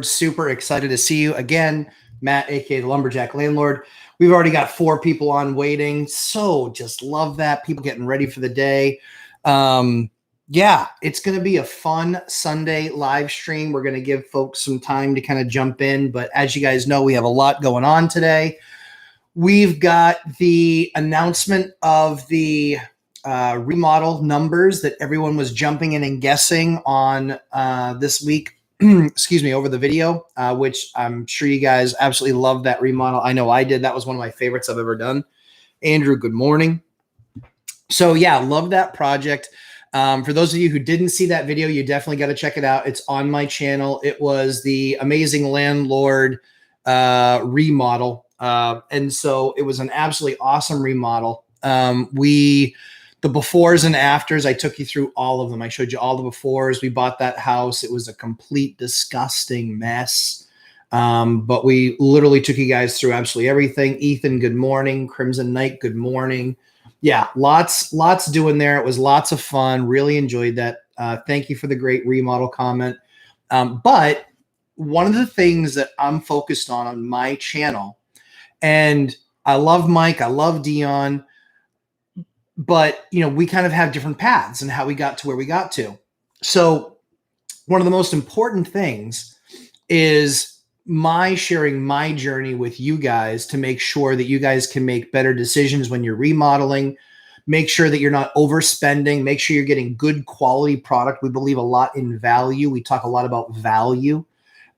Super excited to see you again, Matt, aka the Lumberjack Landlord. We've already got 4 people on waiting, so just love that. People getting ready for the day. Yeah, it's going to be a fun Sunday live stream. We're going to give folks some time to kind of jump in, but as you guys know, we have a lot going on today. We've got the announcement of the remodel numbers that everyone was jumping in and guessing on this week. Excuse me, over the video, which I'm sure you guys absolutely love that remodel. I know I did. That was one of my favorites I've ever done. Andrew, good morning. So yeah, love that project. For those of you who didn't see that video, you definitely got to check it out. It's on my channel. It was the Amazing Landlord remodel. And so it was an absolutely awesome remodel. The befores and afters, I took you through all of them. I showed you all the befores. We bought that house. It was a complete disgusting mess. But we literally took you guys through absolutely everything. Ethan, good morning. Crimson Knight, good morning. Yeah, lots doing there. It was lots of fun. Really enjoyed that. Thank you for the great remodel comment. But one of the things that I'm focused on my channel, and I love Mike, I love Dion, but we kind of have different paths and how we got to where we got to. So one of the most important things is my sharing my journey with you guys to make sure that you guys can make better decisions when you're remodeling. Make sure that you're not overspending. Make sure you're getting good quality product. We believe a lot in value. We talk a lot about value.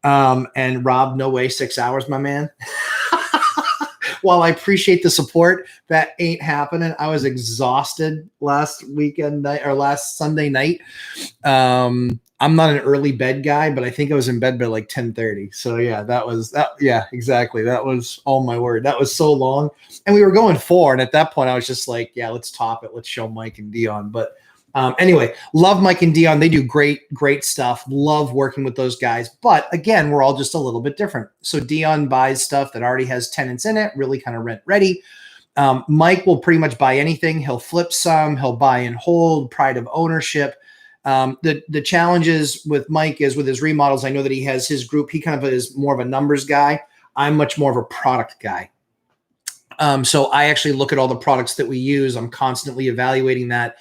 And Rob, no way, 6 hours, my man. While I appreciate the support, that ain't happening. I was exhausted last weekend night or last Sunday night. I'm not an early bed guy, but I think I was in bed by like 10:30. So yeah, that was that. Yeah, exactly. That was, oh my word, that was so long. And we were going 4. And at that point I was just like, yeah, let's top it. Let's show Mike and Dion. But anyway, love Mike and Dion. They do great stuff. Love working with those guys. But again, we're all just a little bit different. So Dion buys stuff that already has tenants in it, really kind of rent ready. Mike will pretty much buy anything. He'll flip some. He'll buy and hold, pride of ownership. The challenges with Mike is with his remodels. I know that he has his group. He kind of is more of a numbers guy. I'm much more of a product guy. So I actually look at all the products that we use. I'm constantly evaluating that.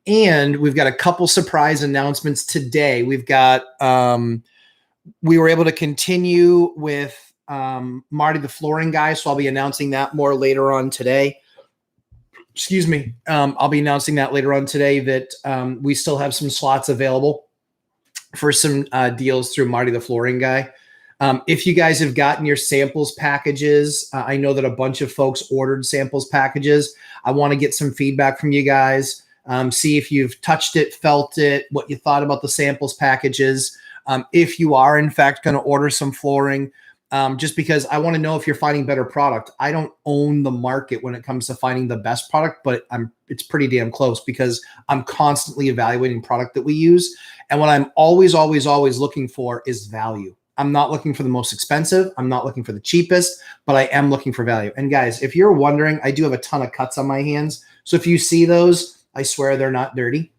And we've got a couple surprise announcements today. We've got, we were able to continue with Marty, the flooring guy. So I'll be announcing that more later on today. Excuse me. I'll be announcing that later on today that we still have some slots available for some deals through Marty, the flooring guy. If you guys have gotten your samples packages, I know that a bunch of folks ordered samples packages. I want to get some feedback from you guys. See if you've touched it, felt it, what you thought about the samples packages. If you are, in fact, going to order some flooring, just because I want to know if you're finding better product. I don't own the market when it comes to finding the best product, but it's pretty damn close because I'm constantly evaluating product that we use. And what I'm always looking for is value. I'm not looking for the most expensive. I'm not looking for the cheapest, but I am looking for value. And guys, if you're wondering, I do have a ton of cuts on my hands. So if you see those, I swear they're not dirty.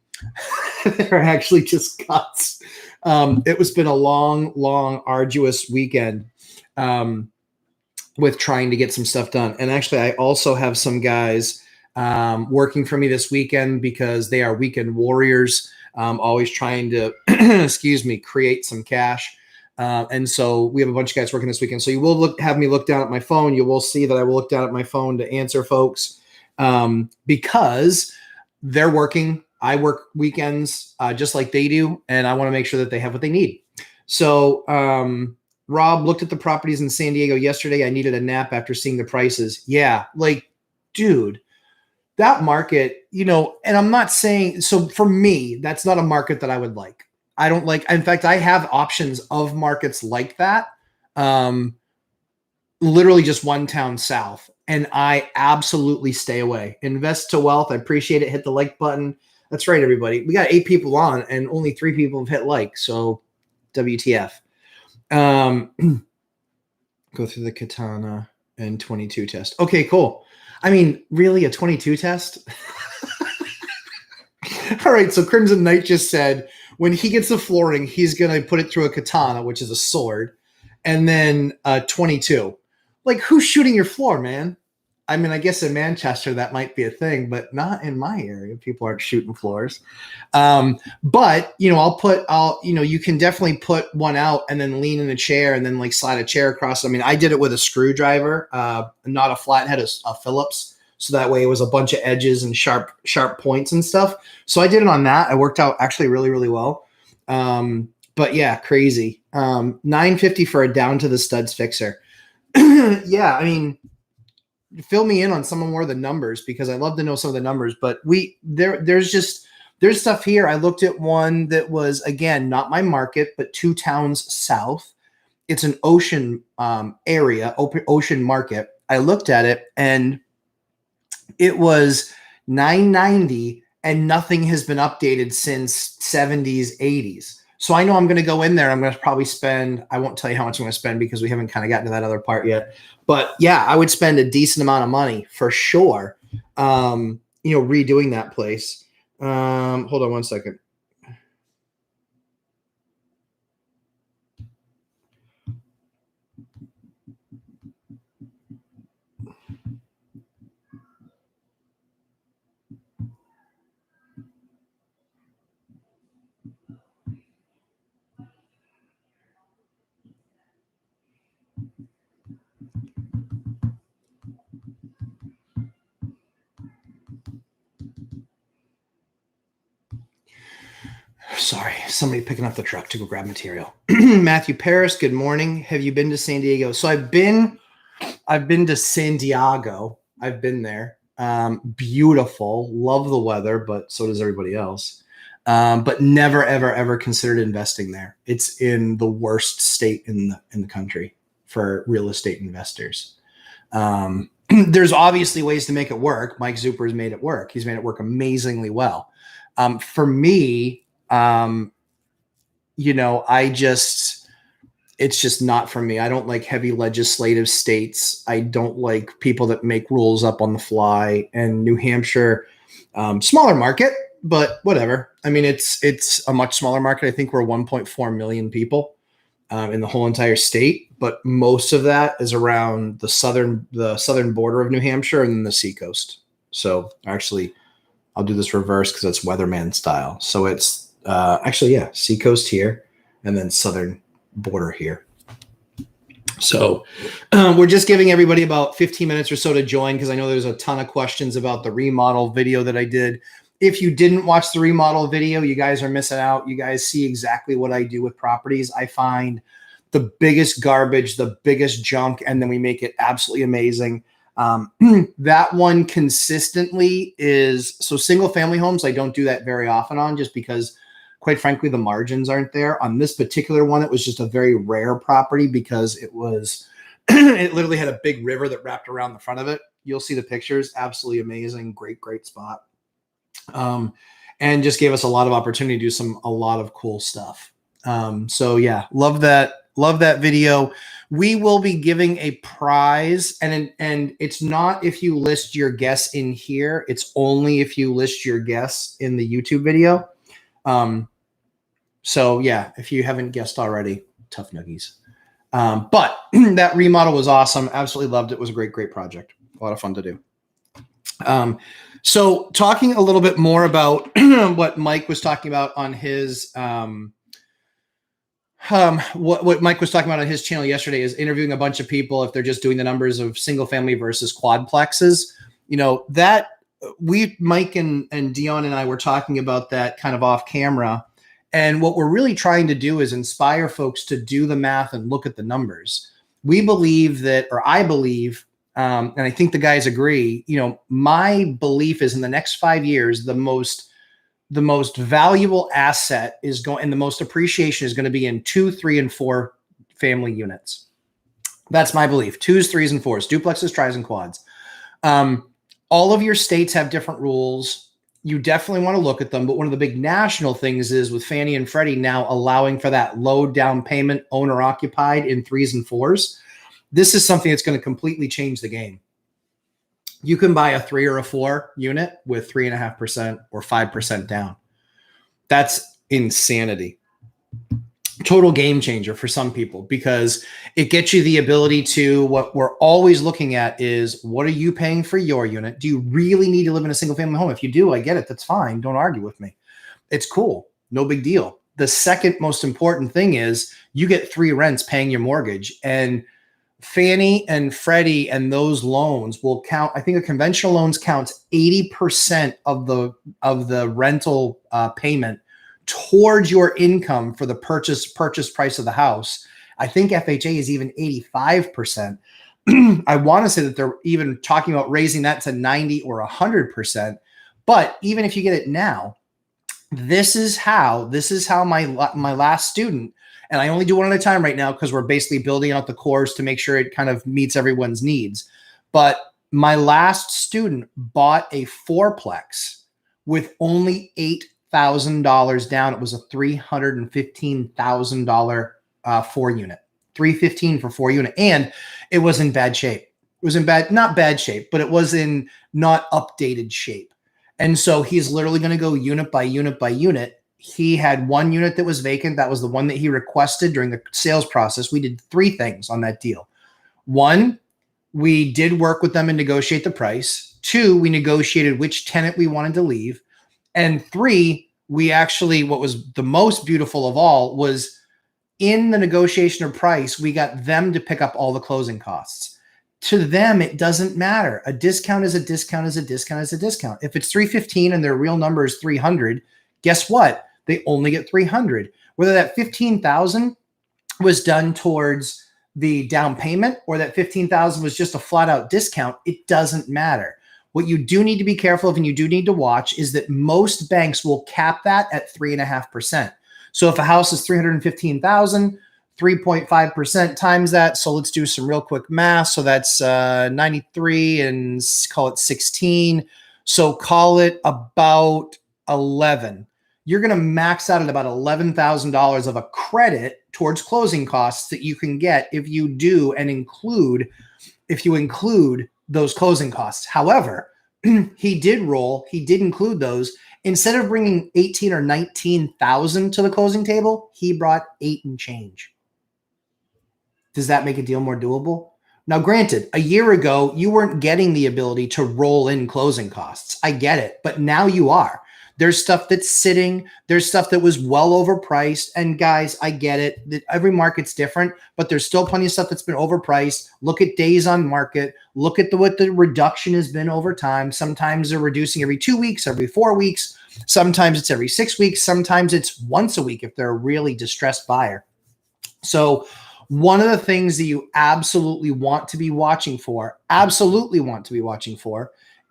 They're actually just cuts. It was been a long, arduous weekend with trying to get some stuff done. And actually, I also have some guys working for me this weekend because they are weekend warriors, always trying to, excuse me, create some cash. And so we have a bunch of guys working this weekend. So you will have me look down at my phone. You will see that I will look down at my phone to answer folks because they're working. I work weekends just like they do, and I want to make sure that they have what they need. So Rob looked at the properties in San Diego yesterday. I needed a nap after seeing the prices. Yeah, like, dude, that market, and I'm not saying, so for me, that's not a market that I would like. I don't like, in fact, I have options of markets like that, literally just one town south. And I absolutely stay away. Invest to wealth. I appreciate it. Hit the like button. That's right, everybody. We got 8 people on and only 3 people have hit like. So WTF. Go through the Katana and 22 test. Okay, cool. I mean, really, a 22 test? All right. So Crimson Knight just said, when he gets the flooring, he's going to put it through a katana, which is a sword, and then 22. Like, who's shooting your floor, man? I mean, I guess in Manchester that might be a thing, but not in my area. People aren't shooting floors. But you can definitely put one out and then lean in a chair and then like slide a chair across. I mean, I did it with a screwdriver, not a flathead, a Phillips. So that way it was a bunch of edges and sharp points and stuff. So I did it on that. It worked out actually really, really well. But yeah, crazy. $950 for a down to the studs fixer. Yeah, I mean, fill me in on some more of the numbers because I love to know some of the numbers. But there's stuff here. I looked at one that was, again, not my market, but 2 towns south. It's an ocean area, ocean market. I looked at it and it was $990 and nothing has been updated since 70s, 80s. So I know I'm going to go in there. I'm going to probably spend, I won't tell you how much I'm going to spend because we haven't kind of gotten to that other part yet. But yeah, I would spend a decent amount of money for sure, redoing that place. Hold on one second. Sorry, somebody picking up the truck to go grab material. Matthew Paris, good morning. Have you been to San Diego? So I've been to San Diego. I've been there. Beautiful. Love the weather, but so does everybody else. But never, ever, ever considered investing there. It's in the worst state in the country for real estate investors. There's obviously ways to make it work. Mike Zuber has made it work. He's made it work amazingly well. For me, it's just not for me. I don't like heavy legislative states. I don't like people that make rules up on the fly. And New Hampshire, smaller market, but whatever. I mean, it's a much smaller market. I think we're 1.4 million people in the whole entire state, but most of that is around the southern border of New Hampshire and then the seacoast. So actually, I'll do this reverse because it's weatherman style. So it's seacoast here and then southern border here. So we're just giving everybody about 15 minutes or so to join because I know there's a ton of questions about the remodel video that I did. If you didn't watch the remodel video, you guys are missing out. You guys see exactly what I do with properties. I find the biggest garbage, the biggest junk, and then we make it absolutely amazing. That one consistently is, so single family homes, I don't do that very often on just because quite frankly, the margins aren't there. On this particular one, it was just a very rare property because it was, it literally had a big river that wrapped around the front of it. You'll see the pictures. Absolutely amazing. Great spot. And just gave us a lot of opportunity to do a lot of cool stuff. So yeah, love that video. We will be giving a prize and it's not if you list your guess in here, it's only if you list your guess in the YouTube video. So yeah, if you haven't guessed already, tough nuggies. But that remodel was awesome. Absolutely loved it. It was a great project. A lot of fun to do. So talking a little bit more about what Mike was talking about on his, what Mike was talking about on his channel yesterday is interviewing a bunch of people if they're just doing the numbers of single family versus quadplexes. That Mike and Dion and I were talking about that kind of off camera. And what we're really trying to do is inspire folks to do the math and look at the numbers. We believe that, or I believe, and I think the guys agree, my belief is in the next 5 years, the most valuable asset is going, and the most appreciation is going to be in 2, 3, and 4 family units. That's my belief. 2s, 3s, and 4s, duplexes, tris, and quads. All of your states have different rules. You definitely want to look at them. But one of the big national things is with Fannie and Freddie now allowing for that low down payment owner occupied in 3s and 4s. This is something that's going to completely change the game. You can buy a 3 or a 4 unit with 3.5% or 5% down. That's insanity. Total game changer for some people, because it gets you the ability to, what we're always looking at is, what are you paying for your unit? Do you really need to live in a single family home? If you do, I get it. That's fine. Don't argue with me. It's cool. No big deal. The second most important thing is you get 3 rents paying your mortgage, and Fannie and Freddie and those loans will count. I think a conventional loans counts 80% of the rental payment towards your income for the purchase price of the house. I think FHA is even 85%. I want to say that they're even talking about raising that to 90 or 100%. But even if you get it now, this is how my last student, and I only do one at a time right now because we're basically building out the course to make sure it kind of meets everyone's needs. But my last student bought a 4-plex with only $8,000 down. It was a $315,000 4-unit, $315 for 4-unit, and it was in bad shape. It was in not bad shape, but it was in not updated shape. And so he's literally going to go unit by unit by unit. He had 1 unit that was vacant. That was the one that he requested during the sales process. We did 3 things on that deal. 1, we did work with them and negotiate the price. 2, we negotiated which tenant we wanted to leave. And 3, we actually, what was the most beautiful of all was, in the negotiation of price, we got them to pick up all the closing costs. To them, it doesn't matter. A discount is a discount is a discount is a discount. If it's $315 and their real number is $300, guess what? They only get $300. Whether that $15,000 was done towards the down payment or that $15,000 was just a flat out discount, it doesn't matter. What you do need to be careful of and you do need to watch is that most banks will cap that at 3.5%. So if a house is $315,000, 3.5% times that. So let's do some real quick math. So that's 93 and call it 16. So call it about 11. You're going to max out at about $11,000 of a credit towards closing costs that you can get if you do and include those closing costs. However, he did include those. Instead of bringing 18 or 19,000 to the closing table, he brought 8 and change. Does that make a deal more doable? Now, granted, a year ago, you weren't getting the ability to roll in closing costs. I get it, but now you are. There's stuff that's sitting. There's stuff that was well overpriced. And guys, I get it. That every market's different, but there's still plenty of stuff that's been overpriced. Look at days on market. Look at what the reduction has been over time. Sometimes they're reducing every 2 weeks, every 4 weeks. Sometimes it's every 6 weeks. Sometimes it's once a week if they're a really distressed buyer. So one of the things that you absolutely want to be watching for,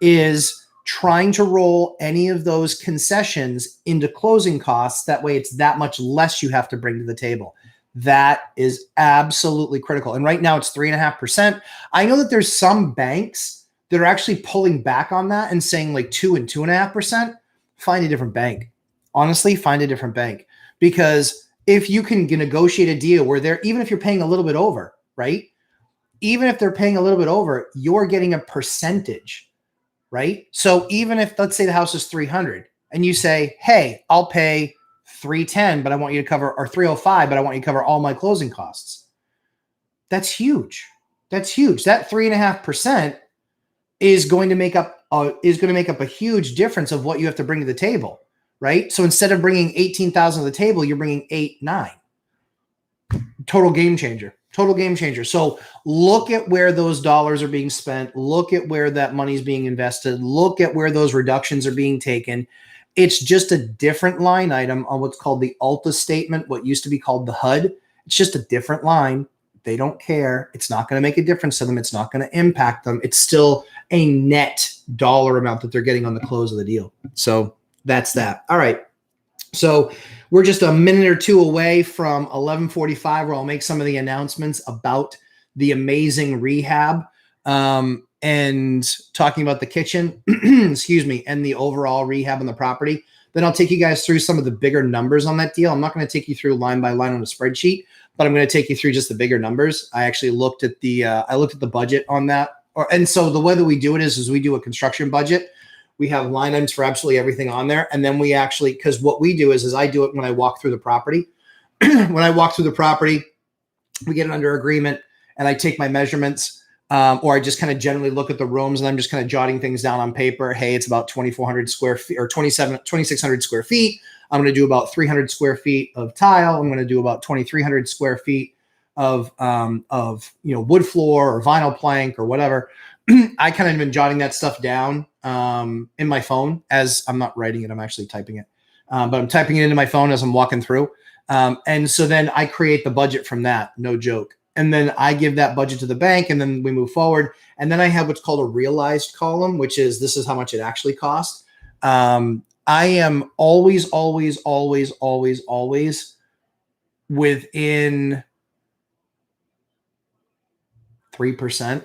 is trying to roll any of those concessions into closing costs. That way it's that much less you have to bring to the table. That is absolutely critical. And right now it's 3.5%. I know that there's some banks that are actually pulling back on that and saying like 2 and 2.5%. Find a different bank. Honestly, find a different bank, because if you can negotiate a deal where they're, even if you're paying a little bit over, right? Even if they're paying a little bit over, you're getting a percentage. Right? So even if, let's say the house is 300 and you say, hey, I'll pay 310, but I want you to cover, or 305, but I want you to cover all my closing costs. That's huge. That's huge. That 3.5% is going to make up a huge difference of what you have to bring to the table. Right? So instead of bringing 18,000 to the table, you're bringing 8, 9. Total game changer. Total game changer. So look at where those dollars are being spent. Look at where that money is being invested. Look at where those reductions are being taken. It's just a different line item on what's called the ALTA statement, what used to be called the HUD. It's just a different line. They don't care. It's not going to make a difference to them. It's not going to impact them. It's still a net dollar amount that they're getting on the close of the deal. So that's that. All right. So we're just a minute or two away from 11:45, where I'll make some of the announcements about the amazing rehab and talking about the kitchen, excuse me, and the overall rehab on the property. Then I'll take you guys through some of the bigger numbers on that deal. I'm not going to take you through line by line on a spreadsheet, but I'm going to take you through just the bigger numbers. I actually looked at the budget on that. And so the way that we do it is we do a construction budget. We have line items for absolutely everything on there. And then we actually, because what we do is I do it when I walk through the property. When I walk through the property, we get it under agreement and I take my measurements, or I just kind of generally look at the rooms and I'm just kind of jotting things down on paper. Hey, it's about 2,400 square feet or 2,600 square feet. I'm going to do about 300 square feet of tile. I'm going to do about 2,300 square feet of wood floor or vinyl plank or whatever. I kind of been jotting that stuff down in my phone as I'm not writing it. I'm actually typing it, but I'm typing it into my phone as I'm walking through. And so then I create the budget from that, no joke. And then I give that budget to the bank and then we move forward. And then I have what's called a realized column, which is this is how much it actually cost. I am always within 3%.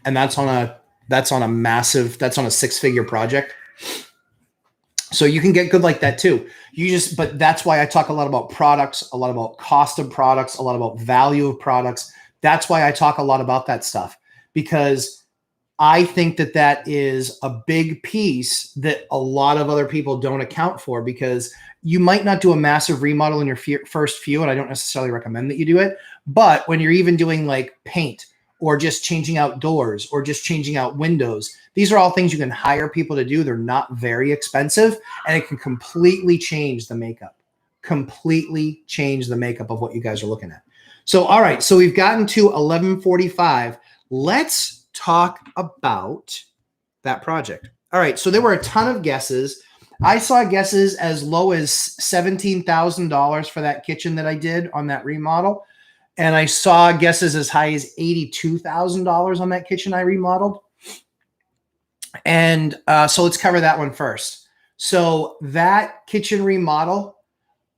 And that's on a 6-figure project. So you can get good like that too. But that's why I talk a lot about products, a lot about cost of products, a lot about value of products. That's why I talk a lot about that stuff, because I think that is a big piece that a lot of other people don't account for, because you might not do a massive remodel in your first few, and I don't necessarily recommend that you do it. But when you're even doing like paint or just changing out doors or just changing out windows, these are all things you can hire people to do. They're not very expensive, and it can completely change the makeup, of what you guys are looking at. So, all right. So we've gotten to 11:45. Let's talk about that project. All right. So there were a ton of guesses. I saw guesses as low as $17,000 for that kitchen that I did on that remodel. And I saw guesses as high as $82,000 on that kitchen I remodeled. And so let's cover that one first. So that kitchen remodel,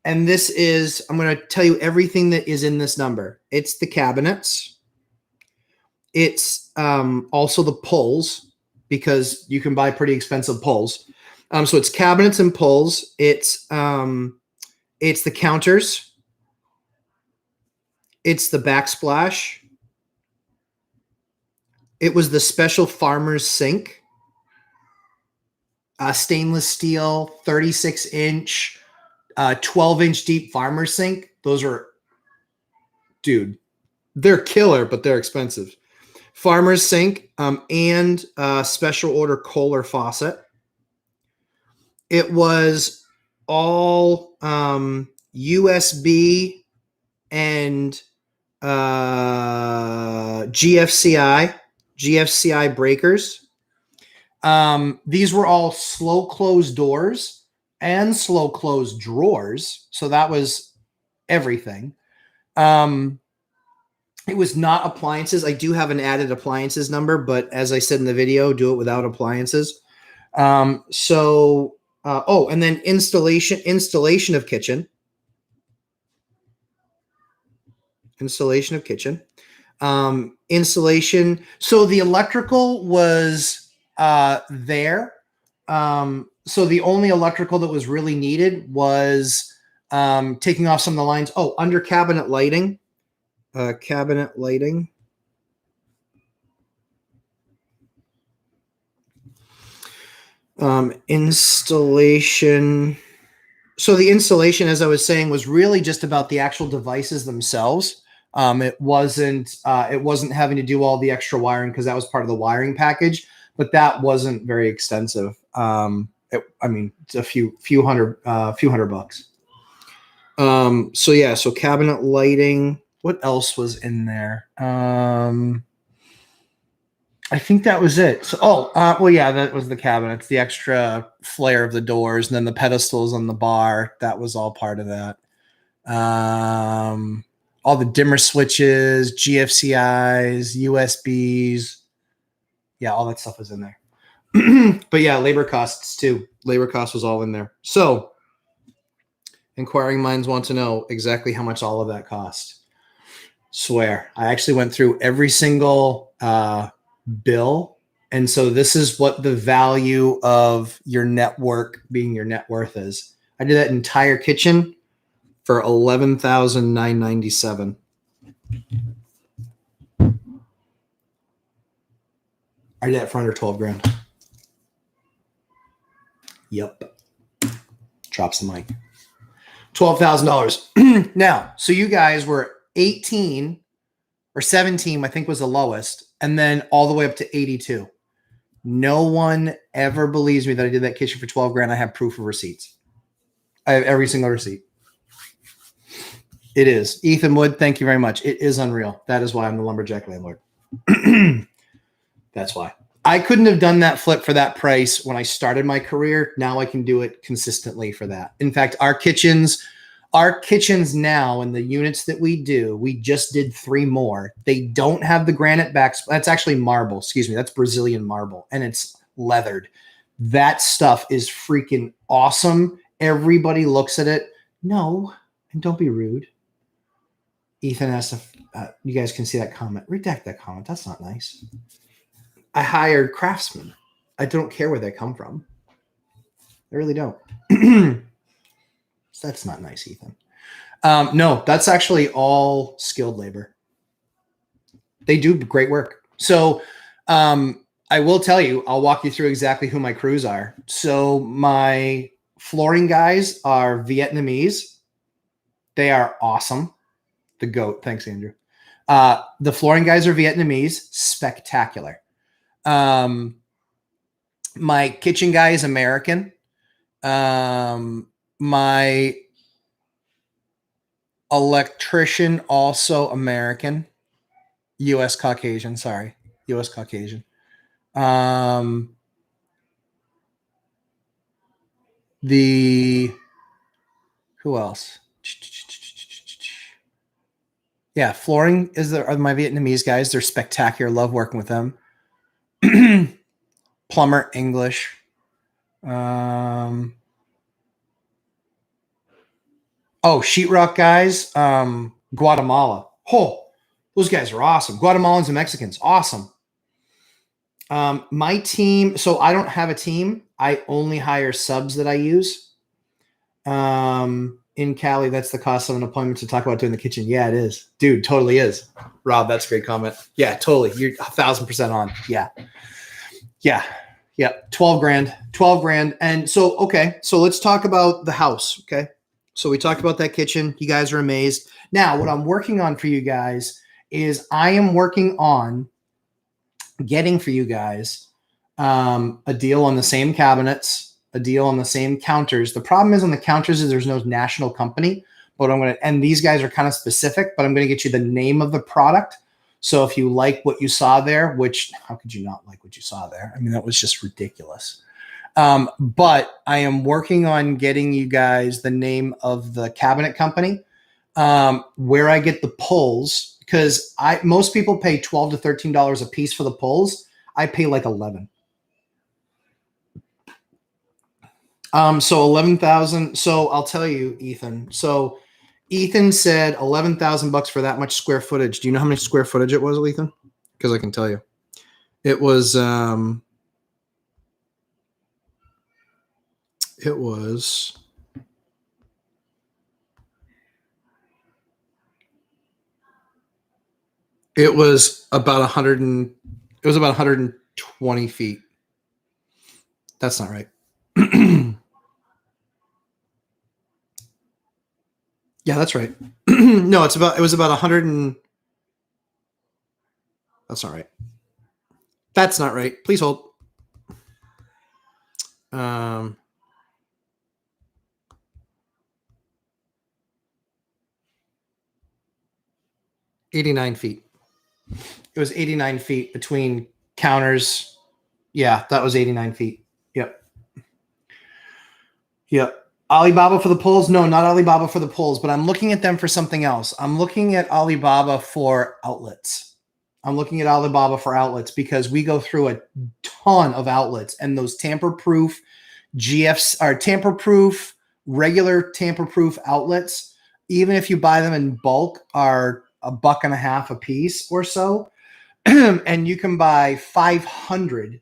and this is, I'm going to tell you everything that is in this number. It's the cabinets. It's also the pulls, because you can buy pretty expensive pulls. So it's cabinets and pulls. It's the counters. It's the backsplash. It was the special farmer's sink. Stainless steel, 36-inch, 12-inch deep farmer's sink. Those are, dude, they're killer, but they're expensive. Farmer's sink and special order Kohler faucet. It was all USB and GFCI breakers. These were all slow close doors and slow close drawers. So that was everything. It was not appliances. I do have an added appliances number, but as I said in the video, do it without appliances. And then installation of kitchen. Installation. So the electrical was there. So the only electrical that was really needed was taking off some of the lines. Oh, under cabinet lighting. Installation. So the installation, as I was saying, was really just about the actual devices themselves. It wasn't having to do all the extra wiring, because that was part of the wiring package, but that wasn't very extensive. It's a few hundred bucks. So cabinet lighting. What else was in there? I think that was it. So, that was the cabinets, the extra flare of the doors, and then the pedestals on the bar. That was all part of that. All the dimmer switches, GFCIs, USBs. Yeah, all that stuff was in there. But yeah, labor costs too. Labor cost was all in there. So inquiring minds want to know exactly how much all of that cost. Swear, I actually went through every single bill. And so this is what the value of your network being your net worth is. I did that entire kitchen for $11,997. I did that for under 12 grand. Yep. Drops the mic. $12,000. Now, so you guys were 18 or 17, I think was the lowest, and then all the way up to 82. No one ever believes me that I did that kitchen for 12 grand. I have proof of receipts. I have every single receipt. It is. Ethan Wood, thank you very much. It is unreal. That is why I'm the Lumberjack Landlord. That's why. I couldn't have done that flip for that price when I started my career. Now I can do it consistently for that. In fact, our kitchens now and the units that we do, we just did 3 more. They don't have the granite backs. That's actually marble. Excuse me. That's Brazilian marble, and it's leathered. That stuff is freaking awesome. Everybody looks at it. No, and don't be rude. Ethan has to, you guys can see that comment. Redact that comment. That's not nice. I hired craftsmen. I don't care where they come from. I really don't. That's not nice, Ethan. No, that's actually all skilled labor. They do great work. So I will tell you, I'll walk you through exactly who my crews are. So my flooring guys are Vietnamese. They are awesome. The GOAT. Thanks, Andrew. The flooring guys are Vietnamese. Spectacular. My kitchen guy is American. My electrician, also American. U.S. Caucasian. Sorry. U.S. Caucasian. Who else? Yeah, flooring are my Vietnamese guys. They're spectacular. Love working with them. Plumber, English. Sheetrock guys, Guatemala. Oh, those guys are awesome. Guatemalans and Mexicans, awesome. My team, so I don't have a team. I only hire subs that I use. In Cali, that's the cost of an appointment to talk about doing the kitchen. Yeah, it is. Dude, totally is. Rob, that's a great comment. Yeah, totally. You're 1,000% on. Yeah. 12 grand. And so, okay. So let's talk about the house. Okay. So we talked about that kitchen. You guys are amazed. Now, what I'm working on for you guys is I am working on getting for you guys a deal on the same cabinets, a deal on the same counters. The problem is on the counters is there's no national company, but and these guys are kind of specific, but I'm going to get you the name of the product. So if you like what you saw there, which how could you not like what you saw there? I mean, that was just ridiculous. But I am working on getting you guys the name of the cabinet company, where I get the pulls, because most people pay $12 to $13 a piece for the pulls. I pay like 11. So 11,000. So I'll tell you, Ethan. So Ethan said $11,000 for that much square footage. Do you know how many square footage it was, Ethan? Because I can tell you. It was about 120 feet. That's not right. Yeah, that's right. No, it was about 100 and that's not right. That's not right. Please hold. 89 feet. It was 89 feet between counters. Yeah, that was 89 feet. Yep. Alibaba for the pulls? No, not Alibaba for the pulls, but I'm looking at them for something else. I'm looking at Alibaba for outlets. Because we go through a ton of outlets, and those tamper-proof GFs are tamper-proof, regular tamper-proof outlets, even if you buy them in bulk, are $1.50 a piece or so. And you can buy 500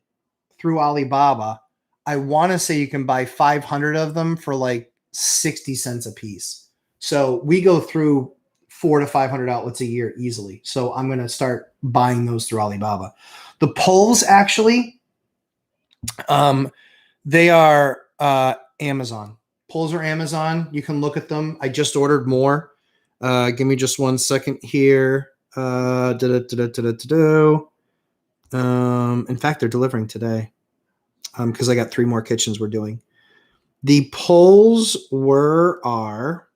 through Alibaba. I want to say you can buy 500 of them for like 60 cents a piece. So we go through 400 to 500 outlets a year easily. So I'm going to start buying those through Alibaba. The pulls actually, they are Amazon. Poles are Amazon. You can look at them. I just ordered more. Give me just 1 second here. In fact, they're delivering today because I got 3 more kitchens we're doing. The poles are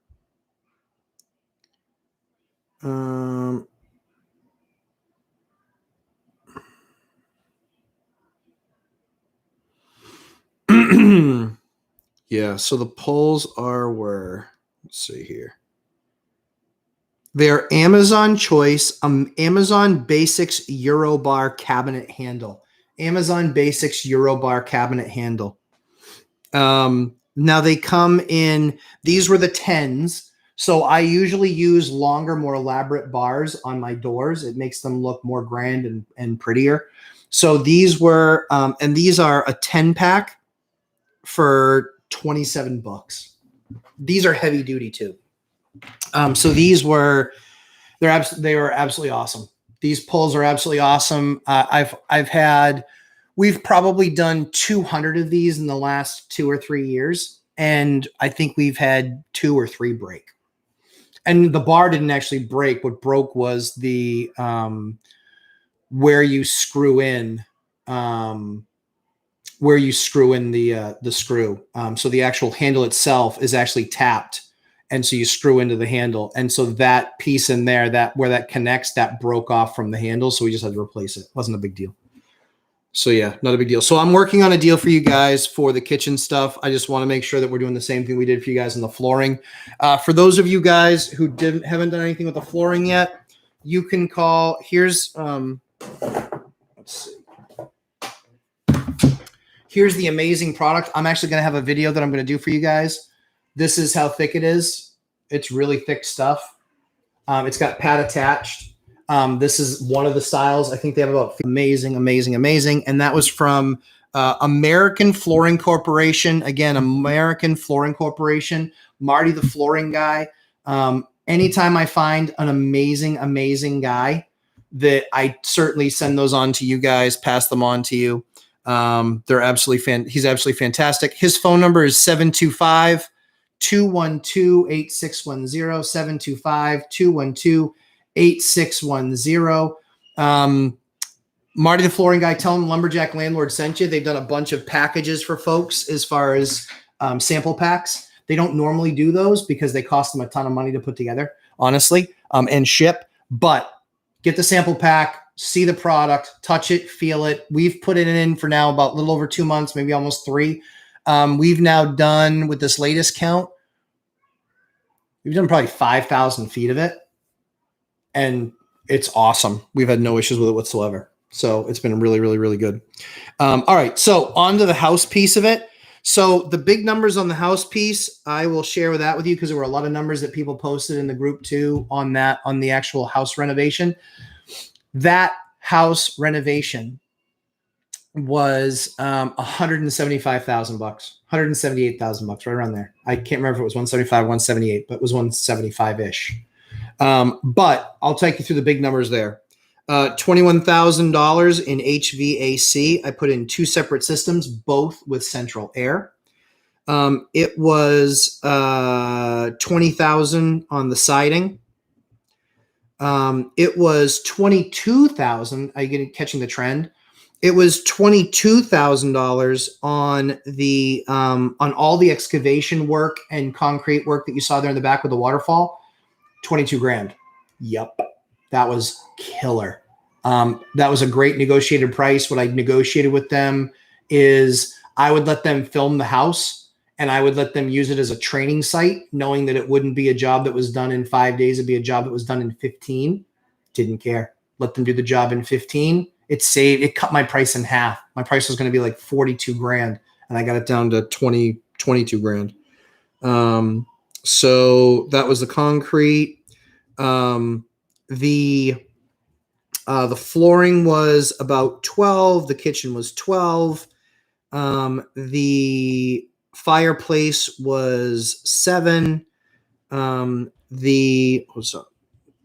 yeah, so the poles let's see here. They're Amazon Choice, Amazon Basics Eurobar cabinet handle. Amazon Basics Eurobar cabinet handle. Now they come in, these were the 10s. So I usually use longer, more elaborate bars on my doors. It makes them look more grand and prettier. So these were, and these are a 10 pack for $27. These are heavy duty too. So these were, they were absolutely awesome. These poles are absolutely awesome. We've probably done 200 of these in the last 2 or 3 years. And I think we've had 2 or 3 break. And the bar didn't actually break. What broke was the, where you screw in the screw. So the actual handle itself is actually tapped. And so you screw into the handle. And so that piece in there, that where that connects, that broke off from the handle. So we just had to replace it. Wasn't a big deal. So yeah, not a big deal. So I'm working on a deal for you guys for the kitchen stuff. I just want to make sure that we're doing the same thing we did for you guys in the flooring. For those of you guys who haven't done anything with the flooring yet, you can call. Here's let's see. Here's the amazing product. I'm actually going to have a video that I'm going to do for you guys. This is how thick it is. It's really thick stuff. It's got pad attached. This is one of the styles. I think they have about amazing. And that was from American Flooring Corporation. Again, American Flooring Corporation. Marty, the flooring guy. Anytime I find an amazing guy, that I certainly send those on to you guys, pass them on to you. They're absolutely he's absolutely fantastic. His phone number is 725-212-8610, 725-212-8610. Marty, the flooring guy, tell him Lumberjack Landlord sent you. They've done a bunch of packages for folks as far as sample packs. They don't normally do those because they cost them a ton of money to put together, honestly, and ship. But get the sample pack, see the product, touch it, feel it. We've put it in for now about a little over 2 months, maybe almost 3. We've now done, with this latest count, we've done probably 5,000 feet of it. And it's awesome. We've had no issues with it whatsoever. So it's been really good. All right. So on to the house piece of it. So the big numbers on the house piece, I will share that with you because there were a lot of numbers that people posted in the group too on that, on the actual house renovation. That house renovation was $175,000, $178,000, right around there. I can't remember if it was 175, 178, but it was 175-ish. But I'll take you through the big numbers there. $21,000 in HVAC. I put in 2 separate systems, both with central air. It was $20,000 on the siding. It was $22,000. Are you catching the trend? It was $22,000 on the on all the excavation work and concrete work that you saw there in the back with the waterfall. 22 grand. Yep. That was killer. That was a great negotiated price. What I negotiated with them is I would let them film the house and I would let them use it as a training site, knowing that it wouldn't be a job that was done in 5 days. It'd be a job that was done in 15. Didn't care. Let them do the job in 15. It cut my price in half. My price was going to be like 42 grand and I got it down to 22 grand. So that was the concrete. The flooring was about 12. The kitchen was 12. The fireplace was 7.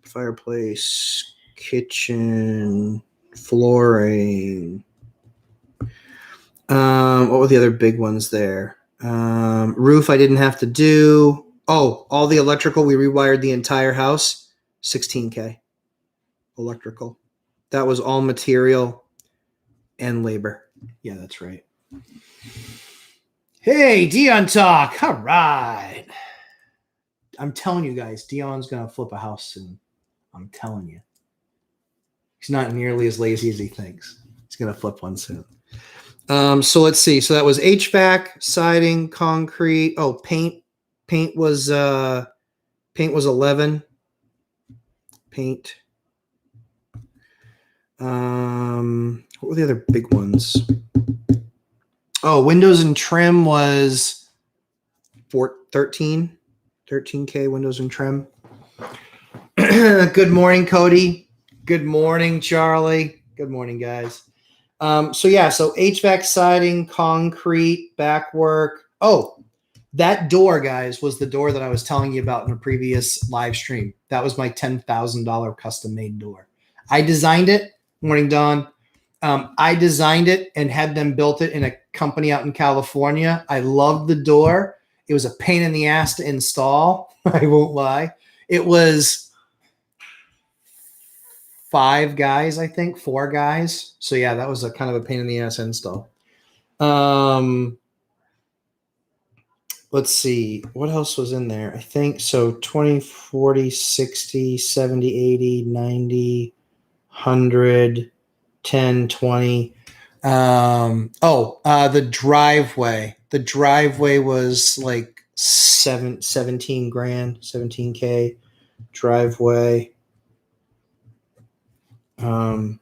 Fireplace, kitchen, flooring. What were the other big ones there? Roof I didn't have to do. Oh, all the electrical, we rewired the entire house, $16K electrical. That was all material and labor. Yeah, that's right. Hey, Dion talk. All right. I'm telling you guys, Dion's going to flip a house soon. I'm telling you. He's not nearly as lazy as he thinks. He's going to flip one soon. So let's see. So that was HVAC, siding, concrete. Oh, paint. Paint was 11. Paint. What were the other big ones? Oh, windows and trim was 13K windows and trim. Good morning, Cody. Good morning, Charlie. Good morning, guys. So HVAC, siding, concrete, backwork. Oh, that door, guys, was the door that I was telling you about in a previous live stream. That was my $10,000 custom made door. I designed it. Morning, Don. I designed it and had them built it in a company out in California. I loved the door. It was a pain in the ass to install. I won't lie. It was 4 guys. So yeah, that was a kind of a pain in the ass install. Let's see. What else was in there? I think so 20, 40, 60, 70, 80, 90, 100, 10, 20. The driveway. The driveway was like 17 grand, 17K driveway. 13K,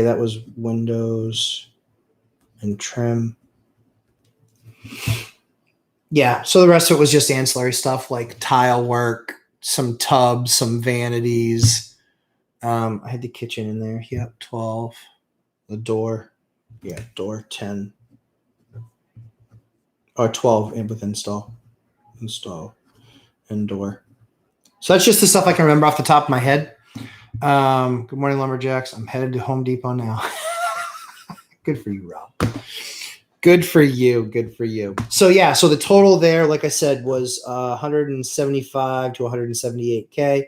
that was windows and trim. Yeah, so the rest of it was just ancillary stuff like tile work, some tubs, some vanities. I had the kitchen in there. Yep, 12. The door. Yeah, door 10. Or 12 with install. Install and door. So that's just the stuff I can remember off the top of my head. Good morning, Lumberjacks. I'm headed to Home Depot now. Good for you, Rob. Good for you. Good for you. So yeah, so the total there, like I said, was 175 to 178K.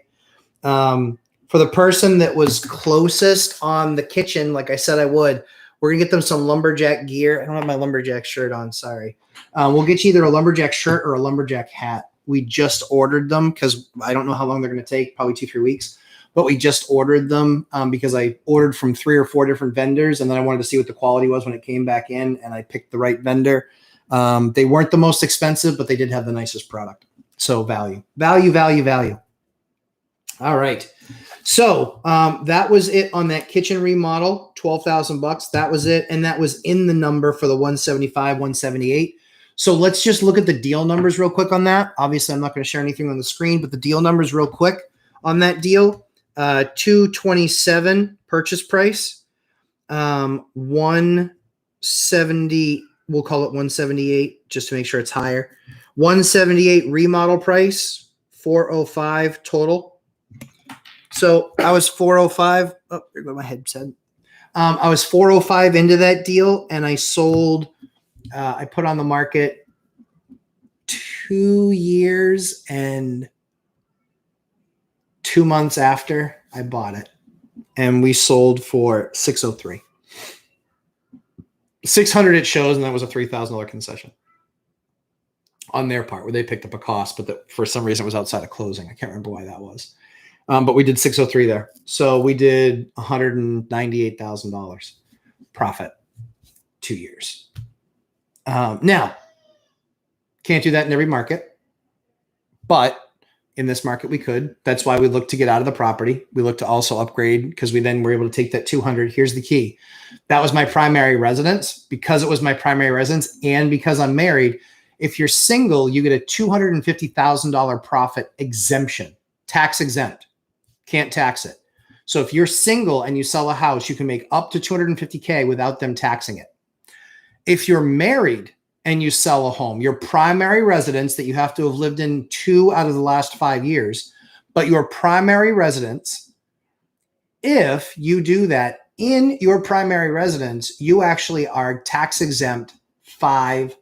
For the person that was closest on the kitchen, like I said I would, we're going to get them some Lumberjack gear. I don't have my Lumberjack shirt on, sorry. We'll get you either a Lumberjack shirt or a Lumberjack hat. We just ordered them because I don't know how long they're going to take, probably 2-3 weeks. But we just ordered them because I ordered from 3 or 4 different vendors, and then I wanted to see what the quality was when it came back in, and I picked the right vendor. They weren't the most expensive, but they did have the nicest product. So value. All right. So that was it on that kitchen remodel, $12,000. That was it, and that was in the number for the 175, 178. So let's just look at the deal numbers real quick on that. Obviously, I'm not going to share anything on the screen, but the deal numbers real quick on that deal. 227 purchase price, 170, we'll call it 178 just to make sure it's higher. 178 remodel price, 405 total. So I was 405. Oh, there goes my headset. I was 405 into that deal, and I sold. I put on the market 2 years and 2 months after I bought it, and we sold for 603. 600 it shows, and that was a $3,000 concession on their part, where they picked up a cost, but that for some reason it was outside of closing. I can't remember why that was. But we did 603 there. So we did $198,000 profit 2 years. Now, can't do that in every market, but in this market we could. That's why we looked to get out of the property. We looked to also upgrade because we then were able to take that 200. Here's the key. That was my primary residence. Because it was my primary residence and because I'm married, if you're single, you get a $250,000 profit exemption, tax exempt. Can't tax it. So if you're single and you sell a house, you can make up to $250K without them taxing it. If you're married and you sell a home, your primary residence that you have to have lived in 2 out of the last 5 years, but your primary residence, if you do that in your primary residence, you actually are tax exempt 5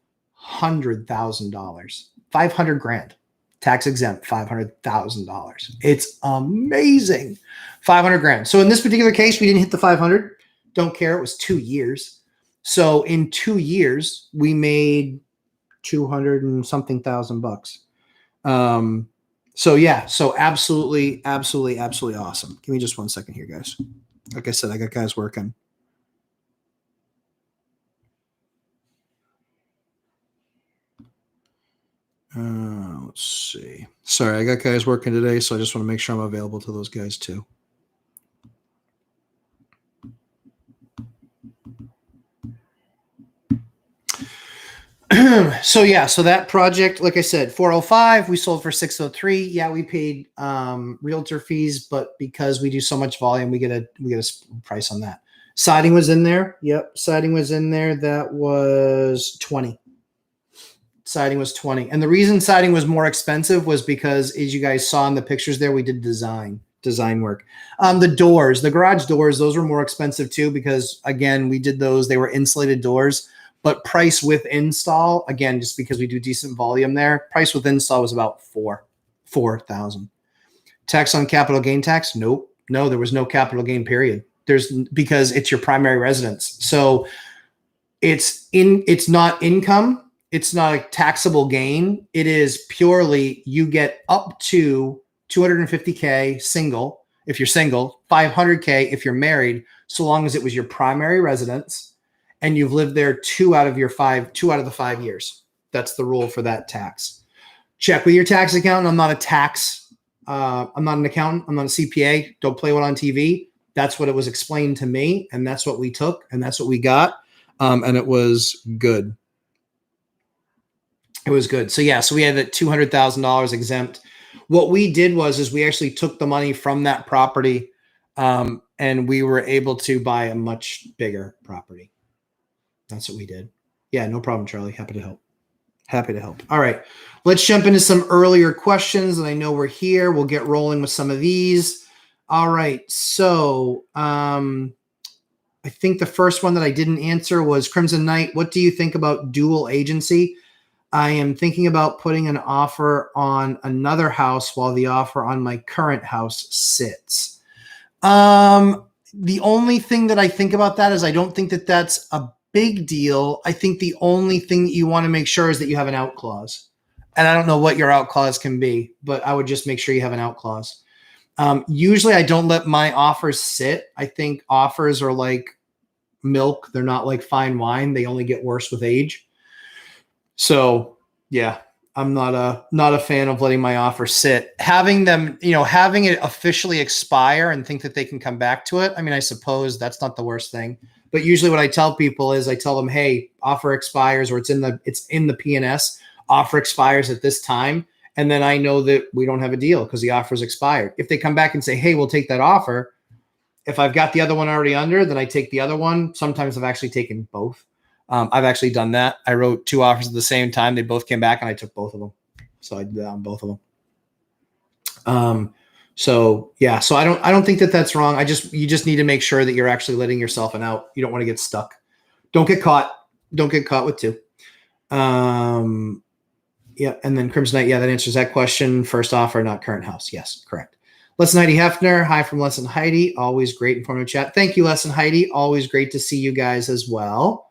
$500,000, 500 grand, tax exempt, $500,000. It's amazing. 500 grand. So in this particular case, we didn't hit the 500. Don't care. It was 2 years. So in 2 years, we made 200 and something thousand bucks. So yeah, so absolutely awesome. Give me just 1 second here, guys. Like I said, I got guys working. Let's see. Sorry, I got guys working today, so I just want to make sure I'm available to those guys too. So yeah, so that project, like I said, 405, we sold for 603. Yeah, we paid realtor fees, but because we do so much volume, we get a price on that. Siding was in there. Yep, siding was in there. That was 20. Siding was 20. And the reason siding was more expensive was because, as you guys saw in the pictures there, we did design work. The doors, the garage doors, those were more expensive too, because again, we did those, they were insulated doors. But price with install, again, just because we do decent volume there, price with install was about $4,000. Tax on capital gain tax? Nope. No, there was no capital gain period. Because it's your primary residence. So it's not income. It's not a taxable gain. It is purely you get up to $250K single if you're single, $500K if you're married, so long as it was your primary residence and you've lived there 2 out of the 5 years. That's the rule for that tax. Check with your tax accountant. I'm not an accountant. I'm not a CPA. Don't play one on TV. That's what it was explained to me, and that's what we took, and that's what we got, and it was good. It was good. So yeah, so we had that $200,000 exempt. What we did was we actually took the money from that property, and we were able to buy a much bigger property. That's what we did. Yeah, no problem, Charlie. Happy to help. Happy to help. All right, let's jump into some earlier questions. And I know we're here. We'll get rolling with some of these. All right, so I think the first one that I didn't answer was Crimson Knight. What do you think about dual agency? I am thinking about putting an offer on another house while the offer on my current house sits. The only thing that I think about that is I don't think that that's a big deal. I think the only thing that you want to make sure is that you have an out clause. And I don't know what your out clause can be, but I would just make sure you have an out clause. Usually I don't let my offers sit. I think offers are like milk. They're not like fine wine. They only get worse with age. So yeah, I'm not a fan of letting my offer sit. Having them, having it officially expire and think that they can come back to it. I mean, I suppose that's not the worst thing. But usually what I tell people is I tell them, hey, offer expires, or it's in the P&S, offer expires at this time. And then I know that we don't have a deal because the offer's expired. If they come back and say, hey, we'll take that offer. If I've got the other one already under, then I take the other one. Sometimes I've actually taken both. I've actually done that. I wrote 2 offers at the same time. They both came back and I took both of them. So I did that on both of them. So yeah, so I don't think that that's wrong. You just need to make sure that you're actually letting yourself an out. You don't want to get stuck. Don't get caught. Don't get caught with 2. Yeah. And then Crimson Knight. Yeah, that answers that question. First offer, not current house. Yes, correct. Lesson Heidi Hefner. Hi from Lesson Heidi. Always great informative chat. Thank you, Lesson Heidi. Always great to see you guys as well.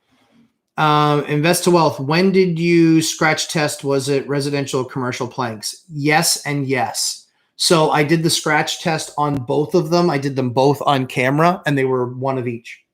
Invest to Wealth. When did you scratch test? Was it residential or commercial planks? Yes and yes. So I did the scratch test on both of them. I did them both on camera, and they were one of each.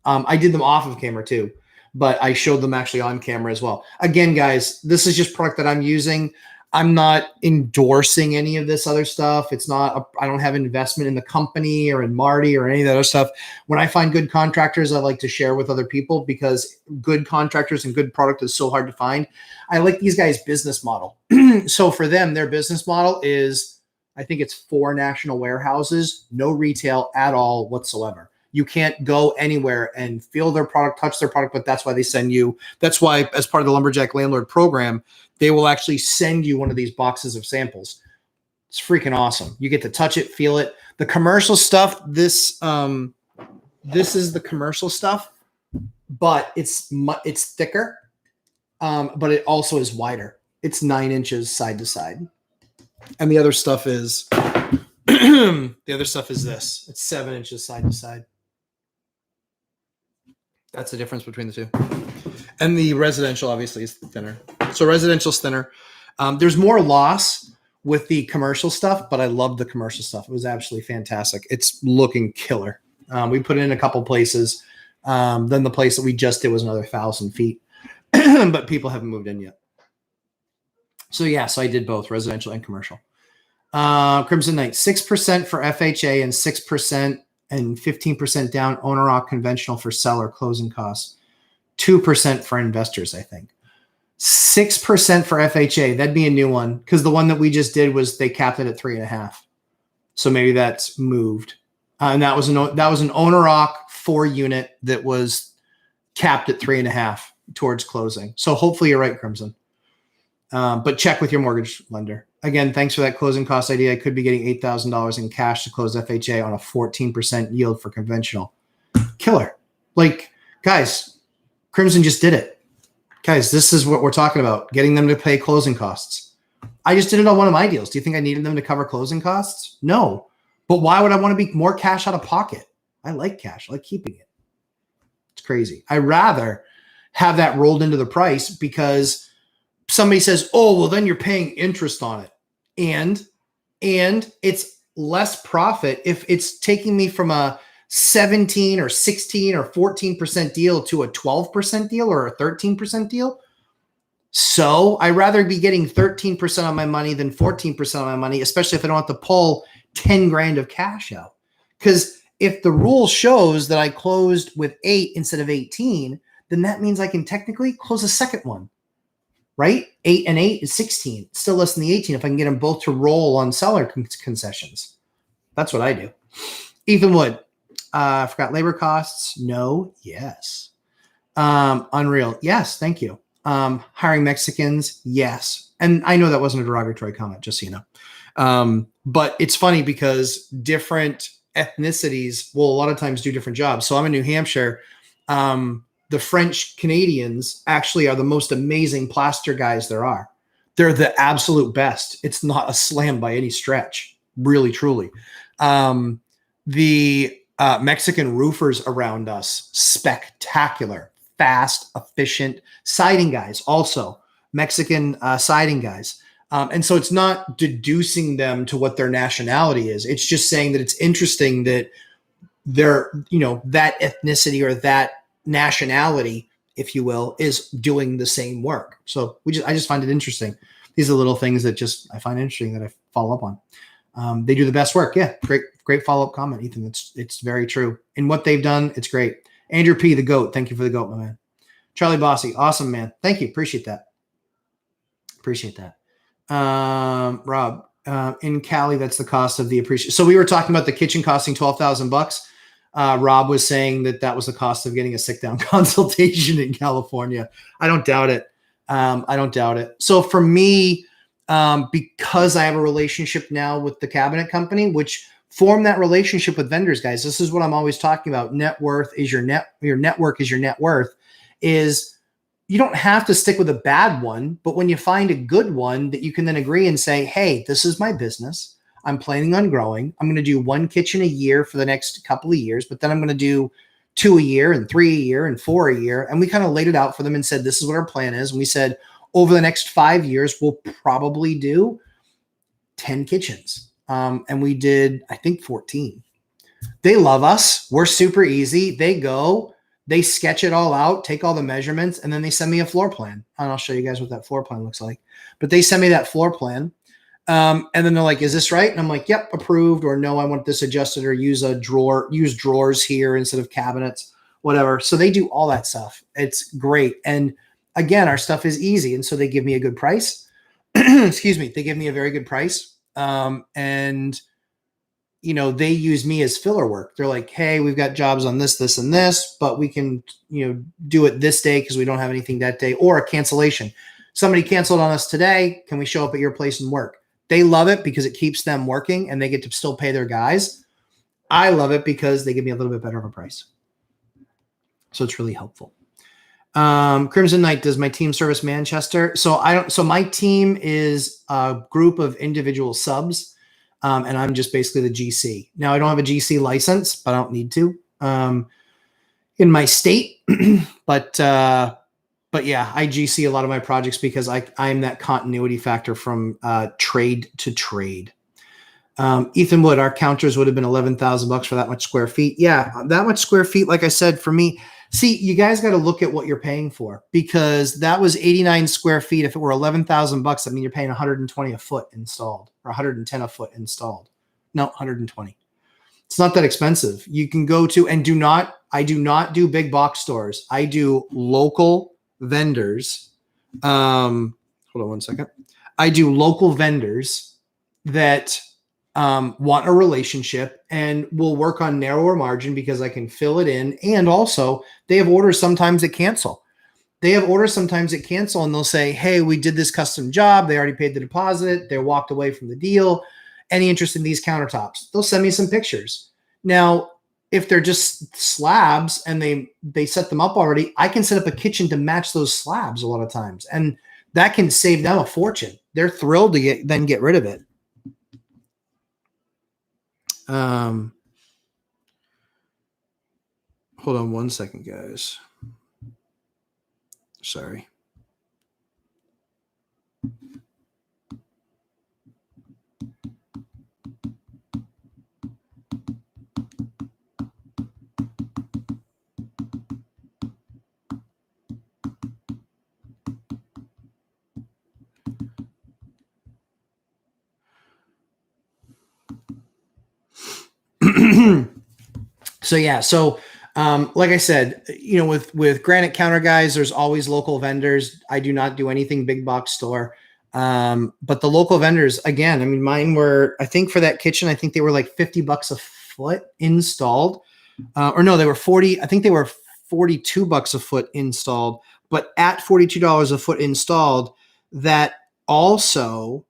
I did them off of camera too, but I showed them actually on camera as well. Again, guys, this is just product that I'm using. I'm not endorsing any of this other stuff. I don't have investment in the company or in Marty or any of that other stuff. When I find good contractors, I like to share with other people because good contractors and good product is so hard to find. I like these guys' business model. So for them, their business model is, I think it's 4 national warehouses, no retail at all whatsoever. You can't go anywhere and feel their product, touch their product, but that's why they send you. That's why, as part of the Lumberjack Landlord program, they will actually send you one of these boxes of samples. It's freaking awesome. You get to touch it, feel it. The commercial stuff, this is the commercial stuff, but it's thicker. but it also is wider. It's 9 inches side to side. And the other stuff is this. It's 7 inches side to side. That's the difference between the two. And the residential obviously is thinner. So residential's thinner. There's more loss with the commercial stuff, but I love the commercial stuff. It was absolutely fantastic. It's looking killer. We put it in a couple places. Then the place that we just did was another 1,000 feet, but people haven't moved in yet. So yeah, so I did both residential and commercial. Crimson Knight, 6% for FHA and 6% and 15% down owner occ conventional for seller closing costs. 2% for investors, I think. 6% for FHA. That'd be a new one because the one that we just did was they capped it at 3.5. So maybe that's moved. And that was an owner occ 4-unit that was capped at 3.5 towards closing. So hopefully you're right, Crimson. But check with your mortgage lender. Again, thanks for that closing cost idea. I could be getting $8,000 in cash to close FHA on a 14% yield for conventional. Killer. Like, guys, Crimson just did it. Guys, this is what we're talking about, getting them to pay closing costs. I just did it on one of my deals. Do you think I needed them to cover closing costs? No. But why would I want to be more cash out of pocket? I like cash. I like keeping it. It's crazy. I'd rather have that rolled into the price because somebody says, oh, well, then you're paying interest on it. And it's less profit if it's taking me from a 17 or 16 or 14% deal to a 12% deal or a 13% deal. So I'd rather be getting 13% on my money than 14% on my money, especially if I don't have to pull 10 grand of cash out. Because if the rule shows that I closed with 8 instead of 18, then that means I can technically close a second one, right? 8 and 8 is 16. It's still less than the 18 if I can get them both to roll on seller concessions. That's what I do. Ethan Wood. I forgot labor costs. No. Yes. Unreal. Yes. Thank you. Hiring Mexicans. Yes. And I know that wasn't a derogatory comment, just so you know. But it's funny because different ethnicities will a lot of times do different jobs. So I'm in New Hampshire. The French Canadians actually are the most amazing plaster guys there are. They're the absolute best. It's not a slam by any stretch. Really, truly. The Mexican roofers around us, spectacular, fast, efficient siding guys, also Mexican siding guys. And so it's not deducing them to what their nationality is. It's just saying that it's interesting that they're, that ethnicity or that nationality, if you will, is doing the same work. So I just find it interesting. These are little things that I find interesting that I follow up on. They do the best work. Yeah. Great follow-up comment, Ethan. It's very true. And what they've done, it's great. Andrew P, the GOAT. Thank you for the GOAT, my man. Charlie Bossy. Awesome, man. Thank you. Appreciate that. Rob, in Cali, that's the cost of the appreciation. So we were talking about the kitchen costing $12,000. Rob was saying that was the cost of getting a sit-down consultation in California. I don't doubt it. So for me, because I have a relationship now with the cabinet company, which form that relationship with vendors, guys. This is what I'm always talking about. Net worth is your network is your net worth. Is you don't have to stick with a bad one, but when you find a good one that you can then agree and say, hey, this is my business. I'm planning on growing. I'm going to do 1 kitchen a year for the next couple of years, but then I'm going to do 2 a year and 3 a year and 4 a year. And we kind of laid it out for them and said, this is what our plan is. And we said, over the next 5 years, we'll probably do 10 kitchens. And we did, I think, 14. They love us. We're super easy. They go, they sketch it all out, take all the measurements, and then they send me a floor plan. And I'll show you guys what that floor plan looks like. But they send me that floor plan. And then they're like, is this right? And I'm like, yep, approved. Or no, I want this adjusted, or use drawers here instead of cabinets, whatever. So they do all that stuff. It's great. And again, our stuff is easy. And so they give me a good price. Excuse me. They give me a very good price. And they use me as filler work. They're like, hey, we've got jobs on this, this, and this, but we can, do it this day because we don't have anything that day, or a cancellation. Somebody canceled on us today. Can we show up at your place and work? They love it because it keeps them working and they get to still pay their guys. I love it because they give me a little bit better of a price. So it's really helpful. Crimson Knight, does my team service Manchester? So so my team is a group of individual subs. And I'm just basically the GC. Now I don't have a GC license, but I don't need to, in my state, but yeah, I GC a lot of my projects because I'm that continuity factor from, trade to trade. Ethan Wood, our counters would have been $11,000 for that much square feet. Yeah, that much square feet. Like I said, for me, see, you guys got to look at what you're paying for, because that was 89 square feet. If it were $11,000, I mean, you're paying 120 a foot installed, or 110 a foot installed. No, 120. It's not that expensive. You can go to, and I do not do big box stores. I do local vendors. Hold on one second. I do local vendors that want a relationship and will work on narrower margin because I can fill it in. And also they have orders sometimes that cancel. And they'll say, hey, we did this custom job. They already paid the deposit. They walked away from the deal. Any interest in these countertops? They'll send me some pictures. Now, if they're just slabs and they set them up already, I can set up a kitchen to match those slabs a lot of times. And that can save them a fortune. They're thrilled to get rid of it. Hold on one second, guys. Sorry. So yeah, like I said, with granite counter guys, there's always local vendors. I do not do anything big box store. But the local vendors, again, I mean, mine were, I think for that kitchen, I think they were like $50 a foot installed. Or no, they were 40. I think they were $42 a foot installed, but at $42 a foot installed, that also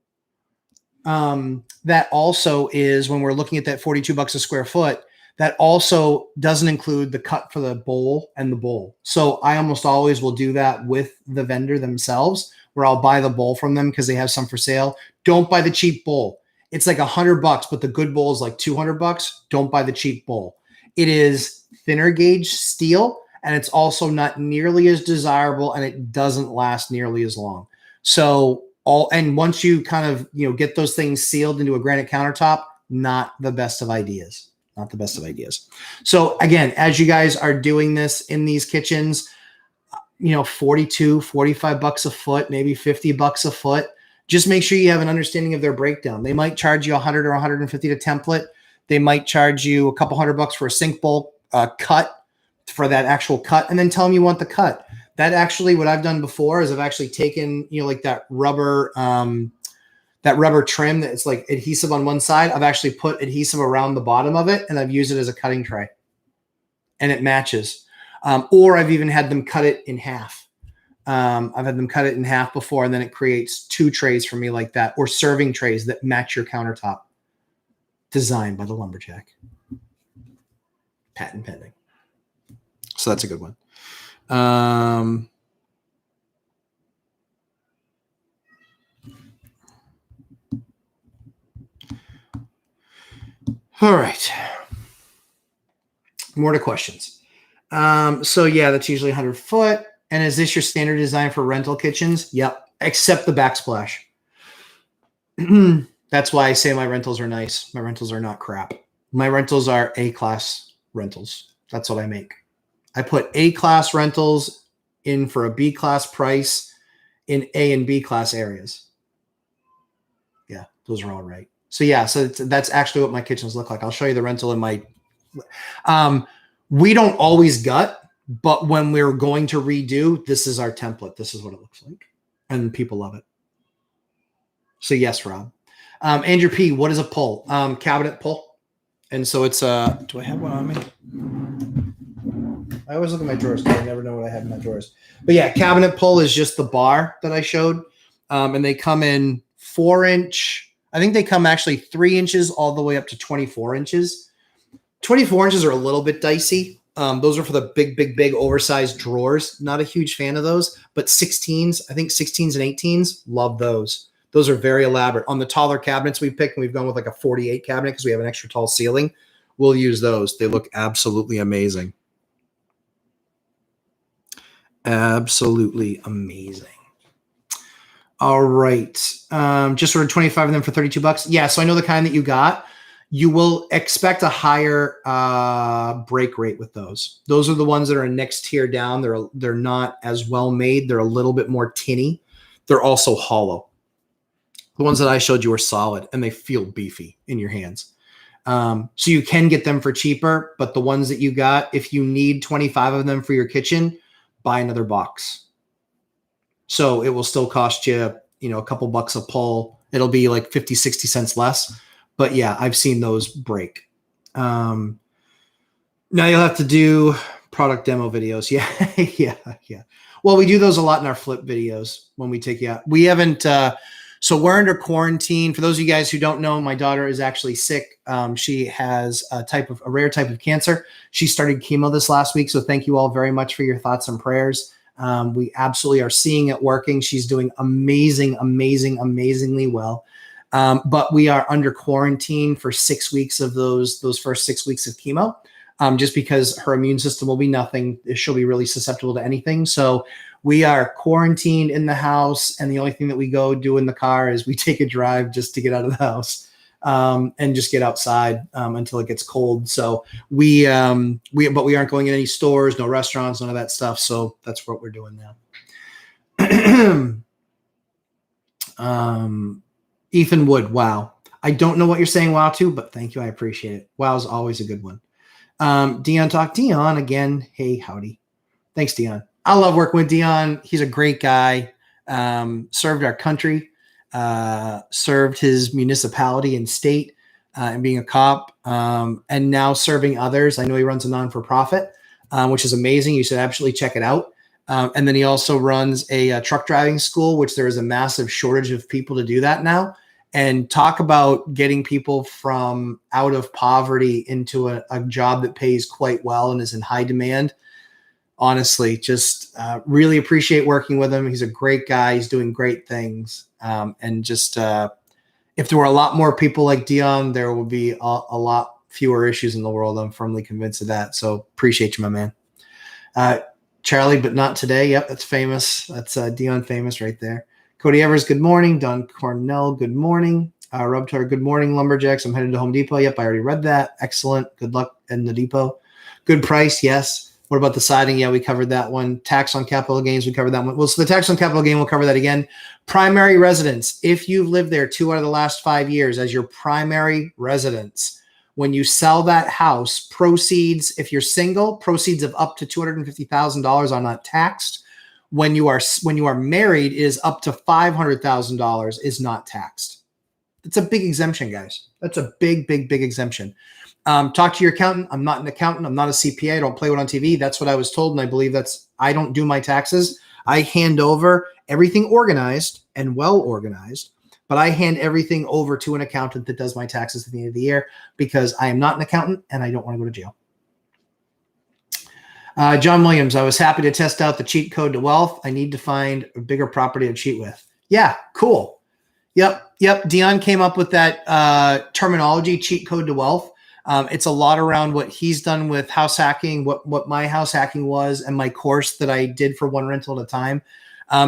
is, when we're looking at that $42 a square foot, that also doesn't include the cut for the bowl and the bowl. So I almost always will do that with the vendor themselves, where I'll buy the bowl from them because they have some for sale. Don't buy the cheap bowl. It's like $100, but the good bowl is like $200. Don't buy the cheap bowl. It is thinner gauge steel, and it's also not nearly as desirable, and it doesn't last nearly as long. So once you kind of, get those things sealed into a granite countertop, not the best of ideas. So again, as you guys are doing this in these kitchens, $42, $45 a foot, maybe $50 a foot, just make sure you have an understanding of their breakdown. They might charge you $100 or $150 to template. They might charge you a couple $100 for a sink bowl cut, for that actual cut, and then tell them you want the cut. That actually, what I've done before is I've actually taken, like that rubber trim that's like adhesive on one side. I've actually put adhesive around the bottom of it, and I've used it as a cutting tray, and it matches. Or I've even had them cut it in half. I've had them cut it in half before, and then it creates two trays for me like that, or serving trays that match your countertop. Designed by the Lumberjack. Patent pending. So that's a good one. All right. More to questions. So yeah, that's usually 100 foot. And is this your standard design for rental kitchens? Yep. Except the backsplash. That's why I say my rentals are nice. My rentals are not crap. My rentals are A-class rentals. That's what I make. I put A-class rentals in for a B-class price in A and B-class areas. Yeah, those are all right. So yeah, so that's actually what my kitchens look like. I'll show you the rental in my, we don't always gut, but when we're going to redo, this is our template. This is what it looks like. And people love it. So yes, Rob. Andrew P, what is a pull? Cabinet pull. And so it's do I have one on me? I always look at my drawers because I never know what I have in my drawers. But yeah, cabinet pull is just the bar that I showed. And they come in 4-inch. I think they come actually 3 inches all the way up to 24 inches. 24 inches are a little bit dicey. Those are for the big oversized drawers. Not a huge fan of those, but 16s, I think 16s and 18s, love those. Those are very elaborate. On the taller cabinets we picked, and we've gone with like a 48 cabinet because we have an extra tall ceiling. We'll use those. They look absolutely amazing. Absolutely amazing. All right. Just ordered 25 of them for $32. Yeah, so I know the kind that you got. You will expect a higher break rate with those. Those are the ones that are a next tier down. They're not as well made. They're a little bit more tinny. They're also hollow. The ones that I showed you are solid, and they feel beefy in your hands. So you can get them for cheaper, but the ones that you got, if you need 25 of them for your kitchen, buy another box. So it will still cost you, a couple bucks a pull. It'll be like 50, 60 cents less. But yeah, I've seen those break. Now you'll have to do product demo videos. Yeah. Yeah. Well, we do those a lot in our flip videos when we take you out. We haven't, so we're under quarantine. For those of you guys who don't know, my daughter is actually sick. She has a rare type of cancer. She started chemo this last week. So thank you all very much for your thoughts and prayers. We absolutely are seeing it working. She's doing amazingly well. But we are under quarantine for 6 weeks of those first 6 weeks of chemo, just because her immune system will be nothing. She'll be really susceptible to anything. So we are quarantined in the house, and the only thing that we go do in the car is we take a drive just to get out of the house, and just get outside until it gets cold. So we aren't going in any stores, no restaurants, none of that stuff. So that's what we're doing now. Ethan Wood, wow. I don't know what you're saying wow to, but thank you. I appreciate it. Wow is always a good one. Dion Talk. Dion again. Hey, howdy. Thanks, Dion. I love working with Dion. He's a great guy. Served our country, served his municipality and state, and being a cop, and now serving others. I know he runs a non-for-profit, which is amazing. You should absolutely check it out. And then he also runs a truck driving school, which there is a massive shortage of people to do that now. And talk about getting people from out of poverty into a job that pays quite well and is in high demand. Honestly, just really appreciate working with him. He's a great guy. He's doing great things. And just if there were a lot more people like Dion, there will be a lot fewer issues in the world. I'm firmly convinced of that. So appreciate you, my man. Charlie, but not today. Yep, that's famous. That's Dion famous right there. Cody Evers, good morning. Don Cornell, good morning. Rubtar, good morning. Lumberjacks, I'm headed to Home Depot. Yep, I already read that. Excellent. Good luck in the depot. Good price, yes. What about the siding? Yeah, we covered that one. Tax on capital gains, we covered that one. Well, so the tax on capital gain, we'll cover that again. Primary residence. If you've lived there 2 out of the last 5 years as your primary residence, when you sell that house, proceeds, if you're single, proceeds of up to $250,000 are not taxed. When you are married, is up to $500,000 is not taxed. It's a big exemption, guys. That's a big exemption. Talk to your accountant. I'm not an accountant. I'm not a CPA. I don't play one on TV. That's what I was told, and I believe I don't do my taxes. I hand over everything organized and well organized, but I hand everything over to an accountant that does my taxes at the end of the year because I am not an accountant and I don't want to go to jail. John Williams, I was happy to test out the cheat code to wealth. I need to find a bigger property to cheat with. Yeah, cool. Yep. Dion came up with that terminology, cheat code to wealth. It's a lot around what he's done with house hacking, what my house hacking was, and my course that I did for one rental at a time.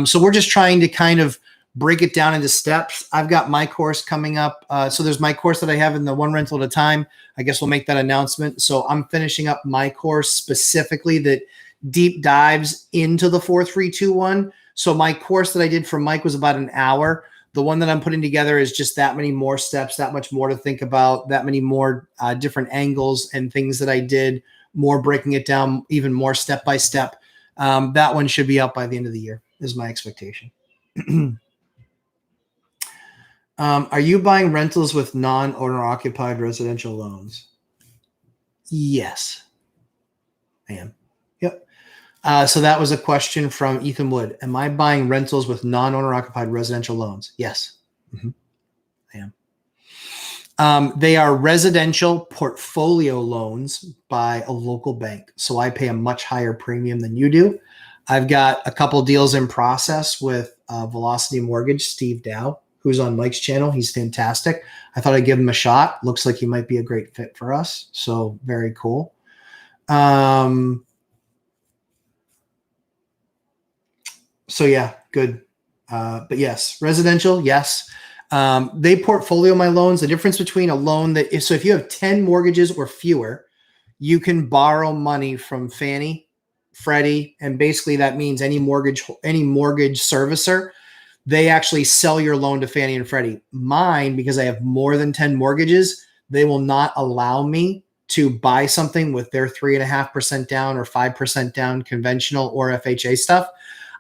So we're just trying to kind of break it down into steps. I've got my course coming up. So there's my course that I have in the one rental at a time. I guess we'll make that announcement. So I'm finishing up my course specifically that deep dives into the 4-3-2-1. So my course that I did for Mike was about an hour. The one that I'm putting together is just that many more steps, that much more to think about, that many more different angles and things that I did, more breaking it down, even more step by step. That one should be out by the end of the year is my expectation. Are you buying rentals with non-owner occupied residential loans? Yes, I am. Yep. So that was a question from Ethan Wood. Am I buying rentals with non-owner occupied residential loans? Yes. I am. They are residential portfolio loans by a local bank. So I pay a much higher premium than you do. I've got a couple deals in process with Velocity Mortgage, Steve Dow, who's on Mike's channel. He's fantastic. I thought I'd give him a shot. Looks like he might be a great fit for us. So very cool. So yeah, good. But yes, residential, yes. They portfolio my loans. The difference between a loan if you have 10 mortgages or fewer, you can borrow money from Fannie, Freddie, and basically that means any mortgage servicer, they actually sell your loan to Fannie and Freddie. Mine, because I have more than 10 mortgages, they will not allow me to buy something with their 3.5% down or 5% down conventional or FHA stuff.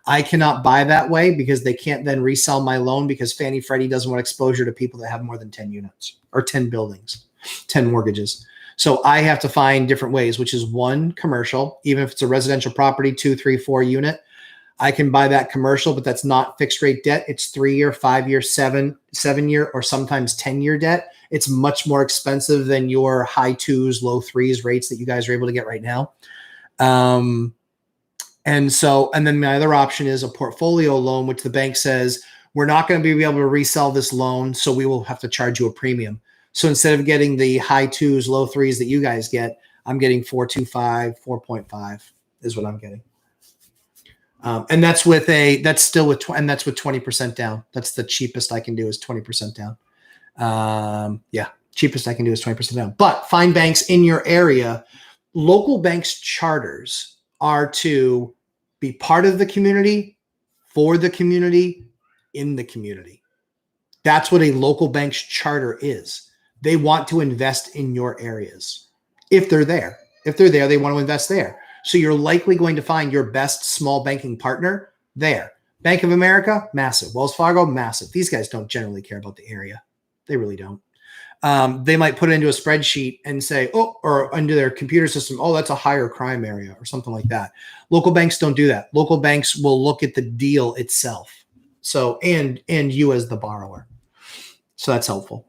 I cannot buy that way because they can't then resell my loan because Fannie Freddie doesn't want exposure to people that have more than 10 units or 10 buildings, 10 mortgages. So I have to find different ways, which is one, commercial, even if it's a residential property, 2, 3, 4 unit. I can buy that commercial, but that's not fixed rate debt. It's 3-year, 5-year, 7-year, or sometimes 10-year debt. It's much more expensive than your high 2s, low 3s rates that you guys are able to get right now. And then my other option is a portfolio loan, which the bank says, we're not going to be able to resell this loan, so we will have to charge you a premium. So instead of getting the high 2s, low 3s that you guys get, I'm getting 4.25, 4.5 is what I'm getting. And that's with 20% down. That's the cheapest I can do is 20% down. Cheapest I can do is 20% down. But find banks in your area. Local banks' charters are to be part of the community, for the community, in the community. That's what a local bank's charter is. They want to invest in your areas. If they're there, they want to invest there. So you're likely going to find your best small banking partner there. Bank of America, massive. Wells Fargo, massive. These guys don't generally care about the area. They really don't. They might put it into a spreadsheet and say, or under their computer system, that's a higher crime area or something like that. Local banks don't do that. Local banks will look at the deal itself. So, and you as the borrower. So that's helpful.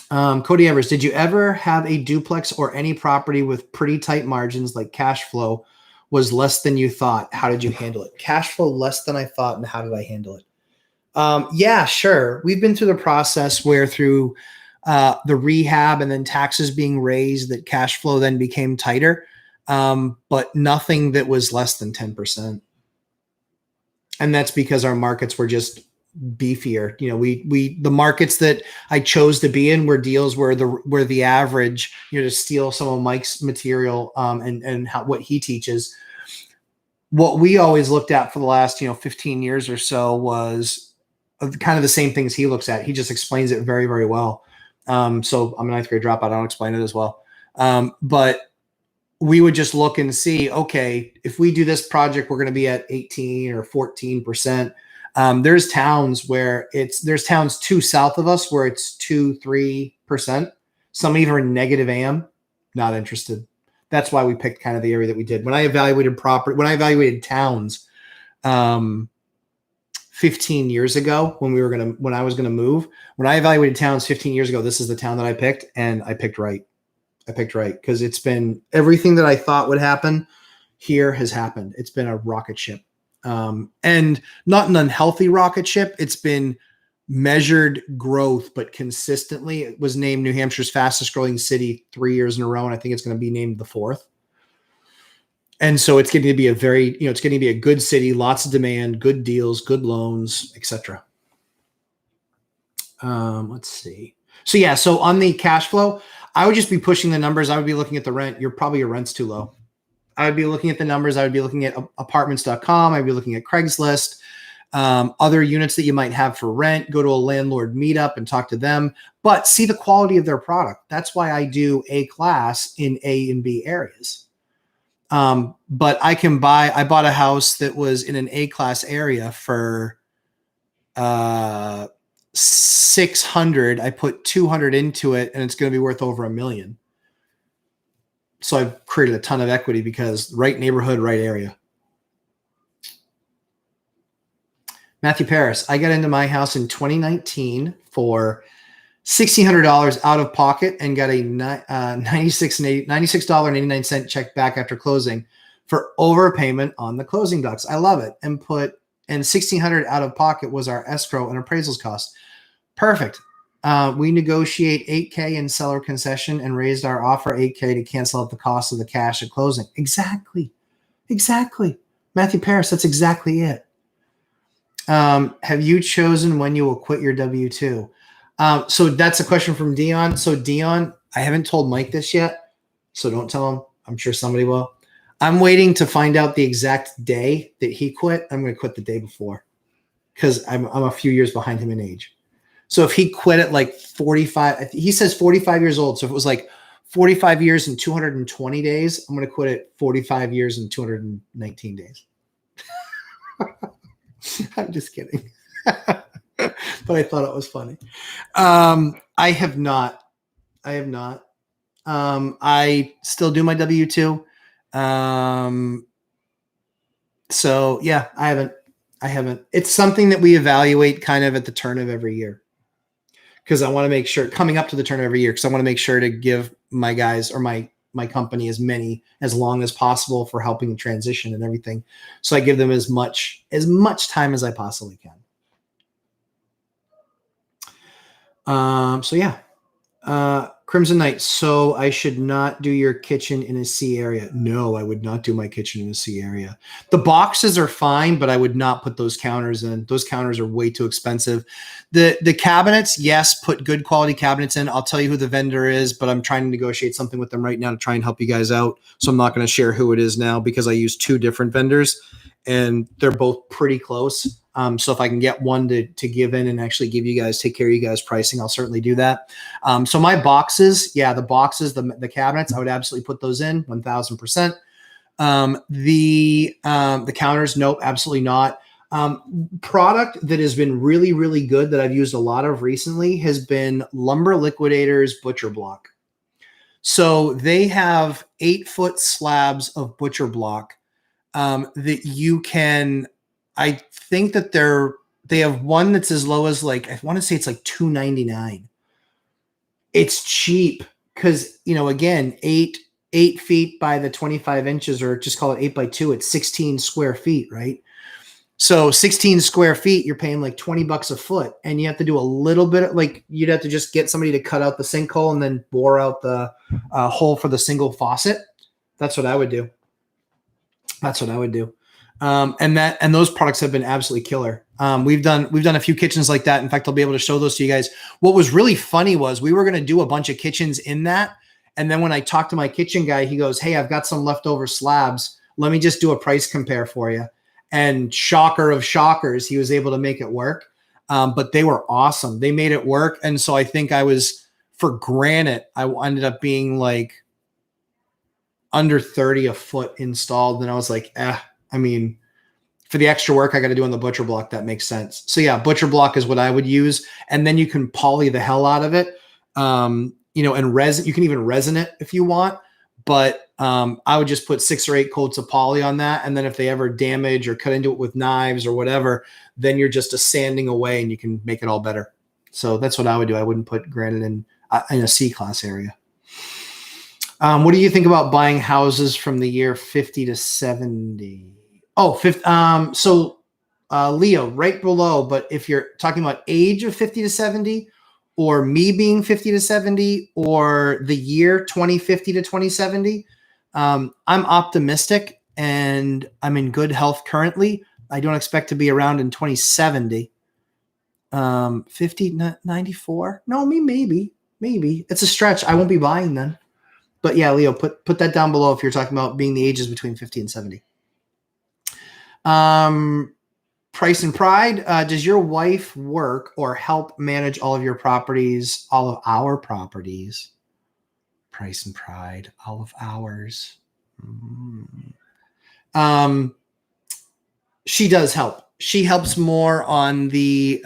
Cody Evers, did you ever have a duplex or any property with pretty tight margins, like cash flow was less than you thought? How did you handle it? Cash flow less than I thought, and how did I handle it? Yeah, sure. We've been through the process where through the rehab and then taxes being raised, that cash flow then became tighter, but nothing that was less than 10%. And that's because our markets were just beefier. The markets that I chose to be in were deals where the average, to steal some of Mike's material and what he teaches. What we always looked at for the last 15 years or so was kind of the same things he looks at. He just explains it very, very well. So I'm a ninth grade dropout. I don't explain it as well. But we would just look and see, okay, if we do this project, we're going to be at 18 or 14%. There's towns too south of us where it's 2-3%. Some even negative AM. Not interested. That's why we picked kind of the area that we did. When I evaluated towns, 15 years ago, when I was going to move, when I evaluated towns 15 years ago, this is the town that I picked, and I picked right. Because it's been everything that I thought would happen here has happened. It's been a rocket ship. And not an unhealthy rocket ship. It's been measured growth, but consistently. It was named New Hampshire's fastest growing city 3 years in a row, and I think it's going to be named the 4th. And so it's getting to be it's getting to be a good city, lots of demand, good deals, good loans, etc. Let's see. So on the cash flow, I would just be pushing the numbers. I would be looking at the rent. Your rent's too low. I would be looking at the numbers. I would be looking at apartments.com. I'd be looking at Craigslist, other units that you might have for rent. Go to a landlord meetup and talk to them, but see the quality of their product. That's why I do A class in A and B areas. But I bought a house that was in an A class area for 600. I put 200 into it, and it's going to be worth over $1 million. So I've created a ton of equity because right neighborhood, right area. Matthew Paris, I got into my house in 2019 for $1,600 out of pocket and got a $96.89 check back after closing for overpayment on the closing docs. I love it. And $1,600 out of pocket was our escrow and appraisals cost. Perfect. We negotiate $8K in seller concession and raised our offer $8K to cancel out the cost of the cash at closing. Exactly. Matthew Paris, that's exactly it. Have you chosen when you will quit your W-2? So that's a question from Dion. So Dion, I haven't told Mike this yet, so don't tell him. I'm sure somebody will. I'm waiting to find out the exact day that he quit. I'm going to quit the day before because I'm a few years behind him in age. So if he quit at like 45, he says 45 years old. So if it was like 45 years and 220 days, I'm going to quit at 45 years and 219 days. I'm just kidding. But I thought it was funny. I have not. I still do my W-2. So yeah, I haven't. It's something that we evaluate kind of at the turn of every year. Because I want to make sure, coming up to the turn of every year, because I want to make sure to give my guys or my company as long as possible for helping transition and everything. So I give them as much time as I possibly can. So yeah. Crimson Knight. So I should not do your kitchen in a C area. No, I would not do my kitchen in a C area. The boxes are fine, but I would not put those counters in. Those counters are way too expensive. The cabinets, yes, put good quality cabinets in. I'll tell you who the vendor is, but I'm trying to negotiate something with them right now to try and help you guys out. So I'm not going to share who it is now because I use two different vendors and they're both pretty close. So if I can get one to give in and actually take care of you guys pricing, I'll certainly do that. So my boxes, the cabinets, I would absolutely put those in 1000%. The counters, nope, absolutely not. Product that has been really, really good that I've used a lot of recently has been Lumber Liquidators Butcher Block. So they have 8-foot slabs of butcher block that you can, I think that they have one that's as low as like, I want to say it's like $299. It's cheap because, again, 8 feet by the 25 inches, or just call it 8 by 2, it's 16 square feet, right? So 16 square feet, you're paying like $20 a foot, and you have to do a little bit of, like, you'd have to just get somebody to cut out the sinkhole and then bore out the hole for the single faucet. That's what I would do. And those products have been absolutely killer. We've done a few kitchens like that. In fact, I'll be able to show those to you guys. What was really funny was we were going to do a bunch of kitchens in that. And then when I talked to my kitchen guy, he goes, "Hey, I've got some leftover slabs. Let me just do a price compare for you." And shocker of shockers, he was able to make it work. But they were awesome. They made it work. And so I think for granite, I ended up being like under 30 a foot installed. And I was like, for the extra work I got to do on the butcher block, that makes sense. So yeah, butcher block is what I would use. And then you can poly the hell out of it. And resin, you can even resin it if you want, but I would just put 6 or 8 coats of poly on that. And then if they ever damage or cut into it with knives or whatever, then you're just a sanding away and you can make it all better. So that's what I would do. I wouldn't put granite in a C-class area. What do you think about buying houses from the year 50 to 70? So Leo, right below, but if you're talking about age of 50 to 70, or me being 50 to 70, or the year 2050 to 2070, I'm optimistic and I'm in good health currently. I don't expect to be around in 2070. 50, 94? No, maybe. It's a stretch. I won't be buying then. But yeah, Leo, put that down below if you're talking about being the ages between 50 and 70. Price and Pride. Does your wife work or help manage all of our properties? Price and Pride, all of ours. She does help. She helps more on the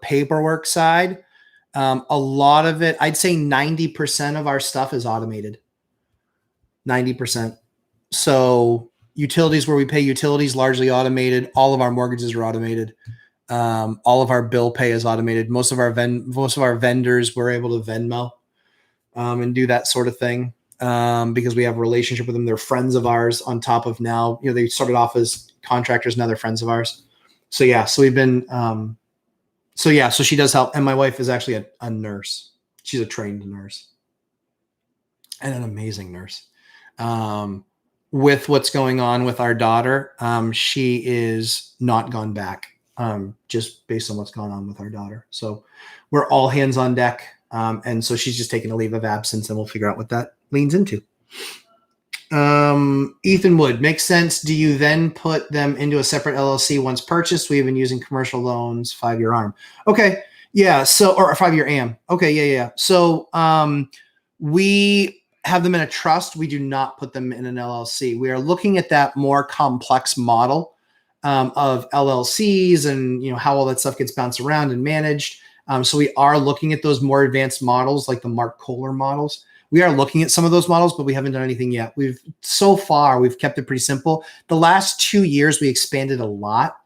paperwork side. A lot of it, I'd say 90% of our stuff is automated. 90%. So utilities, where we pay utilities, largely automated. All of our mortgages are automated. All of our bill pay is automated. Most of our vendors were able to Venmo and do that sort of thing because we have a relationship with them. They're friends of ours on top of now, they started off as contractors. Now they're friends of ours. So yeah, so we've been, so she does help. And my wife is actually a nurse. She's a trained nurse and an amazing nurse. With what's going on with our daughter, she is not gone back just based on what's going on with our daughter. So we're all hands on deck. And so she's just taking a leave of absence, and we'll figure out what that leans into. Ethan Wood, makes sense. Do you then put them into a separate LLC once purchased? We've been using commercial loans, 5-year ARM. Okay. Yeah. So, or a 5-year AM. Okay. Yeah. So, we have them in a trust. We do not put them in an LLC. We are looking at that more complex model, of LLCs and, how all that stuff gets bounced around and managed. So we are looking at those more advanced models like the Mark Kohler models. We are looking at some of those models, but we haven't done anything yet. We've kept it pretty simple. The last 2 years, we expanded a lot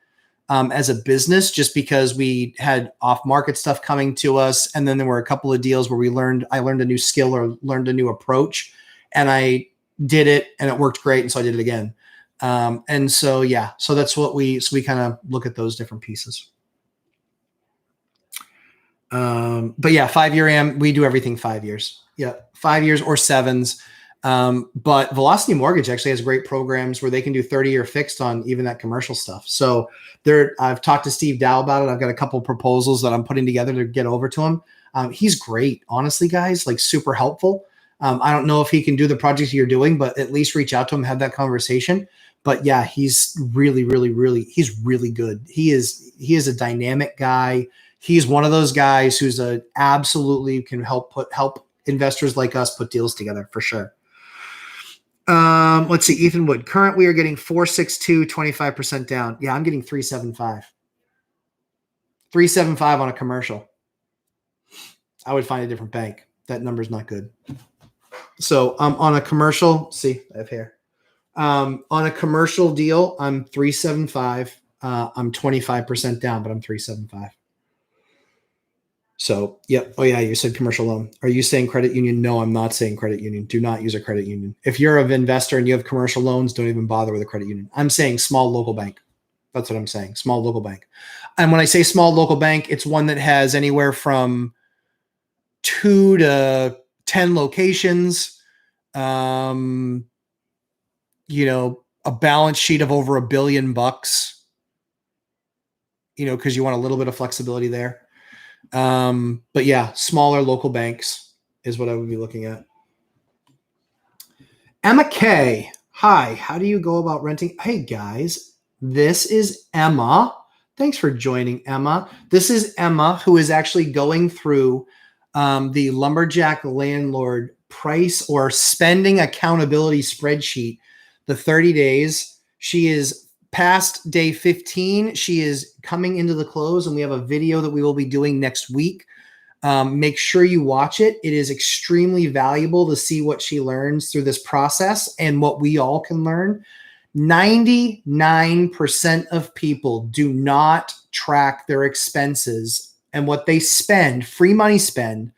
as a business just because we had off-market stuff coming to us. And then there were a couple of deals where I learned a new skill or learned a new approach, and I did it and it worked great. And so I did it again. And so, yeah, so that's what we kind of look at those different pieces. But yeah, 5-year AM, we do everything 5 years. Yeah, 5 years or 7s. But Velocity Mortgage actually has great programs where they can do 30-year fixed on even that commercial stuff. So I've talked to Steve Dow about it. I've got a couple proposals that I'm putting together to get over to him. He's great, honestly, guys, like super helpful. I don't know if he can do the projects you're doing, but at least reach out to him, have that conversation. But yeah, he's really, really, really, he's really good. He is a dynamic guy. He's one of those guys who's absolutely can help investors like us put deals together for sure. Let's see, Ethan Wood. Current, we are getting 462, 25% down. Yeah, I'm getting 375. 375 on a commercial. I would find a different bank. That number's not good. So on a commercial, see, I have hair. On a commercial deal, I'm 375. I'm 25% down, but I'm 375. So, yep. Oh, yeah. You said commercial loan. Are you saying credit union? No, I'm not saying credit union. Do not use a credit union. If you're an investor and you have commercial loans, don't even bother with a credit union. I'm saying small local bank. That's what I'm saying. Small local bank. And when I say small local bank, it's one that has anywhere from 2 to 10 locations. A balance sheet of over $1 billion, because you want a little bit of flexibility there. But yeah, smaller local banks is what I would be looking at. Emma K. Hi, how do you go about renting? Hey guys, this is Emma. Thanks for joining, Emma. This is Emma, who is actually going through the Lumberjack Landlord price or spending accountability spreadsheet, the 30 days. She is past day 15. She is coming into the close, and we have a video that we will be doing next week. Make sure you watch it. It is extremely valuable to see what she learns through this process and what we all can learn. 99% of people do not track their expenses and what they spend, free money spend,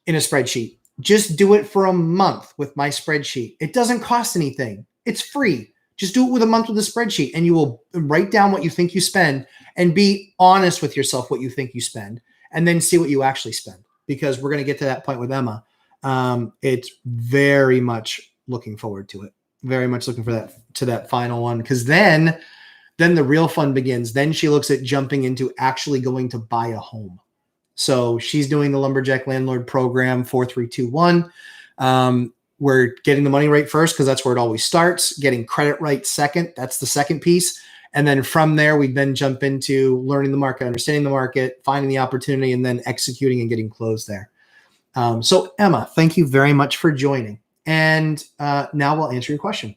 in a spreadsheet. Just do it for a month with my spreadsheet. It doesn't cost anything. It's free. Just do it with a month with a spreadsheet, and you will write down what you think you spend and be honest with yourself what you think you spend, and then see what you actually spend, because we're going to get to that point with Emma. It's very much looking forward to it. Very much looking for that final one, because then the real fun begins. Then she looks at jumping into actually going to buy a home. So she's doing the Lumberjack Landlord program 4321. We're getting the money right first, because that's where it always starts. Getting credit right second. That's the second piece. And then from there, we then jump into learning the market, understanding the market, finding the opportunity, and then executing and getting closed there. So Emma, thank you very much for joining. And now we'll answer your question.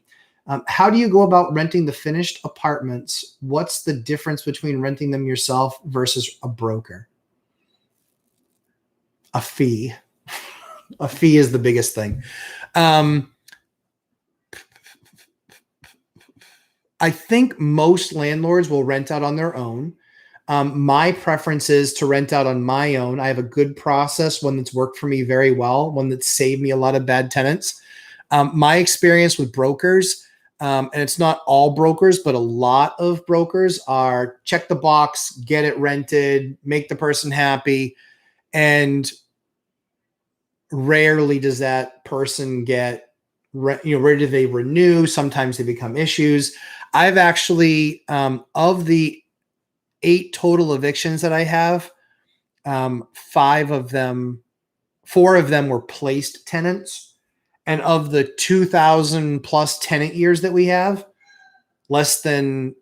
How do you go about renting the finished apartments? What's the difference between renting them yourself versus a broker? A fee. A fee is the biggest thing. I think most landlords will rent out on their own. My preference is to rent out on my own. I have a good process, one that's worked for me very well, one that's saved me a lot of bad tenants. My experience with brokers, and it's not all brokers, but a lot of brokers are check the box, get it rented, make the person happy. And rarely does that person get, rarely do they renew. Sometimes they become issues. I've actually, of the 8 total evictions that I have, 4 of them were placed tenants. And of the 2,000 plus tenant years that we have, less than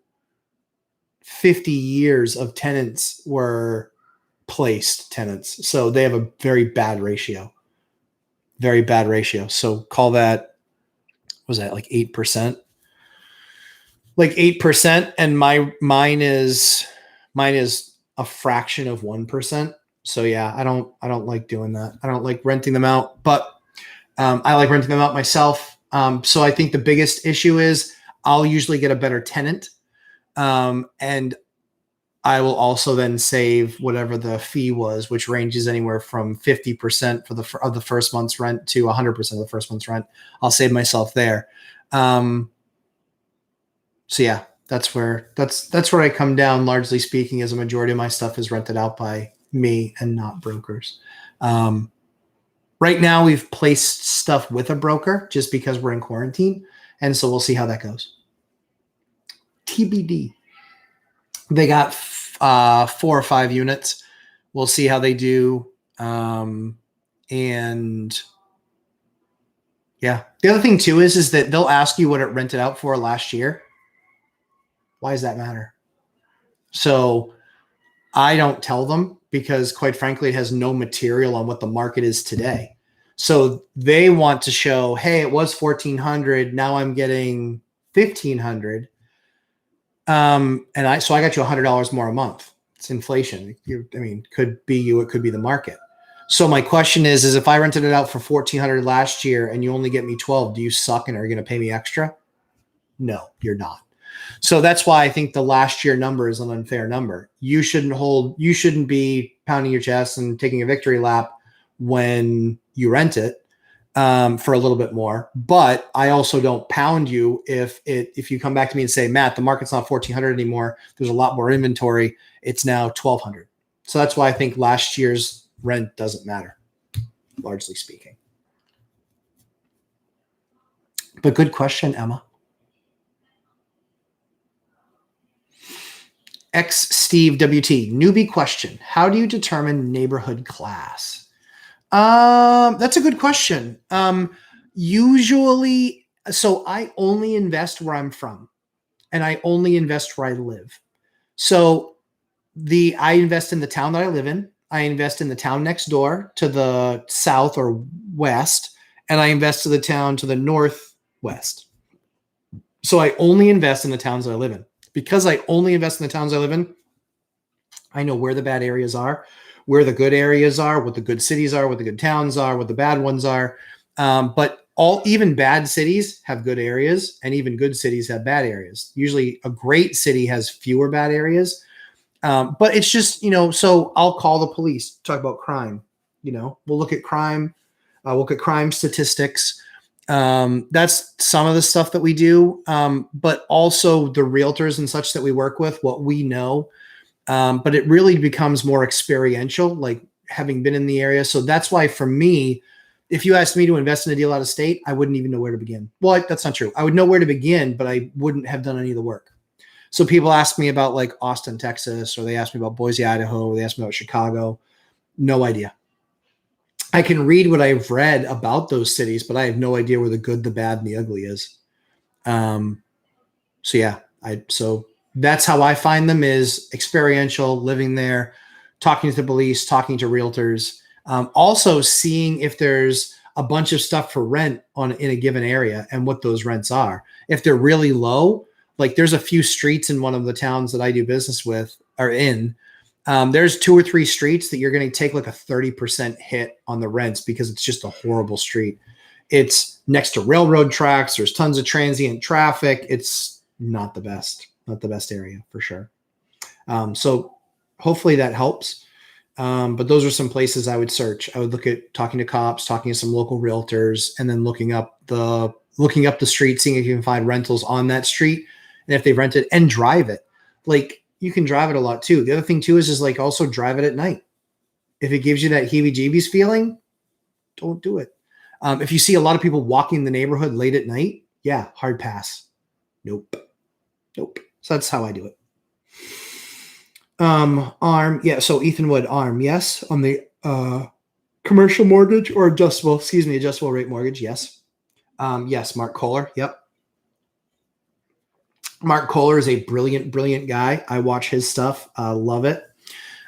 50 years of tenants were placed tenants. So they have a very bad ratio. Very bad ratio. So call that, was that like 8%? Like 8%. And mine is a fraction of 1%. So yeah, I don't like doing that. I don't like renting them out, but I like renting them out myself. So I think the biggest issue is I'll usually get a better tenant. And I will also then save whatever the fee was, which ranges anywhere from 50% of the first month's rent to 100% of the first month's rent. I'll save myself there. So yeah, that's where I come down, largely speaking, as a majority of my stuff is rented out by me and not brokers. Right now we've placed stuff with a broker just because we're in quarantine. And so we'll see how that goes. TBD. They got 4 or 5 units. We'll see how they do. And yeah, the other thing too is that they'll ask you what it rented out for last year. Why does that matter? So I don't tell them because, quite frankly, it has no material on what the market is today. So they want to show, hey, it was 1,400. Now I'm getting 1,500. So I got you $100 more a month. It's inflation. Could be you, it could be the market. So my question is if I rented it out for 1,400 last year and you only get me 12, do you suck and are you going to pay me extra? No, you're not. So that's why I think the last year number is an unfair number. You shouldn't be pounding your chest and taking a victory lap when you rent it for a little bit more. But I also don't pound you if you come back to me and say, Matt, the market's not 1,400 anymore. There's a lot more inventory. It's now 1,200. So that's why I think last year's rent doesn't matter, largely speaking. But good question, Emma. X Steve WT, newbie question. How do you determine neighborhood class? That's a good question. Usually, so I only invest where I'm from and I only invest where I live. So I invest in the town that I live in. I invest in the town next door to the south or west, and I invest to the town to the northwest. So I only invest in the towns that I live in. Because I only invest in the towns I live in, I know where the bad areas are, where the good areas are, what the good cities are, what the good towns are, what the bad ones are. But even bad cities have good areas, and even good cities have bad areas. Usually a great city has fewer bad areas. But it's just, so I'll call the police, talk about crime. We'll look at crime. We'll look at crime statistics. That's some of the stuff that we do, but also the realtors and such that we work with, what we know. But it really becomes more experiential, like having been in the area. So that's why for me, if you asked me to invest in a deal out of state, I wouldn't even know where to begin. Well, that's not true. I would know where to begin, but I wouldn't have done any of the work. So people ask me about like Austin, Texas, or they ask me about Boise, Idaho, or they ask me about Chicago. No idea. I can read what I've read about those cities, but I have no idea where the good, the bad, and the ugly is. So yeah, so that's how I find them, is experiential, living there, talking to the police, talking to realtors, also seeing if there's a bunch of stuff for rent in a given area and what those rents are. If they're really low, like there's a few streets in one of the towns that I do business with or in. There's 2 or 3 streets that you're going to take like a 30% hit on the rents because it's just a horrible street. It's next to railroad tracks. There's tons of transient traffic. It's not the best area for sure. So hopefully that helps. But those are some places I would search. I would look at talking to cops, talking to some local realtors, and then looking up the street, seeing if you can find rentals on that street, and if they rent it, and drive it. Like, you can drive it a lot too. The other thing too is like also drive it at night. If it gives you that heebie-jeebies feeling, don't do it. If you see a lot of people walking the neighborhood late at night, yeah, hard pass. Nope. So that's how I do it. ARM, yeah. So Ethan Wood, ARM, yes, on the commercial mortgage or adjustable rate mortgage, yes. Yes, Mark Kohler, yep. Mark Kohler is a brilliant guy. I watch his stuff, love it.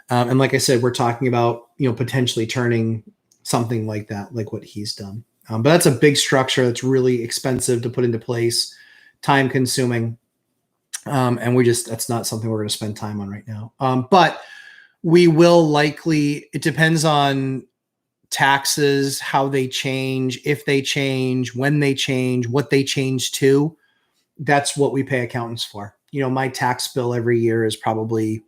And like I said, we're talking about potentially turning something like that, like what he's done. But that's a big structure that's really expensive to put into place, time consuming. And that's not something we're going to spend time on right now. But we will likely, it depends on taxes, how they change, if they change, when they change, what they change to. That's what we pay accountants for. My tax bill every year is probably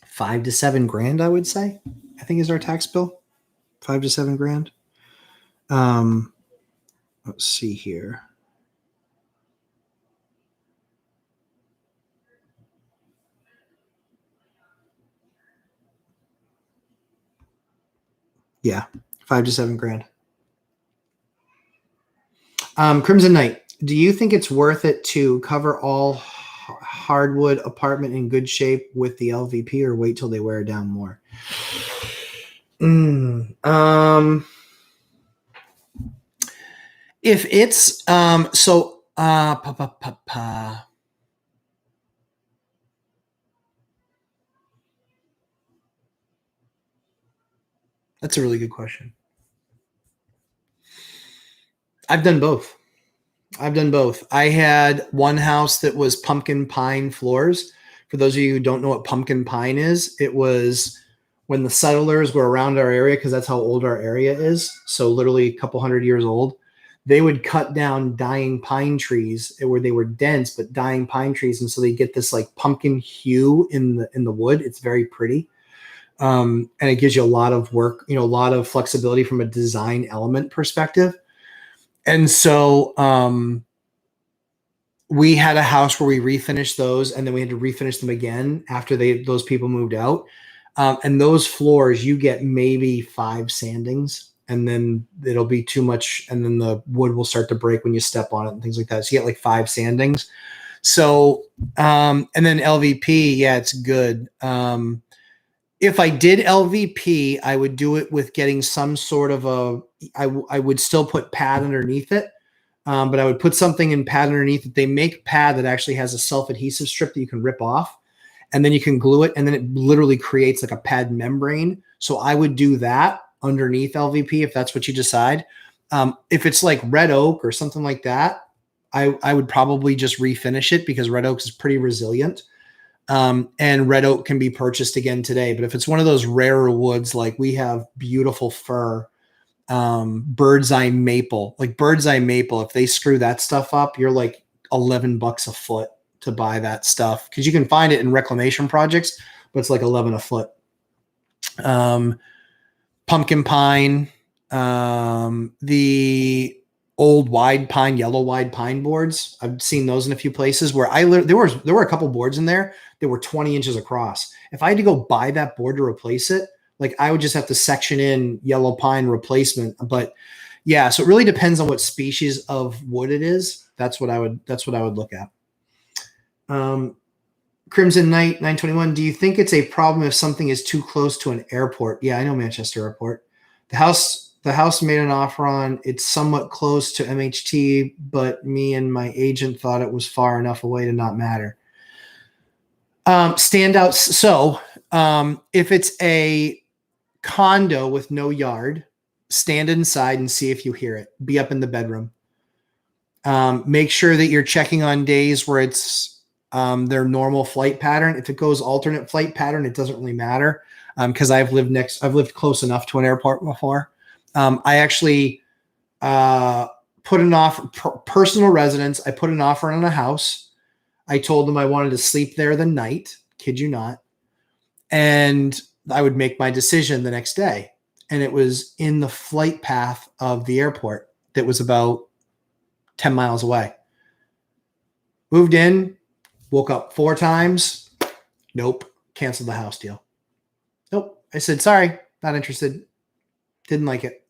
$5,000 to $7,000, I would say. I think is our tax bill, $5,000 to $7,000. Let's see here. Yeah, $5,000 to $7,000. Crimson Knight, do you think it's worth it to cover all hardwood apartment in good shape with the LVP, or wait till they wear down more? If it's that's a really good question. I've done both. I had one house that was pumpkin pine floors. For those of you who don't know what pumpkin pine is, it was when the settlers were around our area, because that's how old our area is. So literally a couple hundred years old. They would cut down dying pine trees where they were dense, but dying pine trees. And so they get this like pumpkin hue in the wood. It's very pretty. And it gives you a lot of work, a lot of flexibility from a design element perspective. And so we had a house where we refinished those, and then we had to refinish them again after those people moved out. And those floors, you get maybe 5 sandings, and then it'll be too much, and then the wood will start to break when you step on it and things like that. So you get like 5 sandings. So, and then LVP, yeah, it's good. If I did LVP, I would do it with getting some sort of I would still put pad underneath it, but I would put something in pad underneath it. They make pad that actually has a self-adhesive strip that you can rip off, and then you can glue it, and then it literally creates like a pad membrane. So I would do that underneath LVP if that's what you decide. If it's like red oak or something like that, I would probably just refinish it, because red oak is pretty resilient. And red oak can be purchased again today. But if it's one of those rarer woods, like we have beautiful fir, bird's eye maple, if they screw that stuff up, you're like $11 a foot to buy that stuff, because you can find it in reclamation projects, but it's like $11 a foot. Pumpkin pine, the old wide pine, yellow wide pine boards. I've seen those in a few places where I live. There were a couple boards in there that were 20 inches across. If I had to go buy that board to replace it, like I would just have to section in yellow pine replacement. But yeah, so it really depends on what species of wood it is. That's what I would look at. Crimson Knight 921. Do you think it's a problem if something is too close to an airport? Yeah, I know Manchester Airport. The house made an offer on. It's somewhat close to MHT, but me and my agent thought it was far enough away to not matter. Standouts. So if it's a condo with no yard, stand inside and see if you hear it. Be up in the bedroom. Make sure that you're checking on days where it's their normal flight pattern. If it goes alternate flight pattern, it doesn't really matter, because I've lived close enough to an airport before. I actually put an offer, personal residence. I put an offer on a house. I told them I wanted to sleep there the night, kid you not, and I would make my decision the next day. And it was in the flight path of the airport that was about 10 miles away. Moved in, woke up 4 times. Nope. Canceled the house deal. Nope. I said, sorry, not interested. Didn't like it.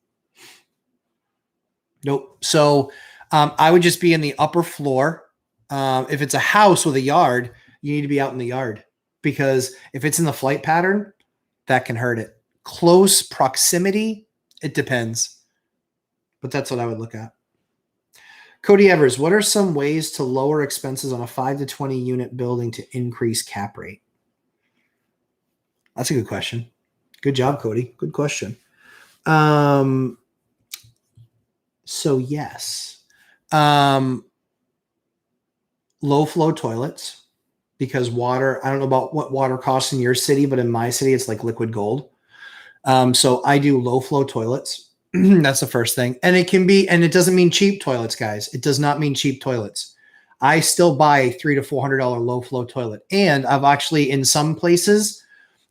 Nope. So I would just be in the upper floor. If it's a house with a yard, you need to be out in the yard, because if it's in the flight pattern, that can hurt it. Close proximity, it depends. But that's what I would look at. Cody Evers, what are some ways to lower expenses on a 5 to 20 unit building to increase cap rate? That's a good question. Good job, Cody. Good question. So yes, low flow toilets, because water, I don't know about what water costs in your city, but in my city, it's like liquid gold. So I do low flow toilets. That's the first thing. And it can be, and it doesn't mean cheap toilets, guys. It does not mean cheap toilets. I still buy a $300 to $400 low flow toilet. And I've actually, in some places,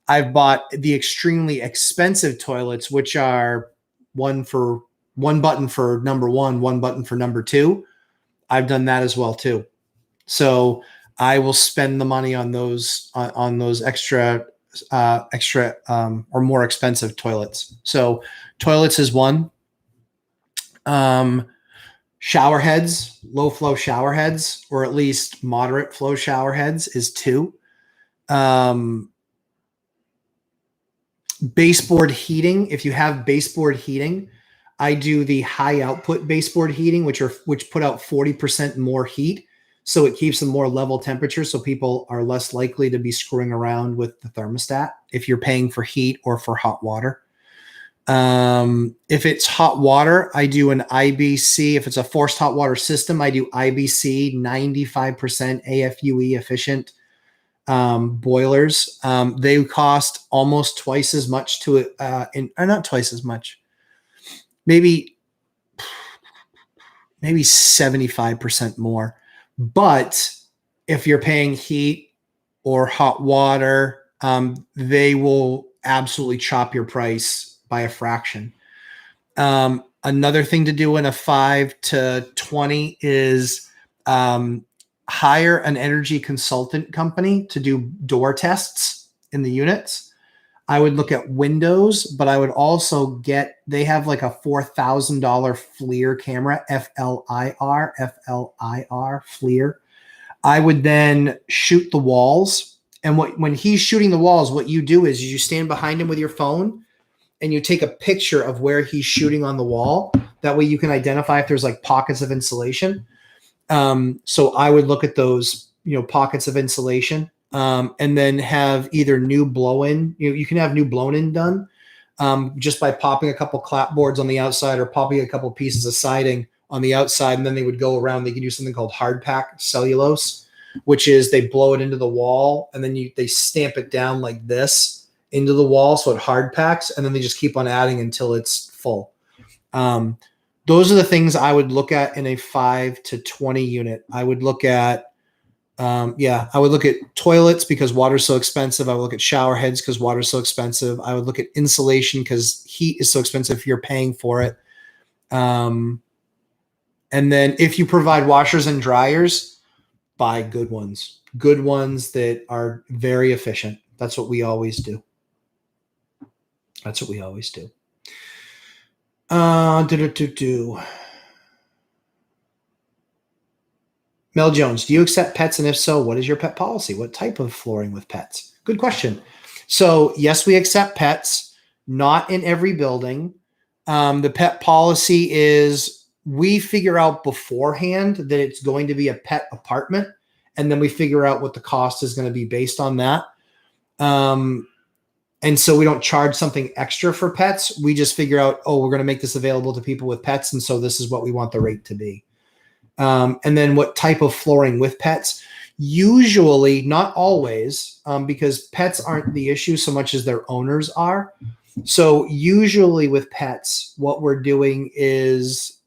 I've bought the extremely expensive toilets, which are one button for number 1, one button for number 2. I've done that as well too. So I will spend the money on those extra or more expensive toilets. So toilets is one. Shower heads, low flow shower heads, or at least moderate flow shower heads, is 2. Baseboard heating. If you have baseboard heating, I do the high output baseboard heating, which put out 40% more heat. So it keeps them more level temperature. So people are less likely to be screwing around with the thermostat if you're paying for heat or for hot water. If it's hot water, I do an IBC. If it's a forced hot water system, I do IBC 95% AFUE efficient boilers. They cost almost twice as much or not twice as much, maybe 75% more. But if you're paying heat or hot water, they will absolutely chop your price by a fraction. Another thing to do in a 5 to 20 is hire an energy consultant company to do door tests in the units. I would look at windows, but I would also they have like a $4,000 FLIR camera, FLIR, FLIR. I would then shoot the walls. And when he's shooting the walls, what you do is you stand behind him with your phone and you take a picture of where he's shooting on the wall. That way you can identify if there's like pockets of insulation. So I would look at those, pockets of insulation. And then have either new blow-in. You can have new blown-in done just by popping a couple clapboards on the outside or popping a couple pieces of siding on the outside, and then they would go around. They can do something called hard pack cellulose, which is they blow it into the wall and then they stamp it down like this into the wall so it hard packs, and then they just keep on adding until it's full. Those are the things I would look at in a 5 to 20 unit. I would look at I would look at toilets because water's so expensive. I would look at shower heads because water's so expensive. I would look at insulation because heat is so expensive if you're paying for it. And then if you provide washers and dryers, buy good ones that are very efficient. That's what we always do. Mel Jones, do you accept pets? And if so, what is your pet policy? What type of flooring with pets? Good question. So yes, we accept pets, not in every building. The pet policy is we figure out beforehand that it's going to be a pet apartment, and then we figure out what the cost is going to be based on that. And so we don't charge something extra for pets. We just figure out, we're going to make this available to people with pets, and so this is what we want the rate to be. And then what type of flooring with pets? Usually, not always, because pets aren't the issue so much as their owners are. So usually with pets, what we're doing is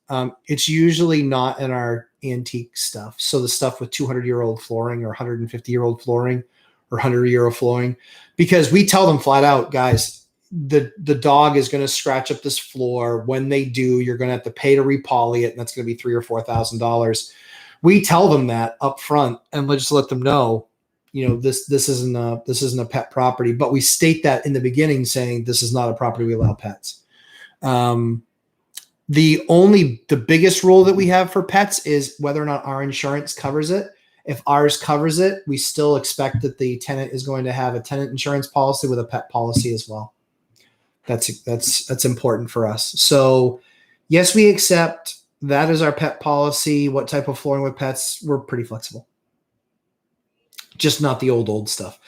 It's usually not in our antique stuff. So the stuff with 200-year-old flooring or 150-year-old flooring or 100-year-old flooring, because we tell them flat out, guys, the dog is going to scratch up this floor. When they do, you're going to have to pay to repoly it, and that's going to be $3,000 or $4,000. We tell them that up front, and let's just let them know, this isn't a pet property, but we state that in the beginning, saying this is not a property we allow pets. The biggest rule that we have for pets is whether or not our insurance covers it. If ours covers it, we still expect that the tenant is going to have a tenant insurance policy with a pet policy as well. That's important for us. So yes, we accept that is our pet policy. What type of flooring with pets? We're pretty flexible. Just not the old stuff.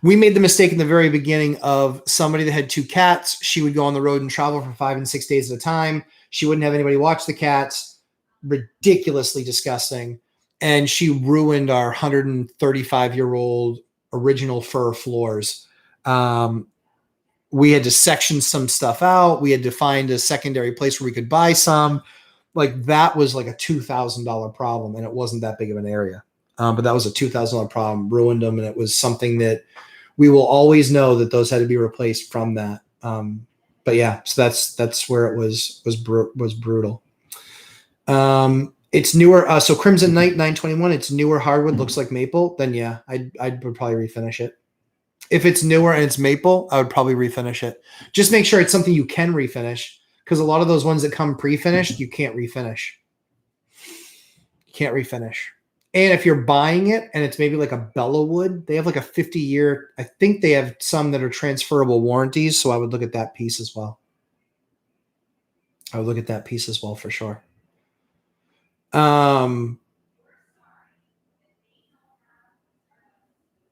We made the mistake in the very beginning of somebody that had 2 cats. She would go on the road and travel for 5 and 6 days at a time. She wouldn't have anybody watch the cats. Ridiculously disgusting. And she ruined our 135-year-old original fir floors. We had to section some stuff out. We had to find a secondary place where we could buy some. Like, that was like a $2,000 problem, and it wasn't that big of an area. But that was a $2,000 problem, ruined them, and it was something that we will always know that those had to be replaced from that. But yeah, so that's where it was brutal. It's newer. So Crimson Night 921, it's newer hardwood, looks like maple. Then yeah, I would probably refinish it. If it's newer and it's maple, I would probably refinish it. Just make sure it's something you can refinish, because a lot of those ones that come pre-finished, you can't refinish. And if you're buying it and it's maybe like a Bella wood, they have like a 50-year, I think they have some that are transferable warranties. So I would look at that piece as well. For sure.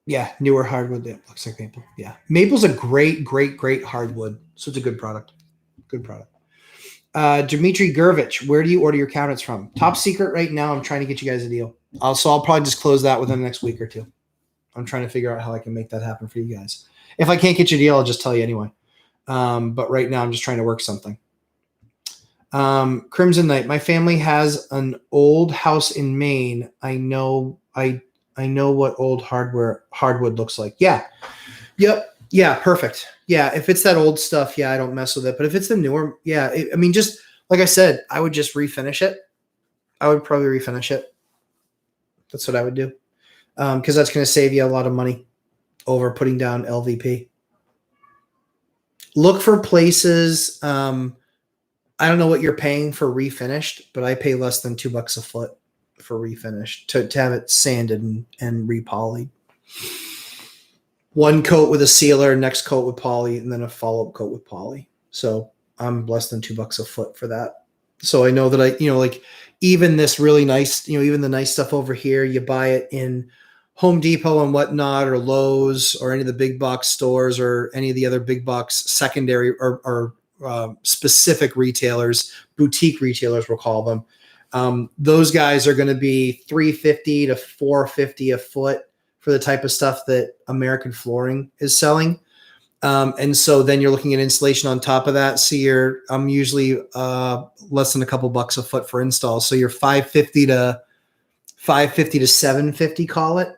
Yeah, newer hardwood. Yeah, looks like maple. Yeah. Maple's a great hardwood. So it's a good product. Dmitry Gurvich, where do you order your cabinets from? Top secret right now. I'm trying to get you guys a deal. I'll probably disclose that within the next week or two. I'm trying to figure out how I can make that happen for you guys. If I can't get you a deal, I'll just tell you anyway. But right now I'm just trying to work something. Crimson Night. My family has an old house in Maine. I know what old hardwood looks like. Yeah. Yep. Yeah. Perfect. Yeah. If it's that old stuff, yeah, I don't mess with it. But if it's the newer, yeah, just like I said, I would just refinish it. I would probably refinish it. That's what I would do. Because that's going to save you a lot of money over putting down LVP. Look for places. I don't know what you're paying for refinished, but I pay less than $2 a foot for refinished to have it sanded and repolyed. One coat with a sealer, next coat with poly, and then a follow-up coat with poly. So I'm less than $2 a foot for that. So I know that even this really nice, even the nice stuff over here, you buy it in Home Depot and whatnot, or Lowe's, or any of the big box stores, or any of the other big box secondary or specific retailers, boutique retailers, we'll call them. Those guys are going to be $350 to $450 a foot for the type of stuff that American Flooring is selling. And so then you're looking at installation on top of that. So I'm usually less than a couple bucks a foot for install. So you're $550 to $750, call it.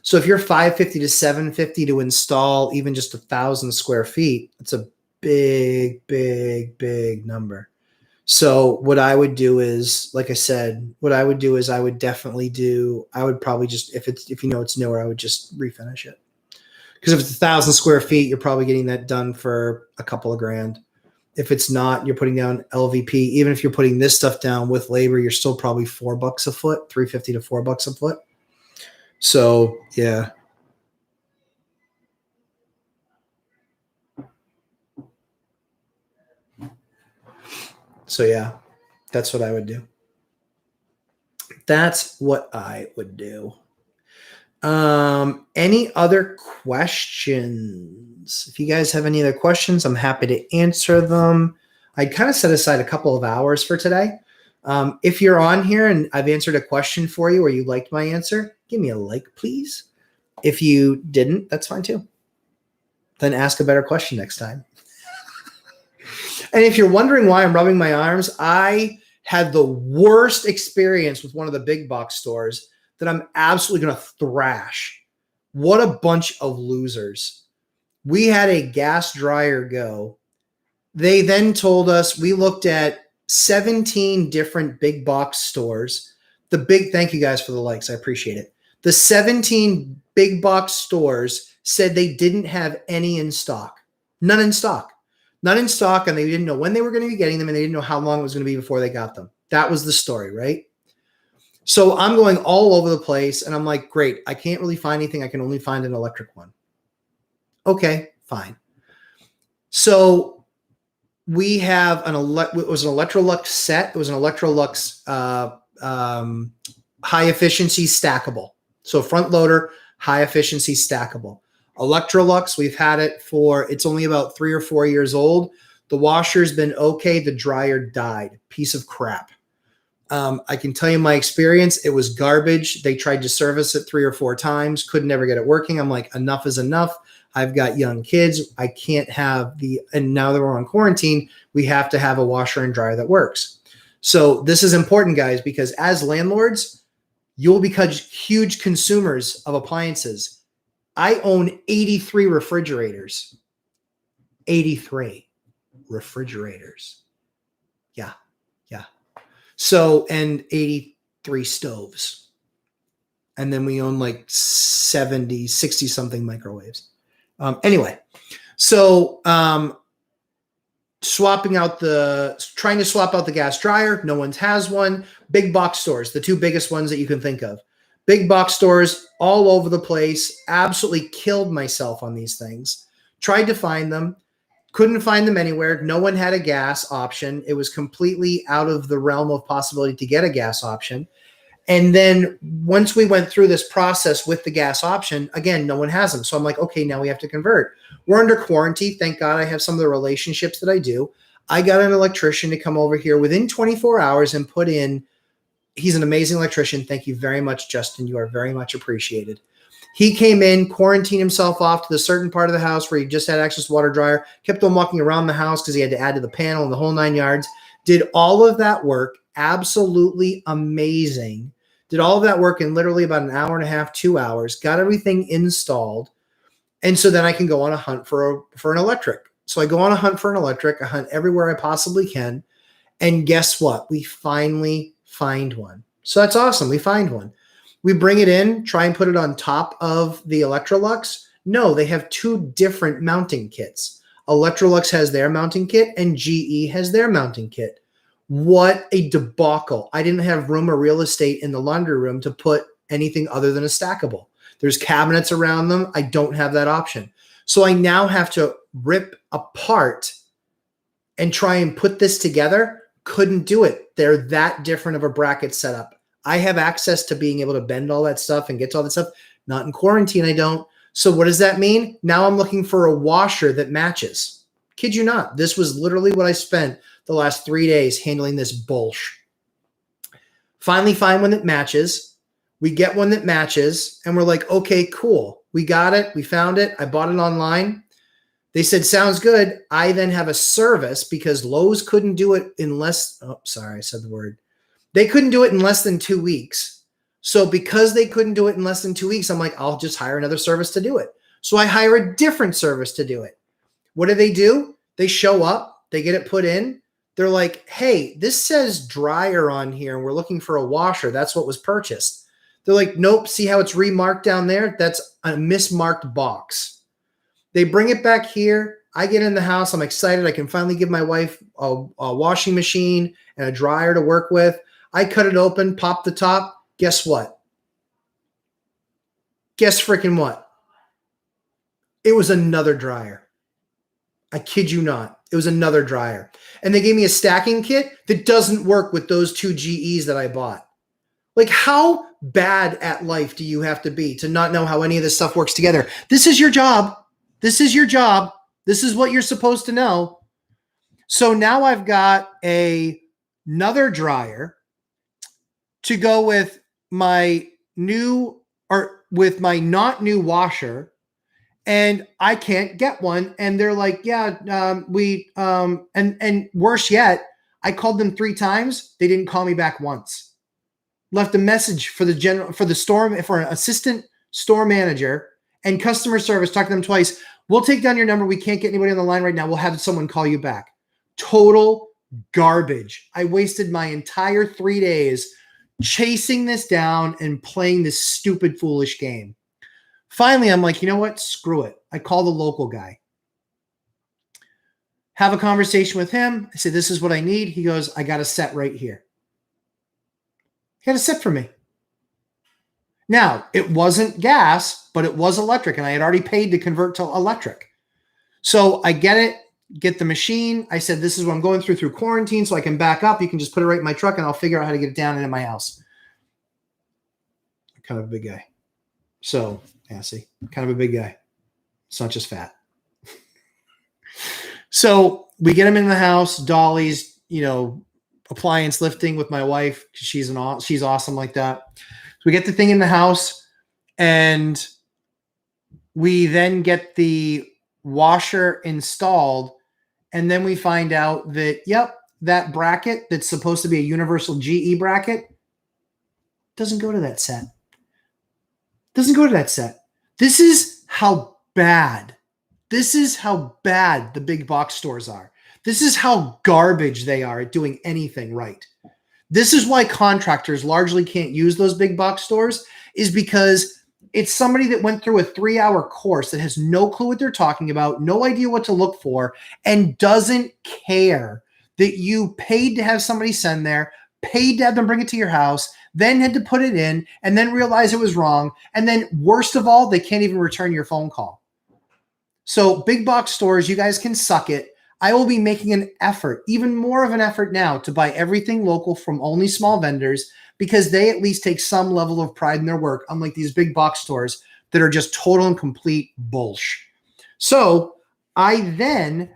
So if you're $550 to $750 to install even just 1,000 square feet, it's a big number. So what I would do is, like I said, I would probably just, if it's newer, I would just refinish it. Because if it's 1,000 square feet, you're probably getting that done for a couple of grand. If it's not, you're putting down LVP. Even if you're putting this stuff down with labor, you're still probably $4 a foot, $350 to $4 a foot. So yeah. So yeah, that's what I would do. Any other questions? If you guys have any other questions, I'm happy to answer them. I kind of set aside a couple of hours for today. If you're on here and I've answered a question for you or you liked my answer, give me a like, please. If you didn't, that's fine too. Then ask a better question next time. And if you're wondering why I'm rubbing my arms, I had the worst experience with one of the big box stores that I'm absolutely going to thrash. What a bunch of losers. We had a gas dryer go. They then told us, we looked at 17 different big box stores. Thank you guys for the likes. I appreciate it. The 17 big box stores said they didn't have any in stock. None in stock. None in stock, and they didn't know when they were going to be getting them, and they didn't know how long it was going to be before they got them. That was the story, right? So I'm going all over the place, and I'm like, great, I can't really find anything. I can only find an electric one. Okay, fine. So we have it was an Electrolux set. It was an Electrolux high efficiency stackable. So front loader, high efficiency stackable. Electrolux, we've had it it's only about 3 or 4 years old. The washer's been okay. The dryer died. Piece of crap. I can tell you my experience. It was garbage. They tried to service it 3 or 4 times. Could never get it working. I'm like, enough is enough. I've got young kids. I can't have and now that we're on quarantine, we have to have a washer and dryer that works. So this is important, guys, because as landlords, you'll become huge consumers of appliances. I own 83 refrigerators. 83 refrigerators. Yeah. So, and 83 stoves. And then we own like 70, 60 something microwaves. Anyway, so trying to swap out the gas dryer. No one has one. Big box stores, the 2 biggest ones that you can think of. Big box stores all over the place. Absolutely killed myself on these things. Tried to find them. Couldn't find them anywhere. No one had a gas option. It was completely out of the realm of possibility to get a gas option. And then once we went through this process with the gas option, again, no one has them. So I'm like, okay, now we have to convert. We're under quarantine. Thank God I have some of the relationships that I do. I got an electrician to come over here within 24 hours and put in. He's an amazing electrician. Thank you very much, Justin. You are very much appreciated. He came in, quarantined himself off to the certain part of the house where he just had access to water dryer, kept on walking around the house because he had to add to the panel and the whole 9 yards. Did all of that work. Absolutely amazing. Did all of that work in literally about an hour and a half, 2 hours, got everything installed. And so then I can go on a hunt for an electric. So I go on a hunt for an electric. I hunt everywhere I possibly can. And guess what? We finally find one. So that's awesome. We find one. We bring it in, try and put it on top of the Electrolux. No, they have 2 different mounting kits. Electrolux has their mounting kit and GE has their mounting kit. What a debacle. I didn't have room or real estate in the laundry room to put anything other than a stackable. There's cabinets around them. I don't have that option. So I now have to rip apart and try and put this together. Couldn't do it. They're that different of a bracket setup. I have access to being able to bend all that stuff and get to all that stuff. Not in quarantine, I don't. So what does that mean? Now I'm looking for a washer that matches. Kid you not. This was literally what I spent the last 3 days handling this bullshit. Finally find one that matches. We get one that matches, and we're like, okay, cool. We got it. We found it. I bought it online. They said, sounds good. I then have a service because Lowe's couldn't do it in less. Oh, sorry, I said the word. They couldn't do it in less than 2 weeks. So because they couldn't do it in less than 2 weeks, I'm like, I'll just hire another service to do it. So I hire a different service to do it. What do? They show up. They get it put in. They're like, hey, this says dryer on here, and we're looking for a washer. That's what was purchased. They're like, nope, see how it's remarked down there? That's a mismarked box. They bring it back here. I get in the house. I'm excited. I can finally give my wife a washing machine and a dryer to work with. I cut it open, pop the top. Guess what? Guess freaking what? It was another dryer. I kid you not. It was another dryer. And they gave me a stacking kit that doesn't work with those 2 GEs that I bought. Like, how bad at life do you have to be to not know how any of this stuff works together? This is your job. This is your job. This is what you're supposed to know. So now I've got another dryer to go with my not new washer, and I can't get one. And they're like, yeah, and worse yet, I called them 3 times. They didn't call me back once. Left a message for for an assistant store manager and customer service. Talked to them twice. We'll take down your number. We can't get anybody on the line right now. We'll have someone call you back. Total garbage. I wasted my entire 3 days chasing this down and playing this stupid, foolish game. Finally, I'm like, you know what? Screw it. I call the local guy. Have a conversation with him. I say, this is what I need. He goes, I got a set right here. He had a set for me. Now, it wasn't gas, but it was electric, and I had already paid to convert to electric. So I get it, get the machine. I said, this is what I'm going through quarantine, so I can back up. You can just put it right in my truck, and I'll figure out how to get it down into my house. Kind of a big guy. So, yeah, see, kind of a big guy. It's not just fat. So we get him in the house, dollies, appliance lifting with my wife. She's awesome like that. So we get the thing in the house, and we then get the washer installed. And then we find out that, yep, that bracket that's supposed to be a universal GE bracket doesn't go to that set. Doesn't go to that set. This is how bad the big box stores are. This is how garbage they are at doing anything right. This is why contractors largely can't use those big box stores, is because it's somebody that went through a 3-hour course that has no clue what they're talking about, no idea what to look for, and doesn't care that you paid to have somebody send there, paid to have them bring it to your house, then had to put it in, and then realize it was wrong. And then worst of all, they can't even return your phone call. So big box stores, you guys can suck it. I will be making an effort, even more of an effort now, to buy everything local from only small vendors, because they at least take some level of pride in their work, unlike these big box stores that are just total and complete bullshit. So I then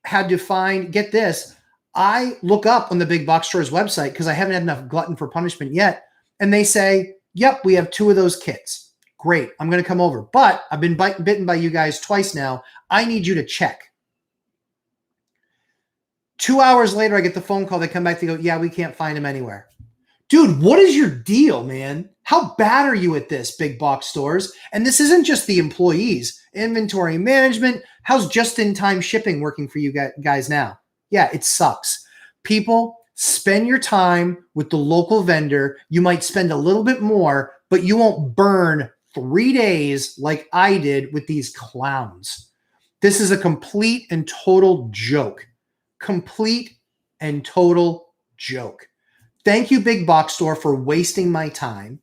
had to get this, I look up on the big box store's website because I haven't had enough glutton for punishment yet, and they say, yep, we have 2 of those kits. Great, I'm going to come over. But I've been bitten by you guys twice now. I need you to check. 2 hours later, I get the phone call. They come back, they go, yeah, we can't find him anywhere. Dude, what is your deal, man? How bad are you at this, big box stores? And this isn't just the employees. Inventory management. How's just-in-time shipping working for you guys now? Yeah, it sucks. People, spend your time with the local vendor. You might spend a little bit more, but you won't burn 3 days like I did with these clowns. This is a complete and total joke. Complete and total joke. Thank you, big box store, for wasting my time.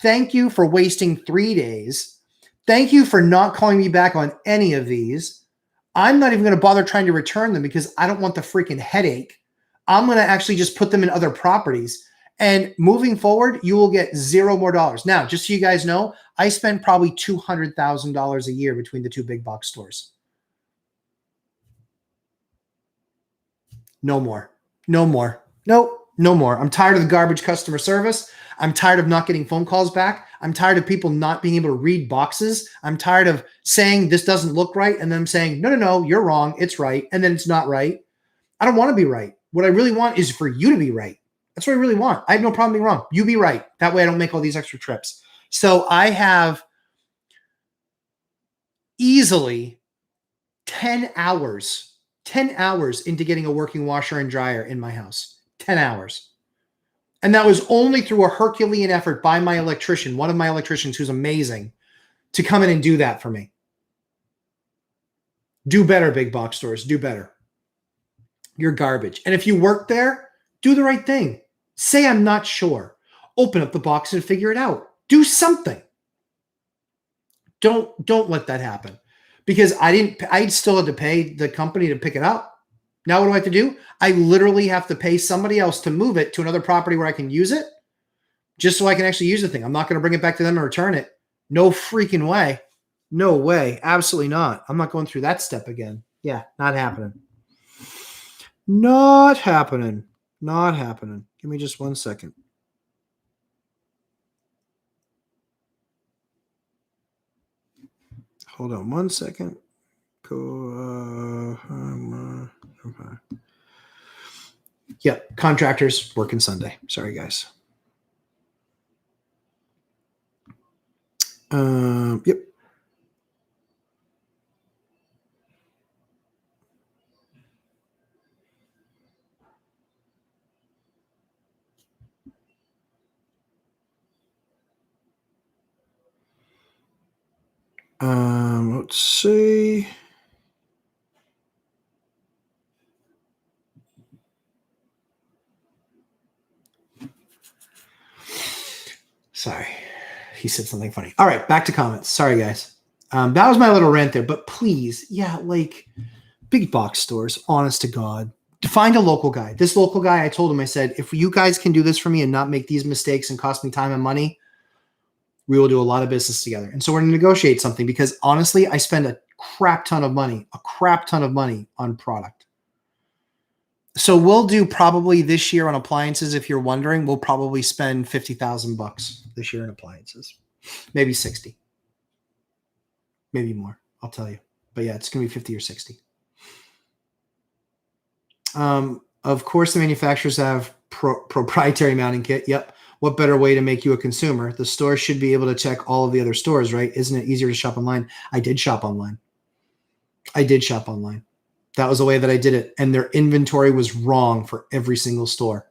Thank you for wasting 3 days. Thank you for not calling me back on any of these. I'm not even going to bother trying to return them because I don't want the freaking headache. I'm going to actually just put them in other properties. And moving forward, you will get $0 more. Now, just so you guys know, I spend probably $200,000 a year between the 2 big box stores. No more. No more. Nope. No more. I'm tired of the garbage customer service. I'm tired of not getting phone calls back. I'm tired of people not being able to read boxes. I'm tired of saying this doesn't look right and them saying, no, you're wrong. It's right. And then it's not right. I don't want to be right. What I really want is for you to be right. That's what I really want. I have no problem being wrong. You be right. That way I don't make all these extra trips. So I have easily 10 hours into getting a working washer and dryer in my house. 10 hours. And that was only through a Herculean effort by my electrician, one of my electricians who's amazing, to come in and do that for me. Do better, big box stores. Do better. You're garbage. And if you work there, do the right thing. Say, I'm not sure. Open up the box and figure it out. Do something. Don't let that happen. Because I still had to pay the company to pick it up. Now what do I have to do? I literally have to pay somebody else to move it to another property where I can use it just so I can actually use the thing. I'm not going to bring it back to them and return it. No freaking way. No way. Absolutely not. I'm not going through that step again. Yeah, not happening. Not happening. Not happening. Give me just 1 second. Hold on 1 second. Go. Okay. Yep. Contractors working Sunday. Sorry, guys. Yep. Let's see. Sorry. He said something funny. All right, back to comments. Sorry, guys. That was my little rant there, but please, yeah, like big box stores, honest to God, find a local guy. This local guy, I told him, I said, if you guys can do this for me and not make these mistakes and cost me time and money, we will do a lot of business together. And so we're going to negotiate something because honestly, I spend a crap ton of money on product. So we'll do probably this year on appliances. If you're wondering, we'll probably spend $50,000 this year in appliances, maybe 60, maybe more. I'll tell you, but yeah, it's going to be 50 or 60. Of course, the manufacturers have proprietary mounting kit. Yep. What better way to make you a consumer? The store should be able to check all of the other stores, right? Isn't it easier to shop online? I did shop online. That was the way that I did it. And their inventory was wrong for every single store.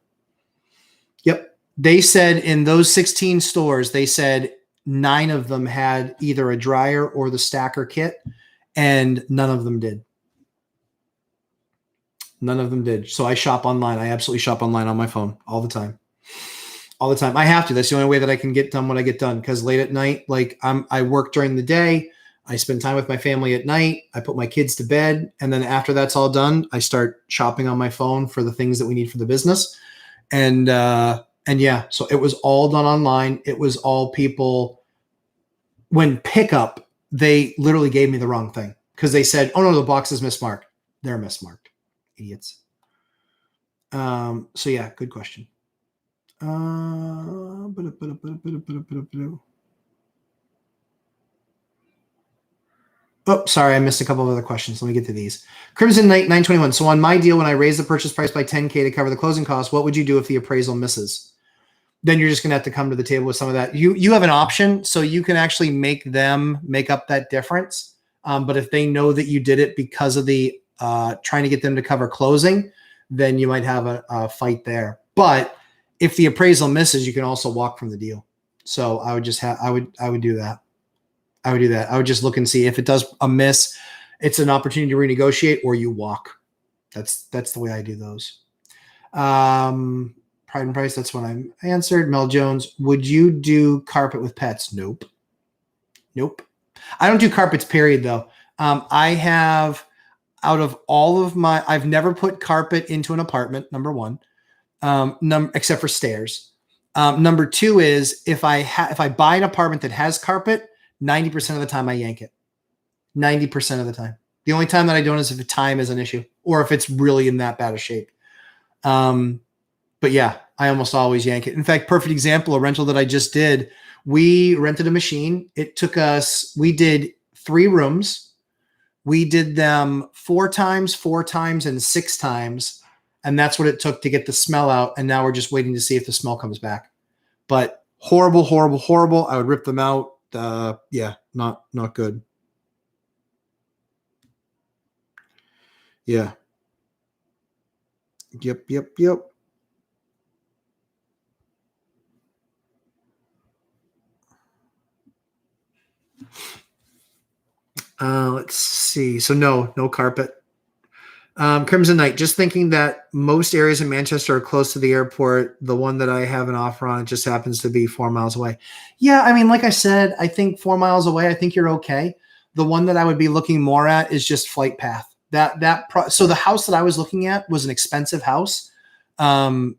Yep. They said in those 16 stores, they said 9 of them had either a dryer or the stacker kit, and none of them did. None of them did. So I shop online. I absolutely shop online on my phone all the time. I have to. That's the only way that I can get done what I get done. Because late at night, like I work during the day. I spend time with my family at night. I put my kids to bed. And then after that's all done, I start shopping on my phone for the things that we need for the business. And yeah, so it was all done online. It was all people. When pickup, they literally gave me the wrong thing because they said, oh no, the box is mismarked. They're mismarked. Idiots. So yeah, good question. Oh, sorry, I missed a couple of other questions. Let me get to these. Crimson Knight 921. So on my deal, when I raise the purchase price by $10K to cover the closing costs, what would you do if the appraisal misses? Then you're just going to have to come to the table with some of that. You have an option, so you can actually make them make up that difference. But if they know that you did it because of the trying to get them to cover closing, then you might have a fight there. But if the appraisal misses, you can also walk from the deal. So I would just I would do that. I would just look and see if it does a miss, it's an opportunity to renegotiate, or you walk. That's the way I do those. Pride and Price, that's what I answered. Mel Jones, would you do carpet with pets? Nope. I don't do carpets, period, though. I have, out of all of my, I've never put carpet into an apartment, number one, except for stairs. Number two is if I buy an apartment that has carpet, 90% of the time I yank it. 90% of the time. The only time that I don't is if time is an issue or if it's really in that bad of shape. But yeah, I almost always yank it. In fact, perfect example, a rental that I just did, we rented a machine. It took us, we did 3 rooms. We did them 4 times, and 6 times. And that's what it took to get the smell out. And now we're just waiting to see if the smell comes back. But horrible. I would rip them out. Yeah, not good. Yeah. Yep. Let's see. So no carpet. Crimson Knight, just thinking that most areas in Manchester are close to the airport. The one that I have an offer on, it just happens to be 4 miles away. Yeah, I mean, like I said, I think 4 miles away, I think you're okay. The one that I would be looking more at is just flight path. So the house that I was looking at was an expensive house. And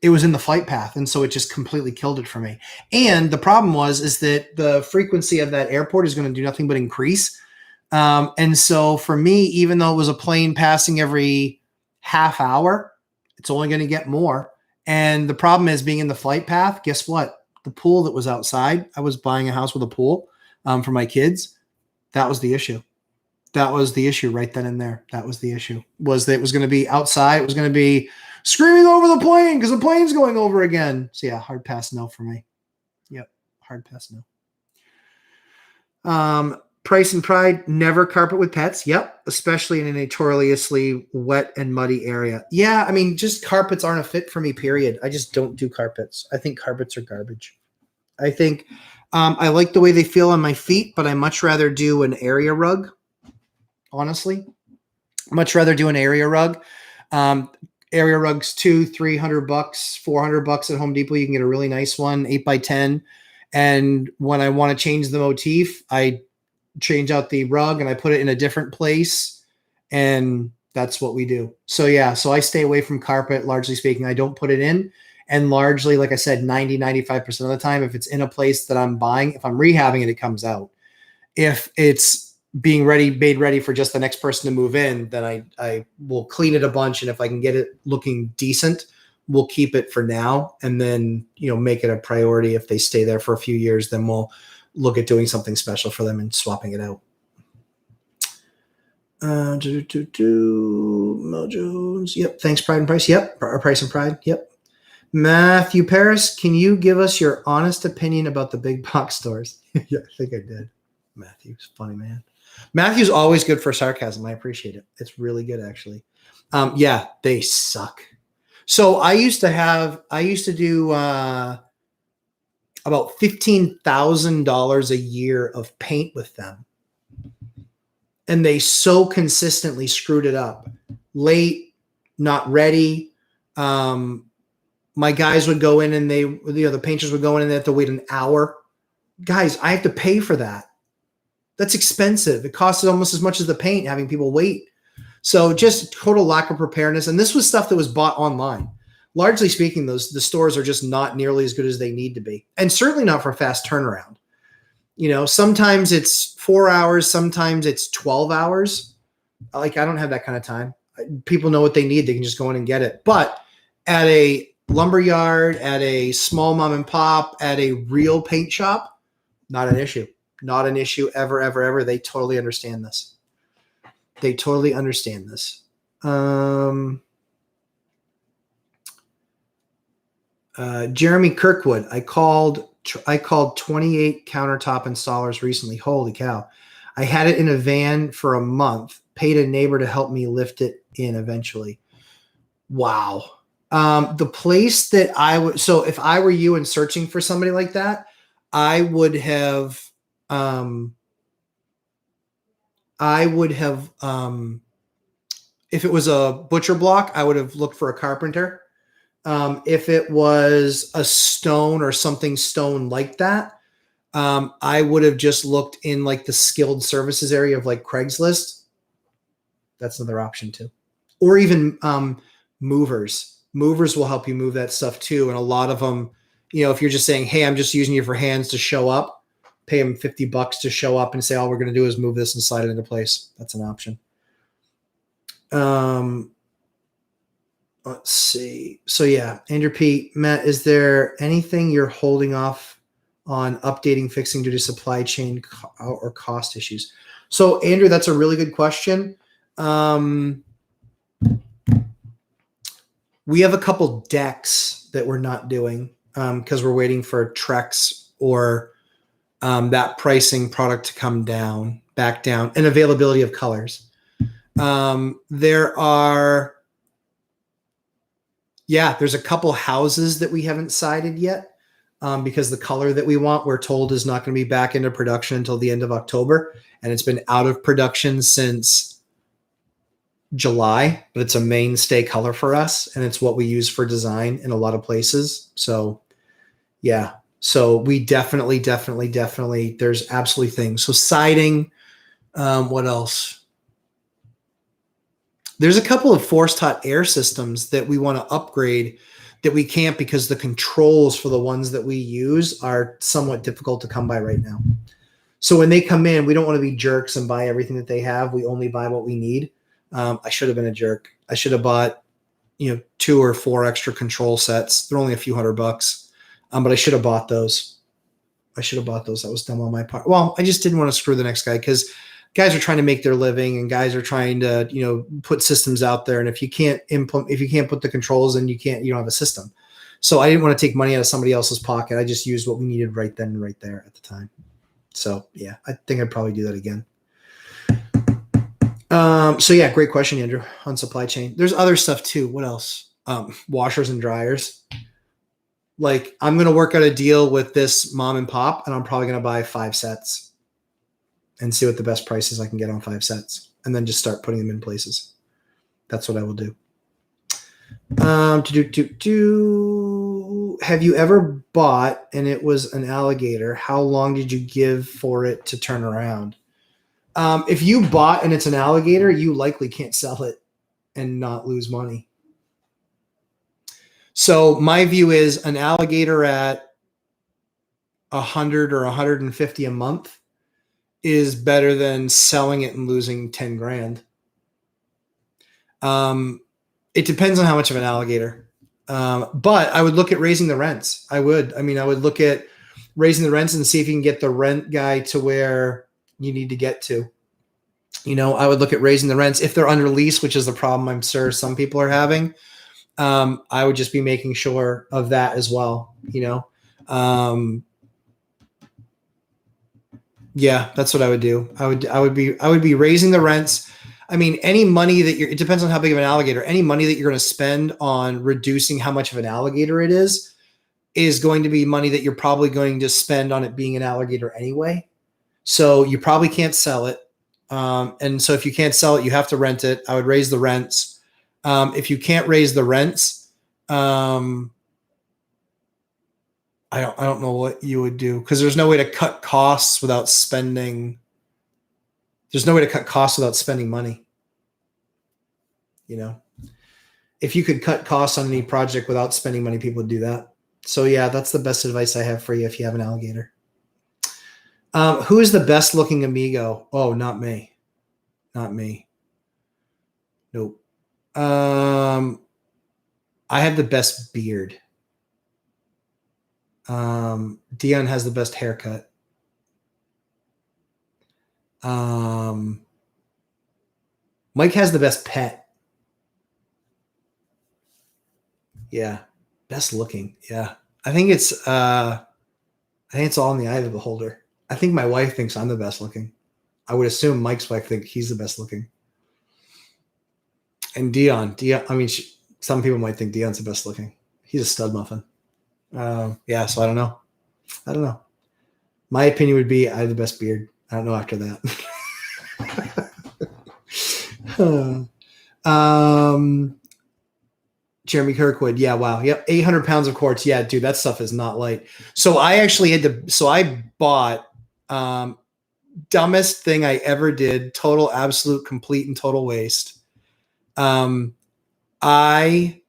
it was in the flight path. And so it just completely killed it for me. And the problem is that the frequency of that airport is going to do nothing but increase. And so for me, even though it was a plane passing every half hour, it's only going to get more. And the problem is being in the flight path. Guess what? The pool that was outside, I was buying a house with a pool for my kids. That was the issue. That was the issue right then and there. That was the issue, was that it was going to be outside. It was going to be screaming over the plane because the plane's going over again. So yeah, hard pass no for me. Yep. Hard pass no. Price and pride, never carpet with pets. Yep. Especially in a notoriously wet and muddy area. Yeah. I mean, just carpets aren't a fit for me, period. I just don't do carpets. I think carpets are garbage. I think I like the way they feel on my feet, but I much rather do an area rug. Honestly, much rather do an area rug. Area rugs, $200-300, $400 at Home Depot. You can get a really nice one, 8x10. And when I want to change the motif, I change out the rug and I put it in a different place. And that's what we do. So yeah, so I stay away from carpet, largely speaking. I don't put it in. And largely, like I said, 90-95% of the time, if it's in a place that I'm buying, if I'm rehabbing it, it comes out. If it's being made ready for just the next person to move in, then I will clean it a bunch. And if I can get it looking decent, we'll keep it for now. And then, make it a priority. If they stay there for a few years, then we'll look at doing something special for them and swapping it out. Mel Jones. Yep. Thanks, Pride and Price. Yep. Our Price and Pride. Yep. Matthew Paris, can you give us your honest opinion about the big box stores? Yeah, I think I did. Matthew's funny, man. Matthew's always good for sarcasm. I appreciate it. It's really good, actually. Yeah, they suck. So I used to do about $15,000 a year of paint with them. And they so consistently screwed it up. Late, not ready. My guys would go in and the painters would go in and they have to wait an hour. Guys, I have to pay for that. That's expensive. It costs almost as much as the paint, having people wait. So just total lack of preparedness. And this was stuff that was bought online. Largely speaking, the stores are just not nearly as good as they need to be. And certainly not for fast turnaround. Sometimes it's 4 hours. Sometimes it's 12 hours. Like, I don't have that kind of time. People know what they need. They can just go in and get it. But at a lumberyard, at a small mom and pop, at a real paint shop, not an issue. Not an issue ever, ever, ever. They totally understand this. Jeremy Kirkwood. I called 28 countertop installers recently. Holy cow. I had it in a van for a month, paid a neighbor to help me lift it in eventually. Wow. The place that so if I were you and searching for somebody like that, I would have, if it was a butcher block, I would have looked for a carpenter. If it was a stone or something stone like that, I would have just looked in like the skilled services area of like Craigslist. That's another option too. Or even movers. Movers will help you move that stuff too. And a lot of them, if you're just saying, hey, I'm just using you for hands to show up, pay them $50 to show up and say, all we're going to do is move this and slide it into place. That's an option. Let's see. So yeah, Andrew P. Matt, is there anything you're holding off on updating, fixing due to supply chain or cost issues? So Andrew, that's a really good question. We have a couple decks that we're not doing because we're waiting for Trex or that pricing product to come back down, and availability of colors. There's a couple houses that we haven't sided yet because the color that we want, we're told, is not going to be back into production until the end of October. And it's been out of production since July, but it's a mainstay color for us. And it's what we use for design in a lot of places. So yeah. So we definitely, there's absolutely things. So siding, what else? There's a couple of forced hot air systems that we want to upgrade that we can't because the controls for the ones that we use are somewhat difficult to come by right now. So when they come in, we don't want to be jerks and buy everything that they have. We only buy what we need. I should have been a jerk. I should have bought, 2 or 4 extra control sets. They're only a few $100. But I should have bought those. That was dumb on my part. Well, I just didn't want to screw the next guy because guys are trying to make their living, and guys are trying to, you know, put systems out there. And if you can't put the controls in, you don't have a system. So I didn't want to take money out of somebody else's pocket. I just used what we needed right then and right there at the time. So yeah, I think I'd probably do that again. So yeah, great question, Andrew, on supply chain. There's other stuff too. What else? Washers and dryers. Like, I'm going to work out a deal with this mom and pop, and I'm probably going to buy 5 sets and see what the best prices I can get on 5 sets, and then just start putting them in places. That's what I will do. Have you ever bought and it was an alligator? How long did you give for it to turn around? If you bought and it's an alligator, you likely can't sell it and not lose money. So my view is an alligator at 100 or 150 a month is better than selling it and losing 10 grand. It depends on how much of an alligator. But I would look at raising the rents. I would look at raising the rents and see if you can get the rent guy to where you need to get to. You know, I would look at raising the rents if they're under lease, which is the problem I'm sure some people are having. I would just be making sure of that as well. You know, yeah, that's what I would do. I would be raising the rents. I mean, any money that it depends on how big of an alligator, any money that you're going to spend on reducing how much of an alligator it is going to be money that you're probably going to spend on it being an alligator anyway. So you probably can't sell it. And so if you can't sell it, you have to rent it. I would raise the rents. If you can't raise the rents, I don't know what you would do, because there's no way to cut costs without spending. There's no way to cut costs without spending money. You know, if you could cut costs on any project without spending money, people would do that. So yeah, that's the best advice I have for you if you have an alligator. Who is the best looking amigo? Oh, not me. Not me. Nope. I have the best beard. Dion has the best haircut. Mike has the best pet. Yeah. Best looking. Yeah. I think it's all in the eye of the beholder. I think my wife thinks I'm the best looking. I would assume Mike's wife thinks he's the best looking. And Dion, I mean, some people might think Dion's the best looking. He's a stud muffin. Yeah, so I don't know. My opinion would be I have the best beard. I don't know after that. Jeremy Kirkwood. Yeah, wow. Yep. 800 pounds of quartz. Yeah, dude, that stuff is not light. So I actually I bought, dumbest thing I ever did, total, absolute, complete, and total waste. I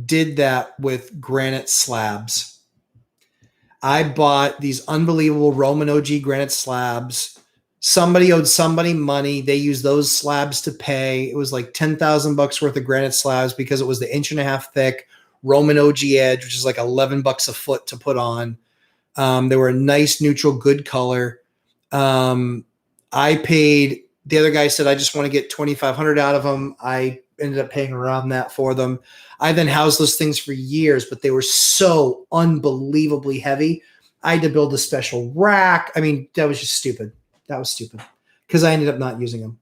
did that with granite slabs. I bought these unbelievable Roman OG granite slabs. Somebody owed somebody money. They used those slabs to pay. It was like $10,000 worth of granite slabs because it was the 1.5 inch thick Roman OG edge, which is like $11 a foot to put on. They were a nice, neutral, good color. I paid, the other guy said, I just want to get $2,500 out of them. I ended up paying around that for them. I then housed those things for years, but they were so unbelievably heavy. I had to build a special rack. I mean, that was just stupid. That was stupid because I ended up not using them.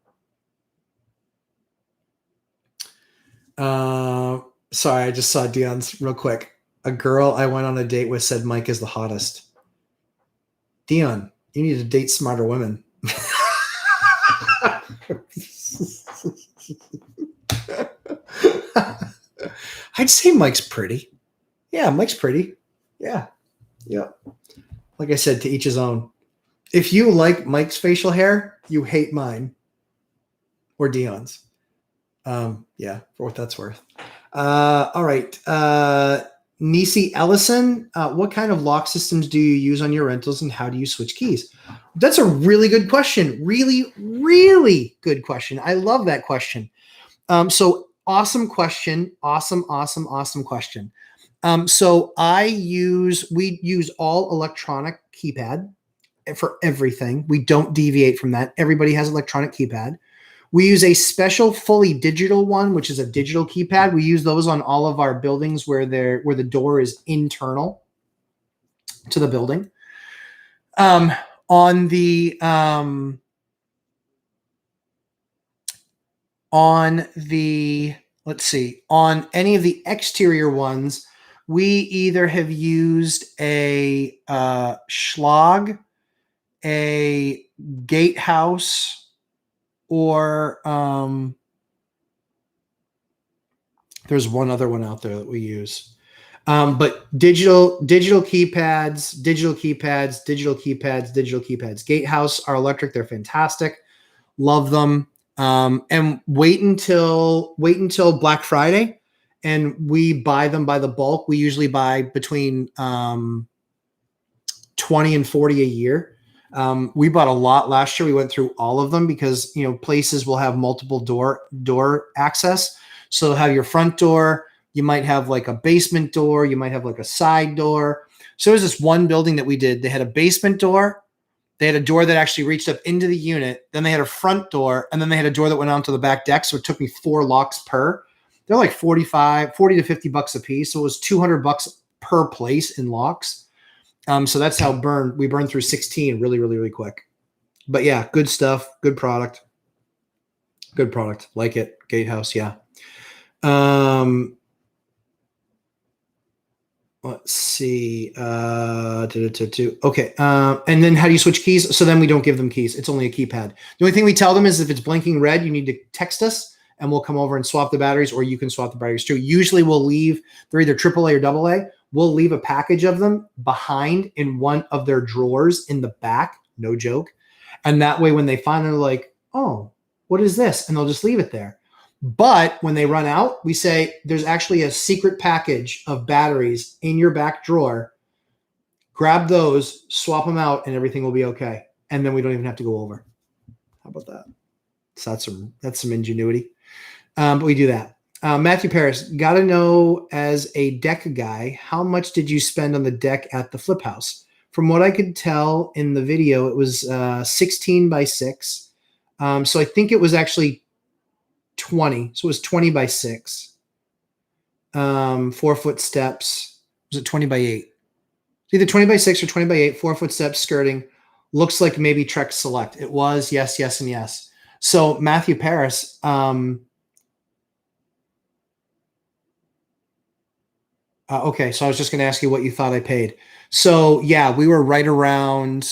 Sorry, I just saw Dion's real quick. A girl I went on a date with said Mike is the hottest. Dion, you need to date smarter women. I'd say Mike's pretty. Yeah, Mike's pretty. Yeah. Yeah. Like I said, to each his own. If you like Mike's facial hair, you hate mine or Dion's. Yeah, for what that's worth. All right. Nisi Ellison, what kind of lock systems do you use on your rentals and how do you switch keys? That's a really good question. Really, really good question. I love that question. So awesome question. Awesome question. So we use all electronic keypad. for everything. We don't deviate from that. Everybody has electronic keypad. We use a special fully digital one, which is a digital keypad. We use those on all of our buildings where the door is internal to the building. On the let's see, on any of the exterior ones, we either have used a Schlag, a Gatehouse, or there's one other one out there that we use. But digital keypads, digital keypads, digital keypads, digital keypads. Gatehouse are electric. They're fantastic. Love them. And wait until Black Friday, and we buy them by the bulk. We usually buy between 20 and 40 a year. We bought a lot last year. We went through all of them because, places will have multiple door access. So they'll have your front door. You might have like a basement door. You might have like a side door. So there's this one building that we did. They had a basement door. They had a door that actually reached up into the unit. Then they had a front door, and then they had a door that went onto the back deck. So it took me 4 locks per. They're like $40 to $50 a piece. So it was $200 per place in locks. So that's how we burned through 16 really, really, really quick. But yeah, good stuff. Good product. Good product. Like it. Gatehouse. Yeah. Let's see. Okay. And then how do you switch keys? So then we don't give them keys. It's only a keypad. The only thing we tell them is if it's blinking red, you need to text us and we'll come over and swap the batteries, or you can swap the batteries too. Usually we'll leave, they're either AAA or AA. We'll leave a package of them behind in one of their drawers in the back. No joke. And that way when they find it, they're like, oh, what is this? And they'll just leave it there. But when they run out, we say there's actually a secret package of batteries in your back drawer. Grab those, swap them out, and everything will be okay. And then we don't even have to go over. How about that? So that's some ingenuity. But we do that. Matthew Paris, got to know as a deck guy, how much did you spend on the deck at the flip house? From what I could tell in the video, it was 16 by 6. So I think it was actually 20. So it was 20 by 6. 4-foot steps. Was it 20 by 8? It's either 20 by 6 or 20 by 8, 4-foot steps, skirting. Looks like maybe Trek Select. It was yes, yes, and yes. So Matthew Paris, okay, so I was just going to ask you what you thought I paid. So yeah, we were right around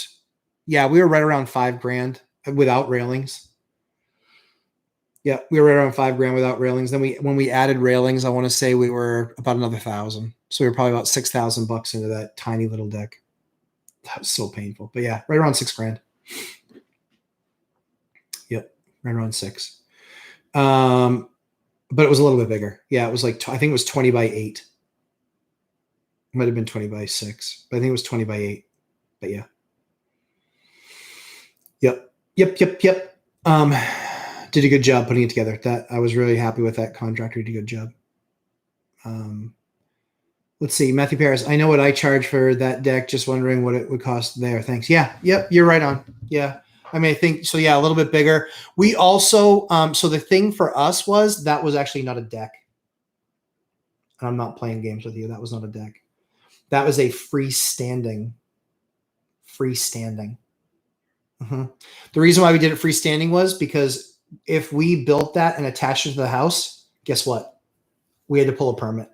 $5,000 without railings. Yeah, we were right around $5,000 without railings. Then when we added railings, I want to say we were about another $1,000. So we were probably about $6,000 into that tiny little deck. That was so painful. But yeah, right around $6,000. Yep, right around 6. But it was a little bit bigger. Yeah, it was like I think it was 20 by 8. It might have been 20 by 6, but I think it was 20 by 8. But yeah. Yep. Did a good job putting it together. That I was really happy with that contractor. Did a good job. Let's see, Matthew Paris. I know what I charge for that deck. Just wondering what it would cost there. Thanks. Yeah. Yep. You're right on. Yeah. I mean, I think so. Yeah, a little bit bigger. We also, so the thing for us was that was actually not a deck. And I'm not playing games with you. That was not a deck. That was a freestanding. Mm-hmm. The reason why we did it freestanding was because if we built that and attached it to the house, guess what? We had to pull a permit.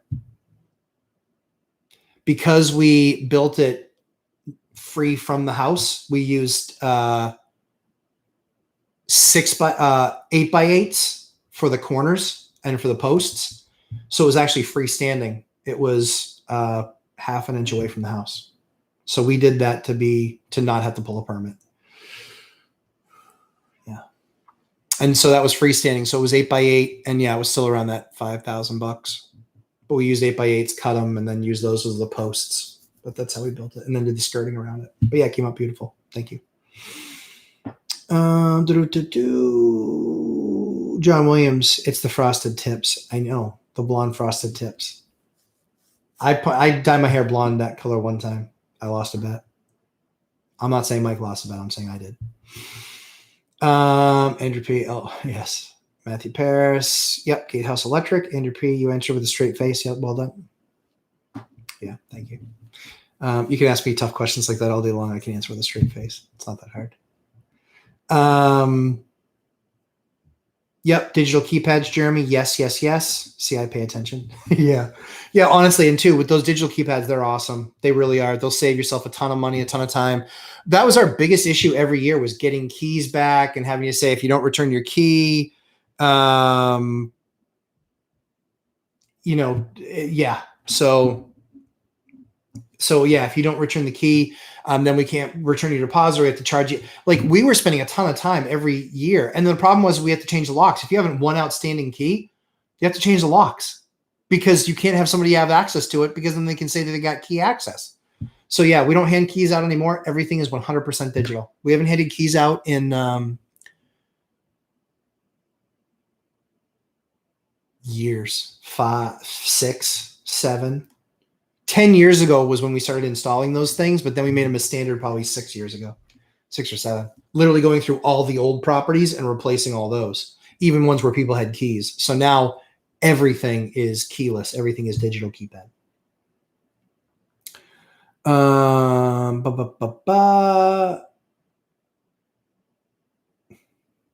Because we built it free from the house, we used 8 by 8s for the corners and for the posts. So it was actually freestanding. It was half an inch away from the house. So we did that to not have to pull a permit. Yeah. And so that was freestanding. So it was 8 by 8, and yeah, it was still around that $5,000. But we used 8 by 8s, cut them, and then used those as the posts. But that's how we built it, and then did the skirting around it. But yeah, it came out beautiful. Thank you. John Williams, it's the frosted tips. I know, the blonde frosted tips. I dyed my hair blonde that color one time. I lost a bet. I'm not saying Mike lost a bet. I'm saying I did. Andrew P. Oh, yes. Matthew Paris. Yep. Gatehouse Electric. Andrew P. You answer with a straight face. Yep. Well done. Yeah. Thank you. You can ask me tough questions like that all day long. I can answer with a straight face. It's not that hard. Yep. Digital keypads, Jeremy. Yes, yes, yes. See, I pay attention. Yeah. Yeah. Honestly. And two, with those digital keypads, they're awesome. They really are. They'll save yourself a ton of money, a ton of time. That was our biggest issue every year, was getting keys back and having to say, if you don't return your key, yeah. So yeah, if you don't return the key, then we can't return your deposit. We have to charge you. Like, we were spending a ton of time every year. And the problem was we had to change the locks. If you have one outstanding key, you have to change the locks, because you can't have somebody have access to it, because then they can say that they got key access. So yeah, we don't hand keys out anymore. Everything is 100% digital. We haven't handed keys out in years, 5, 6, 7. 10 years ago was when we started installing those things, but then we made them a standard probably 6 years ago, 6 or 7, literally going through all the old properties and replacing all those, even ones where people had keys. So now everything is keyless. Everything is digital keypad.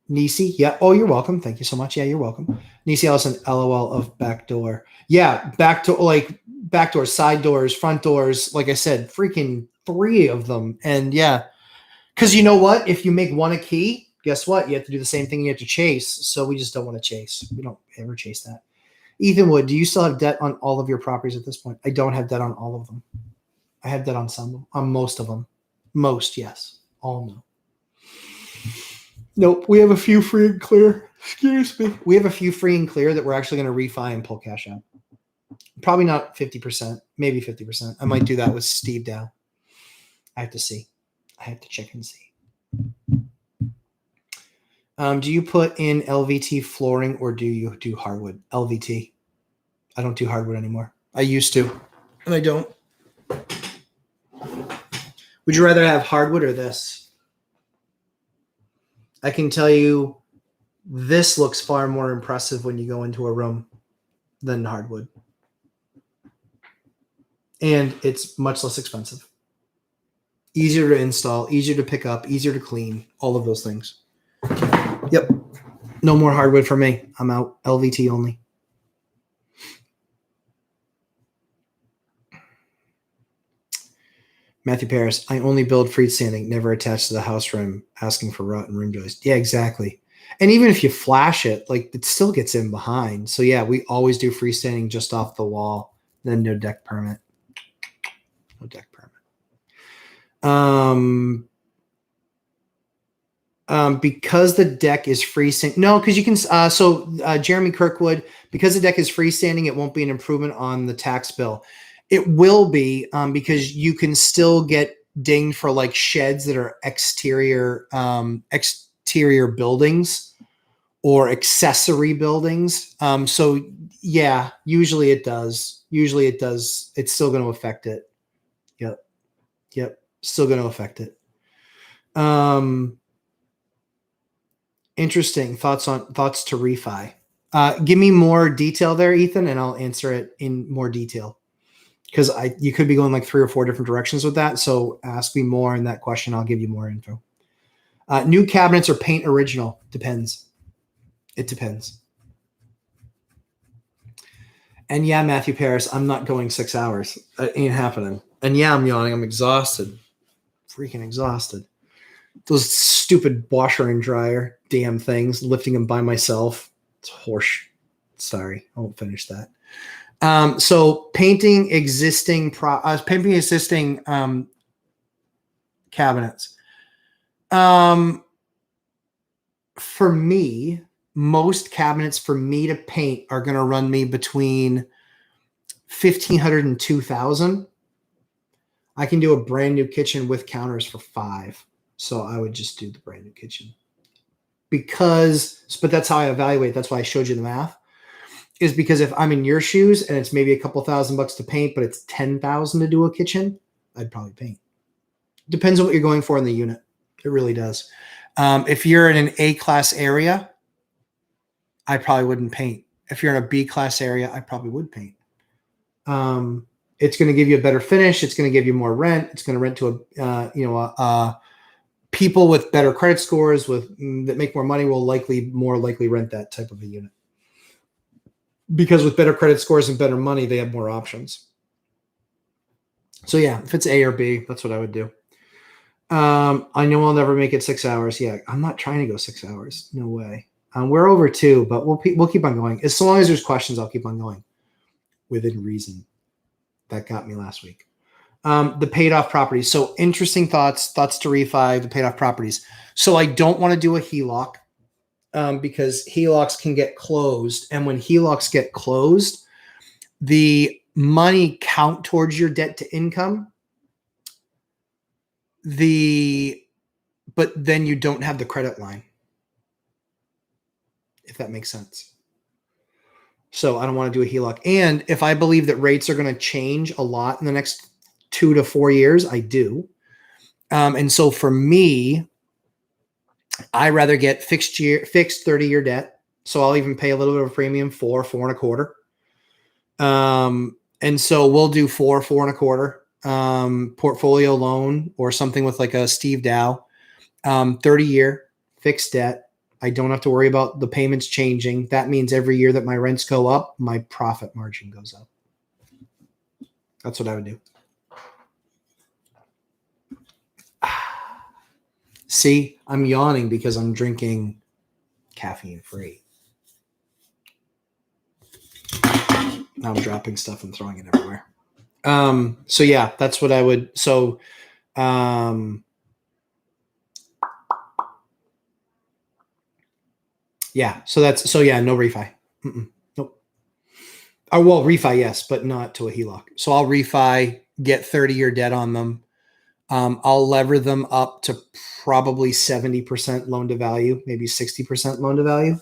Nisi, yeah. Oh, you're welcome. Thank you so much. Yeah, you're welcome. Nisi Allison, LOL of backdoor. Yeah, backdoor, side doors, front doors. Like I said, freaking 3 of them. And yeah, because you know what? If you make one a key, guess what? You have to do the same thing. You have to chase. So we just don't want to chase. We don't ever chase that. Ethan Wood, do you still have debt on all of your properties at this point? I don't have debt on all of them. I have debt on some, on most of them. Most, yes. All no. Nope. We have a few free and clear. Excuse me. We have a few free and clear that we're actually going to refi and pull cash out. Probably not 50%, maybe 50%. I might do that with Steve Dow. I have to see. I have to check and see. Do you put in LVT flooring, or do you do hardwood? LVT. I don't do hardwood anymore. I used to, and I don't. Would you rather have hardwood or this? I can tell you this looks far more impressive when you go into a room than hardwood. And it's much less expensive. Easier to install, easier to pick up, easier to clean, all of those things. Yep. No more hardwood for me. I'm out. LVT only. Matthew Paris, I only build freestanding, never attached to the house rim, asking for rotten rim joist. Yeah, exactly. And even if you flash it, like, it still gets in behind. So yeah, we always do freestanding just off the wall, then no deck permit. No deck permit. Because the deck is freestanding. No, because you can. Jeremy Kirkwood, because the deck is freestanding, it won't be an improvement on the tax bill. It will be, because you can still get dinged for like sheds that are exterior buildings or accessory buildings. So yeah, usually it does. It's still going to affect it. Yep. Still going to affect it. Interesting thoughts to refi. Give me more detail there, Ethan, and I'll answer it in more detail. Because you could be going like 3 or 4 different directions with that. So ask me more in that question. I'll give you more info. New cabinets or paint original? Depends. It depends. And yeah, Matthew Paris, I'm not going 6 hours. It ain't happening. And yeah, I'm yawning. I'm exhausted. Freaking exhausted. Those stupid washer and dryer damn things, lifting them by myself. It's horse. Sorry, I won't finish that. So painting existing cabinets. For me, most cabinets for me to paint are going to run me between $1,500 and $2,000. I can do a brand new kitchen with counters for $5,000. So I would just do the brand new kitchen but that's how I evaluate. That's why I showed you the math. Is because if I'm in your shoes and it's maybe a couple $1,000 to paint, but it's $10,000 to do a kitchen, I'd probably paint. Depends on what you're going for in the unit. It really does. If you're in an A-class area, I probably wouldn't paint. If you're in a B-class area, I probably would paint. It's going to give you a better finish. It's going to give you more rent. It's going to rent to people with better credit scores that make more money will more likely rent that type of a unit. Because with better credit scores and better money, they have more options. So yeah, if it's A or B, that's what I would do. I know I'll never make it 6 hours. Yeah, I'm not trying to go 6 hours. No way. We're over 2, but we'll keep on going. As long as there's questions, I'll keep on going within reason. That got me last week. The paid off properties. So interesting thoughts to refi the paid off properties. So I don't want to do a HELOC because HELOCs can get closed. And when HELOCs get closed, the money count towards your debt to income. But then you don't have the credit line, if that makes sense. So I don't want to do a HELOC. And if I believe that rates are going to change a lot in the next 2 to 4 years, I do. And so for me, I rather get fixed 30-year debt. So I'll even pay a little bit of a premium, 4.25. And so we'll do 4.25 portfolio loan or something with like a Steve Dow, 30-year fixed debt. I don't have to worry about the payments changing. That means every year that my rents go up, my profit margin goes up. That's what I would do. See, I'm yawning because I'm drinking caffeine free. Now I'm dropping stuff and throwing it everywhere. So yeah, that's what I would. So, yeah, so no refi. Nope. Well, refi, yes, but not to a HELOC. So I'll refi, get 30-year debt on them. I'll lever them up to probably 70% loan to value, maybe 60% loan to value.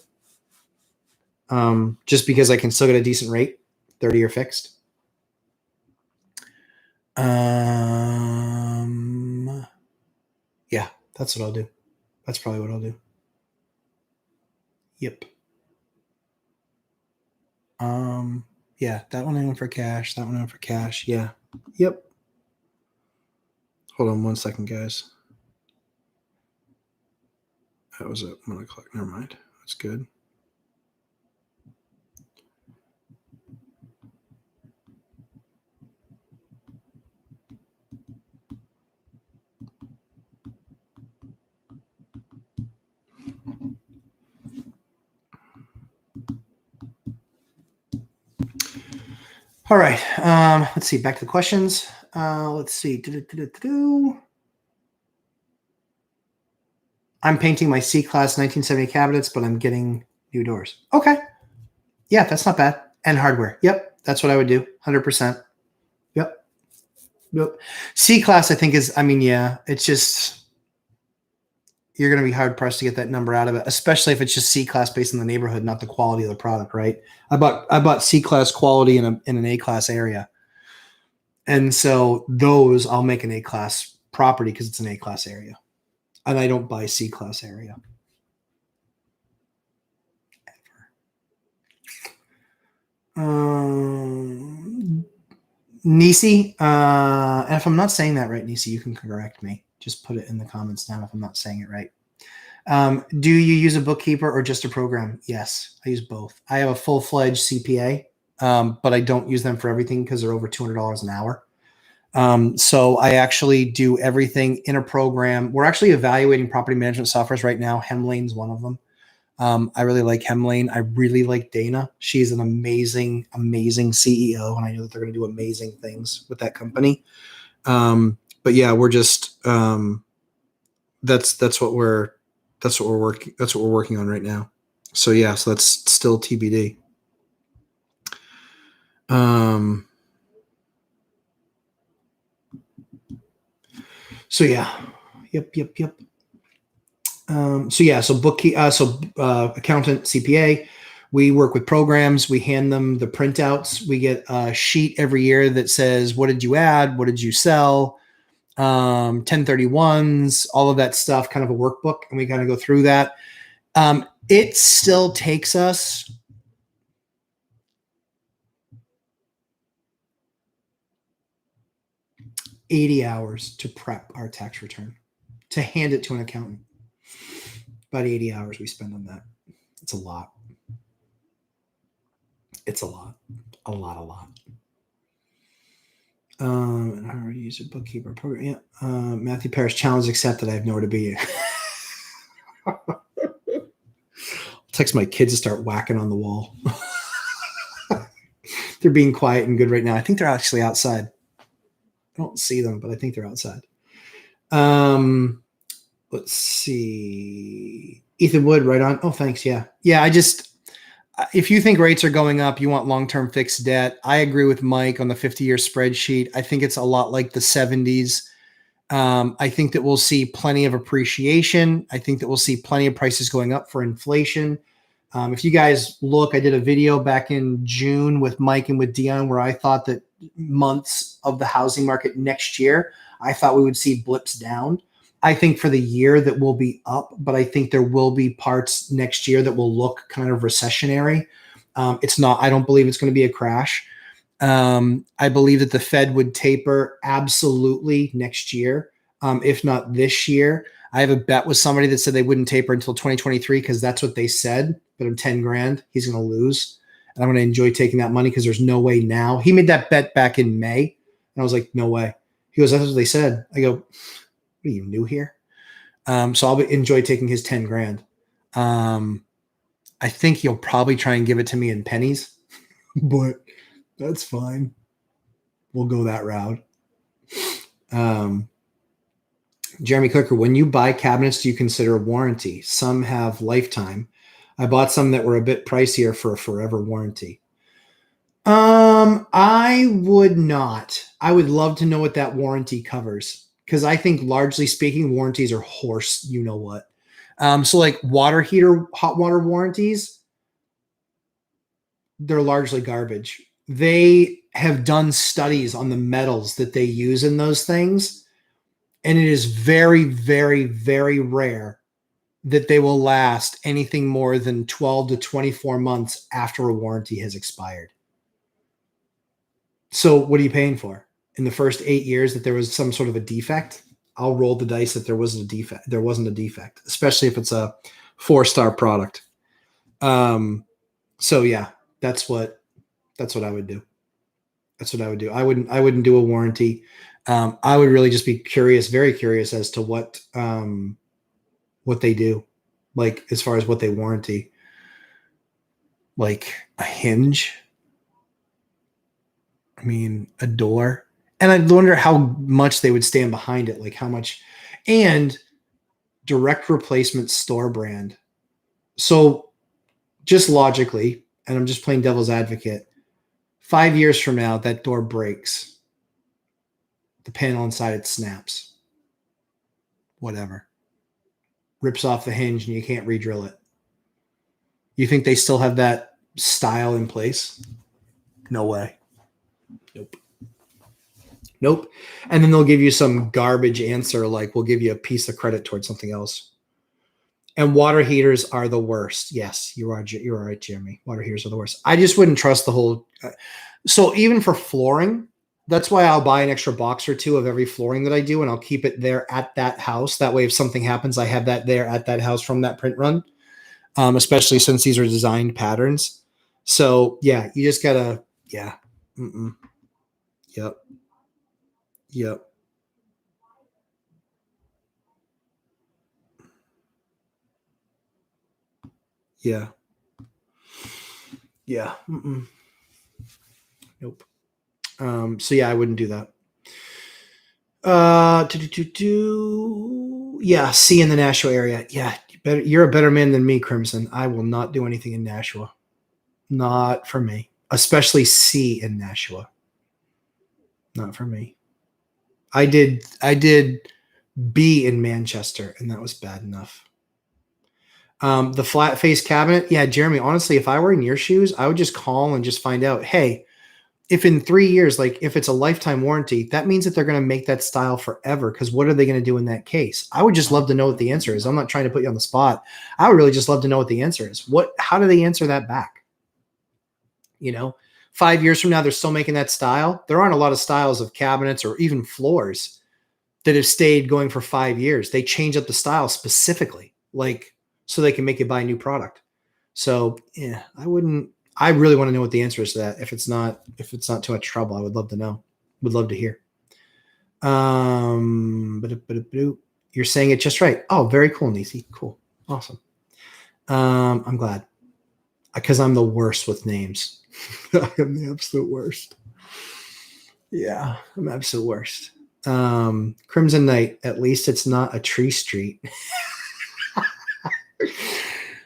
Just because I can still get a decent rate, 30-year fixed. Yeah, that's what I'll do. That's probably what I'll do. Yep. Yeah, that one I went for cash. That one I went for cash. Yeah. Yep. Hold on 1 second, guys. That was at 1 o'clock. Never mind. That's good. All right. Let's see. Back to the questions. Let's see. I'm painting my C-class 1970 cabinets, but I'm getting new doors. Okay. Yeah, that's not bad. And hardware. Yep. That's what I would do. 100%. Yep. C-class, I think it's just, you're going to be hard pressed to get that number out of it, especially if it's just C-class based on the neighborhood, not the quality of the product, right? I bought C-class quality in an A-class area. And so those I'll make an A-class property because it's an A-class area. And I don't buy C-class area. Nisi, and if I'm not saying that right, Nisi, you can correct me. Just put it in the comments down if I'm not saying it right. Do you use a bookkeeper or just a program? Yes, I use both. I have a full-fledged CPA, but I don't use them for everything because they're over $200 an hour. So I actually do everything in a program. We're actually evaluating property management softwares right now. Hemlane's one of them. I really like Hemlane. I really like Dana. She's an amazing, amazing CEO, and I know that they're going to do amazing things with that company. But yeah, we're just that's what we're working on right now. So yeah, so that's still TBD. So yeah, yep. So accountant, CPA. We work with programs. We hand them the printouts. We get a sheet every year that says, what did you add? What did you sell? 1031s, all of that stuff, kind of a workbook, and we kind of go through that. It still takes us 80 hours to prep our tax return, to hand it to an accountant. About 80 hours we spend on that. It's a lot. It's a lot. A lot. And I already used a bookkeeper program. Yeah. Matthew Parrish, challenge accepted. I have nowhere to be. I'll text my kids to start whacking on the wall. They're being quiet and good right now. I think they're actually outside. I don't see them, but I think they're outside. Let's see. Ethan Wood, right on. Oh, thanks. Yeah. If you think rates are going up, you want long-term fixed debt. I agree with Mike on the 50-year spreadsheet. I think it's a lot like the 70s. I think that we'll see plenty of appreciation. I think that we'll see plenty of prices going up for inflation. If you guys look, I did a video back in June with Mike and with Dion where I thought that months of the housing market next year, I thought we would see blips down. I think for the year that will be up, but I think there will be parts next year that will look kind of recessionary. I don't believe it's going to be a crash. I believe that the Fed would taper absolutely next year, if not this year. I have a bet with somebody that said they wouldn't taper until 2023 because that's what they said. But I'm 10 grand, he's going to lose. And I'm going to enjoy taking that money because there's no way now. He made that bet back in May. And I was like, no way. He goes, that's what they said. I go, what are you new here? So I'll enjoy taking his 10 grand. I think he'll probably try and give it to me in pennies, but that's fine. We'll go that route. Jeremy Cooker, when you buy cabinets, do you consider a warranty? Some have lifetime. I bought some that were a bit pricier for a forever warranty. I would not. I would love to know what that warranty covers. Because I think largely speaking, warranties are horse, you know what. So like water heater, hot water warranties, they're largely garbage. They have done studies on the metals that they use in those things. And it is very, very, very rare that they will last anything more than 12 to 24 months after a warranty has expired. So what are you paying for? In the first 8 years that there was some sort of a defect, I'll roll the dice that there wasn't a defect. There wasn't a defect, especially if it's a 4-star product. So yeah, that's what I would do. That's what I would do. I wouldn't do a warranty. I would really just be curious, very curious as to what they do, like as far as what they warranty, like a hinge. I mean, a door. And I wonder how much they would stand behind it, like how much, and direct replacement store brand. So just logically, and I'm just playing devil's advocate, 5 years from now, that door breaks. The panel inside it snaps. Whatever. Rips off the hinge and you can't re-drill it. You think they still have that style in place? No way. Nope. And then they'll give you some garbage answer like we'll give you a piece of credit towards something else. And water heaters are the worst. Yes, you're right, Jeremy. Water heaters are the worst. I just wouldn't trust the whole. So even for flooring, that's why I'll buy an extra box or two of every flooring that I do, and I'll keep it there at that house. That way, if something happens, I have that there at that house from that print run, especially since these are designed patterns. So yeah, you just gotta, yeah. Yep. Yep. Yeah. Yeah. Nope. So yeah, I wouldn't do that. Yeah, C in the Nashua area. Yeah, you're a better man than me, Crimson. I will not do anything in Nashua. Not for me. Especially C in Nashua. Not for me. I did B in Manchester, and that was bad enough. The flat face cabinet. Yeah, Jeremy, honestly, if I were in your shoes, I would just call and just find out, hey, if in 3 years, like if it's a lifetime warranty, that means that they're going to make that style forever. Because what are they going to do in that case? I would just love to know what the answer is. I'm not trying to put you on the spot. I would really just love to know what the answer is. How do they answer that back? 5 years from now, they're still making that style. There aren't a lot of styles of cabinets or even floors that have stayed going for 5 years. They change up the style specifically, like so they can make you buy a new product. So yeah, I really want to know what the answer is to that. If it's not too much trouble, I would love to know. Would love to hear. You're saying it just right. Oh, very cool, Nisi. Cool. Awesome. I'm glad. Because I'm the worst with names. I am the absolute worst. Yeah, I'm absolute worst. Crimson Knight, at least it's not a tree street.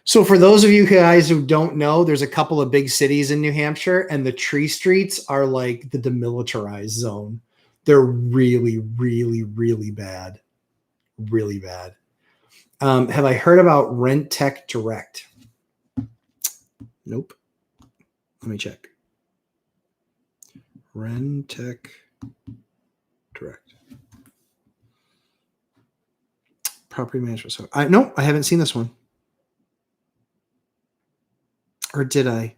So for those of you guys who don't know, there's a couple of big cities in New Hampshire, and the tree streets are like the demilitarized zone. They're really, really, really bad. Really bad. Have I heard about Rent Tech Direct? Nope. Let me check. Rent Tech Direct. Property management. So no, I haven't seen this one. Or did I?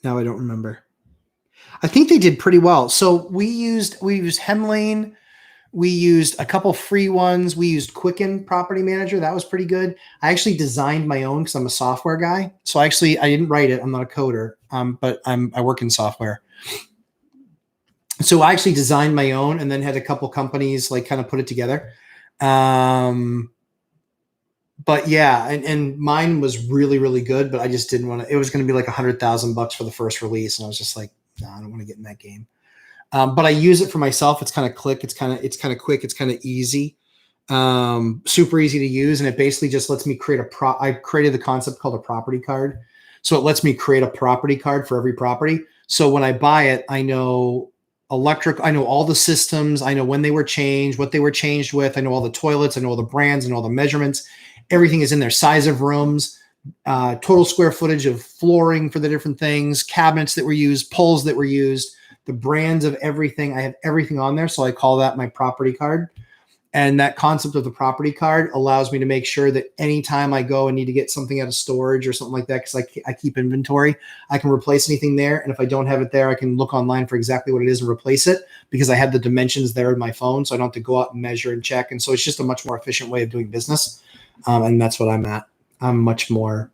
Now I don't remember. I think they did pretty well. So we used Hemlane. We used a couple free ones. We used Quicken Property Manager. That was pretty good. I actually designed my own because I'm a software guy. So I didn't write it. I'm not a coder, but I work in software. So I actually designed my own and then had a couple companies like kind of put it together. But yeah, and mine was really, really good, but I just didn't want to. It was going to be like $100,000 for the first release, and I was just like, no, I don't want to get in that game. But I use it for myself. It's kind of quick. It's kind of quick. It's kind of easy, super easy to use, and it basically just lets me create I created the concept called a property card, so it lets me create a property card for every property. So when I buy it, I know electric. I know all the systems. I know when they were changed, what they were changed with. I know all the toilets. I know all the brands and all the measurements. Everything is in there. Size of rooms, total square footage of flooring for the different things, cabinets that were used, poles that were used, the brands of everything. I have everything on there. So I call that my property card. And that concept of the property card allows me to make sure that anytime I go and need to get something out of storage or something like that, because I keep inventory, I can replace anything there. And if I don't have it there, I can look online for exactly what it is and replace it because I have the dimensions there in my phone. So I don't have to go out and measure and check. And so it's just a much more efficient way of doing business. And that's what I'm at. I'm much more,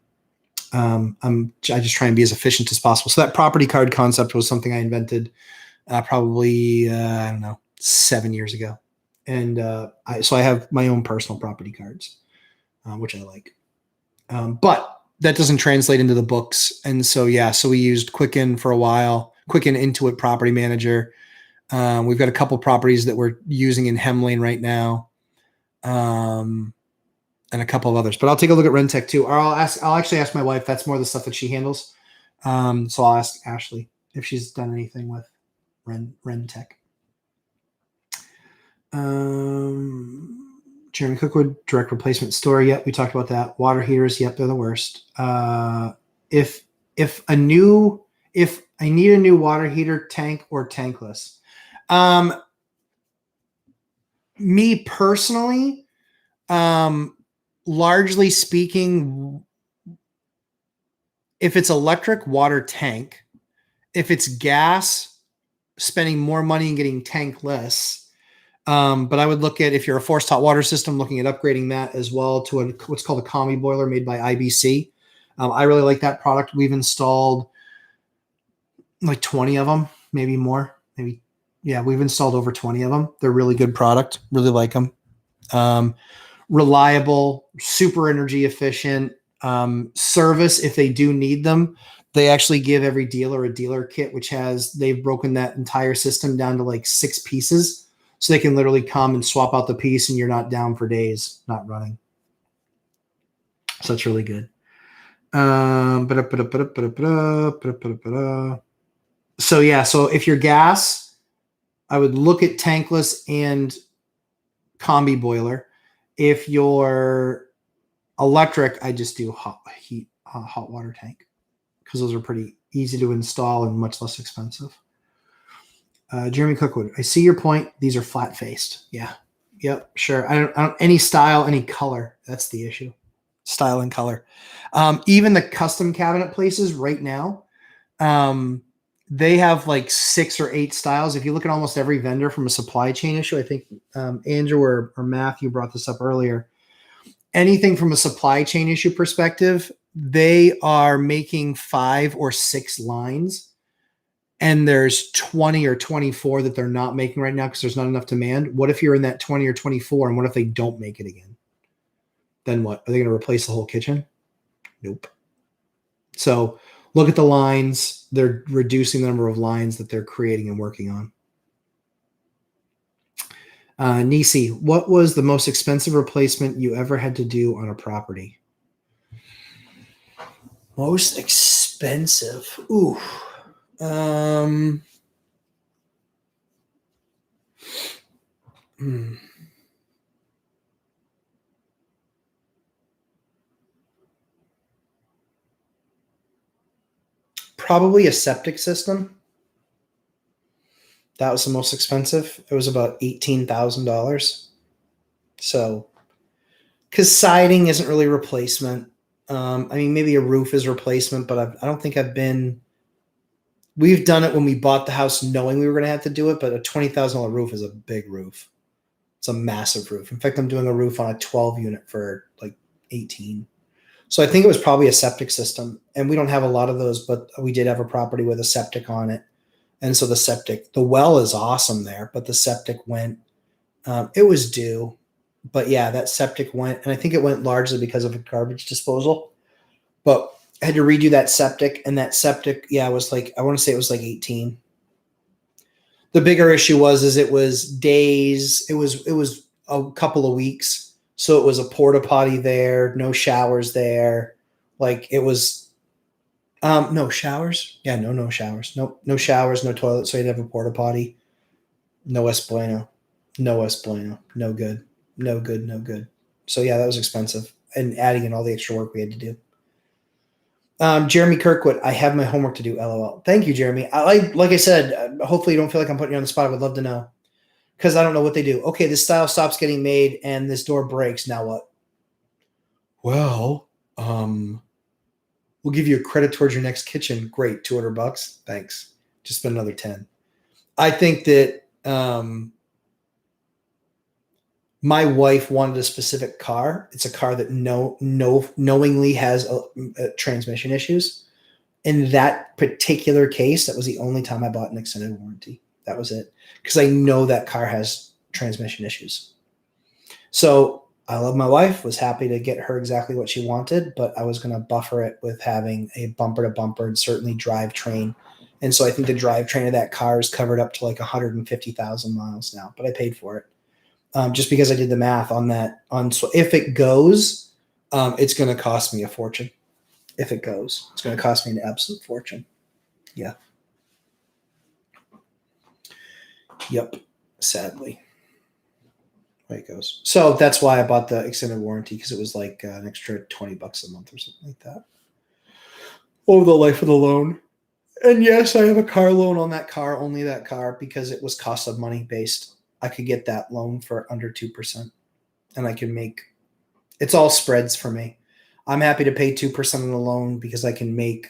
I just try and be as efficient as possible. So that property card concept was something I invented probably, I don't know, 7 years ago. And so I have my own personal property cards, which I like. But that doesn't translate into the books. And so, yeah, so we used Quicken for a while, Quicken Intuit Property Manager. We've got a couple properties that we're using in Hemlane right now. And a couple of others, but I'll take a look at Rentec too. Or I'll actually ask my wife. That's more the stuff that she handles. So I'll ask Ashley if she's done anything with Rentec. Jeremy Cookwood, direct replacement store. Yep, we talked about that. Water heaters. Yep, they're the worst. If I need a new water heater, tank or tankless. Me personally, largely speaking, if it's electric, water tank. If it's gas, spending more money and getting tankless. But I would look at, if you're a forced hot water system, looking at upgrading that as well to what's called a combi boiler made by IBC. I really like that product. We've installed like 20 of them, maybe more. We've installed over 20 of them. They're really good product. Really like them. Reliable, super energy efficient, service if they do need them. They actually give every dealer a dealer kit, which they've broken that entire system down to like 6 pieces. So they can literally come and swap out the piece and you're not down for days, not running. So that's really good. So yeah, so if you're gas, I would look at tankless and combi boiler. If you're electric, I just do hot water tank because those are pretty easy to install, and much less expensive. Jeremy Cookwood, I see your point. These are flat faced. Yeah. Yep. Sure. I don't any style, any color. That's the issue. Style and color. Even the custom cabinet places right now, they have like 6 or 8 styles. If you look at almost every vendor from a supply chain issue, I think Andrew or Matthew brought this up earlier. Anything from a supply chain issue perspective, they are making 5 or 6 lines, and there's 20 or 24 that they're not making right now because there's not enough demand. What if you're in that 20 or 24, and what if they don't make it again? Then what? Are they going to replace the whole kitchen? Nope. So look at the lines. They're reducing the number of lines that they're creating and working on. Nisi, what was the most expensive replacement you ever had to do on a property? Most expensive? Ooh. Probably a septic system. That was the most expensive. It was about $18,000. So, because siding isn't really replacement. I mean, maybe a roof is replacement, but I don't think I've been. We've done it when we bought the house knowing we were going to have to do it, but a $20,000 roof is a big roof. It's a massive roof. In fact, I'm doing a roof on a 12 unit for like 18. So I think it was probably a septic system, and we don't have a lot of those, but we did have a property with a septic on it. And so the well is awesome there, but the septic went, it was due, but yeah, that septic went, and I think it went largely because of a garbage disposal, but I had to redo that septic, and that septic, yeah, was like, I want to say it was like 18. The bigger issue is it was days. It was a couple of weeks. So it was a porta potty there, no showers there. Like it was, no showers. Yeah, no showers. No showers, no toilet. So you'd have a porta potty. No es bueno. No es bueno. No good. No good. No good. So yeah, that was expensive. And adding in all the extra work we had to do. Jeremy Kirkwood, I have my homework to do. LOL. Thank you, Jeremy. Like I said, hopefully you don't feel like I'm putting you on the spot. I would love to know. Because I don't know what they do. Okay, this style stops getting made and this door breaks. Now what? Well, we'll give you a credit towards your next kitchen. Great, $200. Thanks. Just spend another 10. I think that my wife wanted a specific car. It's a car that knowingly has transmission issues. In that particular case, that was the only time I bought an extended warranty. That was it. Because I know that car has transmission issues. So I love my wife, was happy to get her exactly what she wanted, but I was going to buffer it with having a bumper to bumper and certainly drivetrain. And so I think the drivetrain of that car is covered up to like 150,000 miles now, but I paid for it. Just because I did the math on that. So if it goes, it's going to cost me a fortune. If it goes, it's going to cost me an absolute fortune. Yeah. Yep. Sadly. Way it goes. So that's why I bought the extended warranty, because it was like an extra $20 a month or something like that over the life of the loan. And yes, I have a car loan on that car, only that car, because it was cost of money based. I could get that loan for under 2%, and I can make, it's all spreads for me. I'm happy to pay 2% on the loan because I can make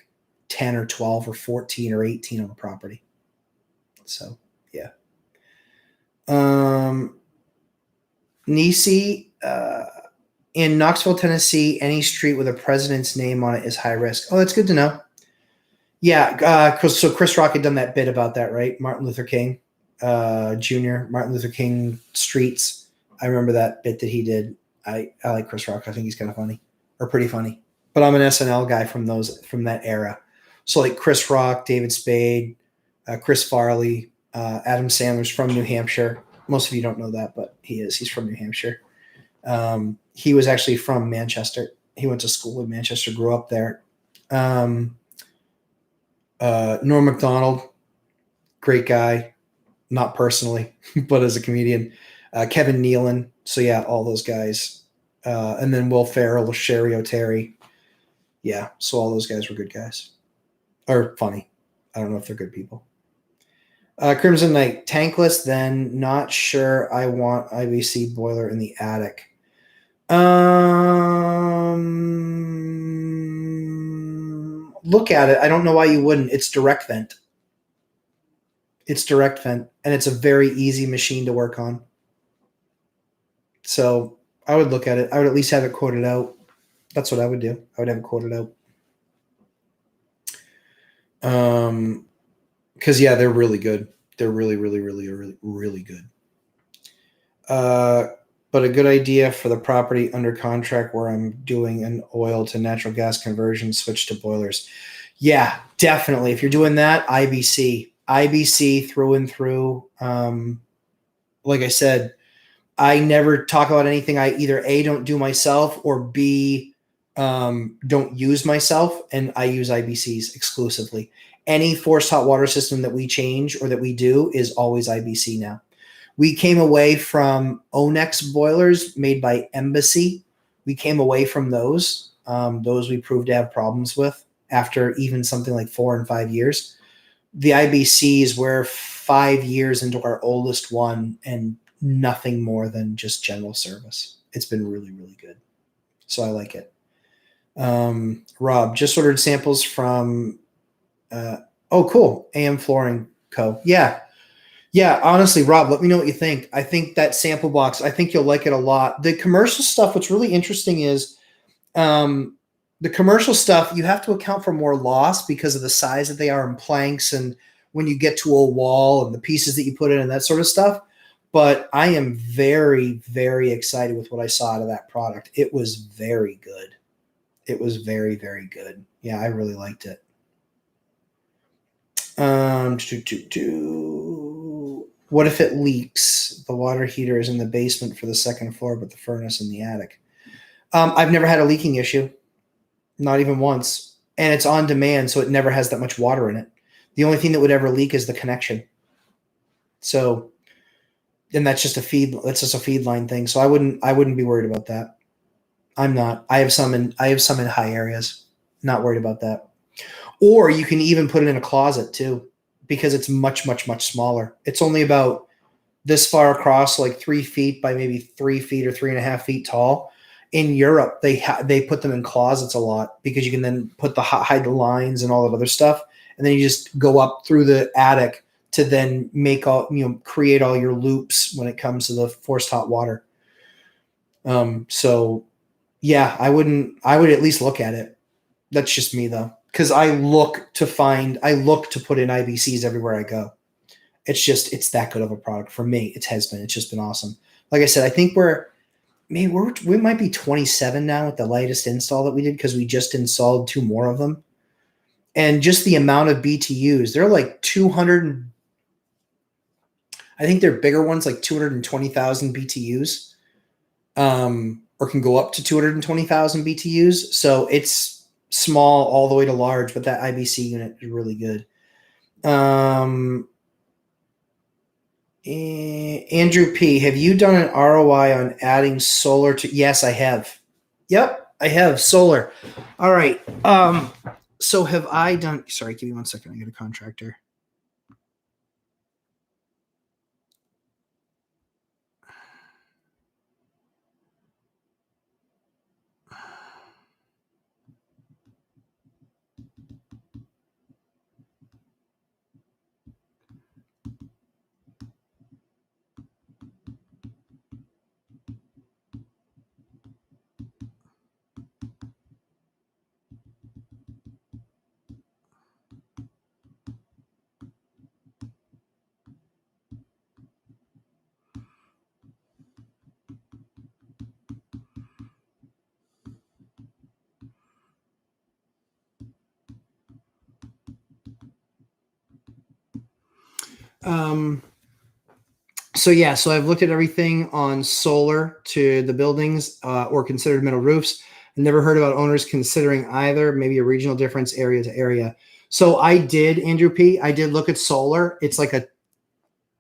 10 or 12 or 14 or 18 on the property. So yeah. Nisi, in Knoxville, Tennessee, any street with a president's name on it is high risk. Oh, that's good to know. Yeah. So Chris Rock had done that bit about that, right? Martin Luther King, Jr., Martin Luther King streets. I remember that bit that he did. I like Chris Rock. I think he's kind of funny, or pretty funny. But I'm an SNL guy from that era. So like Chris Rock, David Spade, Chris Farley, Adam Sandler's from New Hampshire. Most of you don't know that, but he's from New Hampshire. He was actually from Manchester. He went to school in Manchester, grew up there. Norm Macdonald, great guy, not personally, but as a comedian. Kevin Nealon. So yeah, all those guys. And then Will Ferrell, Sherry O'Terry. Yeah, so all those guys were good guys. or funny. I don't know if they're good people. Crimson Knight, tankless, then not sure I want IBC boiler in the attic. Look at it. I don't know why you wouldn't. It's direct vent. It's direct vent, and it's a very easy machine to work on. So I would look at it. I would at least have it quoted out. That's what I would do. I would have it quoted out. Because yeah, they're really good. They're really, really, really, really, really good. But a good idea for the property under contract where I'm doing an oil to natural gas conversion, switch to boilers. Yeah, definitely. If you're doing that, IBC through and through. Like I said, I never talk about anything I either A, don't do myself, or B, don't use myself, and I use IBCs exclusively. Any forced hot water system that we change or that we do is always IBC now. We came away from Onex boilers made by Embassy. We came away from those. Those we proved to have problems with after even something like 4 and 5 years. The IBCs were 5 years into our oldest one and nothing more than just general service. It's been really, really good. So I like it. Rob, just ordered samples from, oh, cool. AM Flooring Co. Yeah. Yeah, honestly, Rob, let me know what you think. I think that sample box, I think you'll like it a lot. The commercial stuff, what's really interesting is the commercial stuff, you have to account for more loss because of the size that they are in planks and when you get to a wall and the pieces that you put in and that sort of stuff. But I am very, very excited with what I saw out of that product. It was very good. It was very, very good. Yeah, I really liked it. What if it leaks? The water heater is in the basement for the second floor, but the furnace in the attic. I've never had a leaking issue, not even once. And it's on demand, so it never has that much water in it. The only thing that would ever leak is the connection. So, and that's just a feed line thing. So I wouldn't be worried about that. I'm not. I have some in high areas. Not worried about that. Or you can even put it in a closet too, because it's much, much, much smaller. It's only about this far across, like 3 feet by maybe 3 feet or 3.5 feet tall. In Europe, they put them in closets a lot because you can then hide the lines and all that other stuff, and then you just go up through the attic to then create all your loops when it comes to the forced hot water. So yeah, I would at least look at it. That's just me though, because I look to put in IBCs everywhere I go. It's that good of a product for me. It's just been awesome. Like I said, I think we might be 27 now with the latest install that we did because we just installed 2 more of them. And just the amount of BTUs, they're like 200. I think they're bigger ones, like 220,000 BTUs, or can go up to 220,000 BTUs. So it's small all the way to large, but that IBC unit is really good. Andrew P, have you done an ROI on adding solar to? Yes, I have. Yep, I have solar. All right. So have I done? Sorry, give me 1 second. I got a contractor. So I've looked at everything on solar to the buildings or considered metal roofs. Never heard about owners considering either, maybe a regional difference area to area. So I did, Andrew P. I did look at solar. It's like a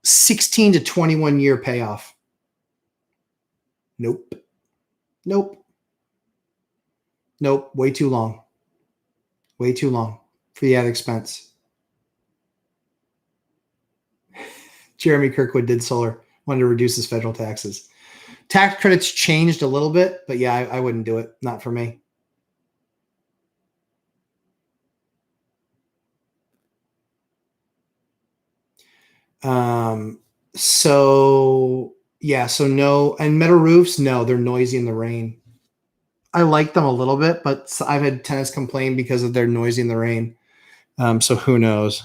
16 to 21 year payoff. Nope. Way too long. for the added expense. Jeremy Kirkwood did solar, wanted to reduce his federal taxes. Tax credits changed a little bit, but yeah, I wouldn't do it. Not for me. So no. And metal roofs, no, they're noisy in the rain. I like them a little bit, but I've had tenants complain because of their noisy in the rain. So who knows?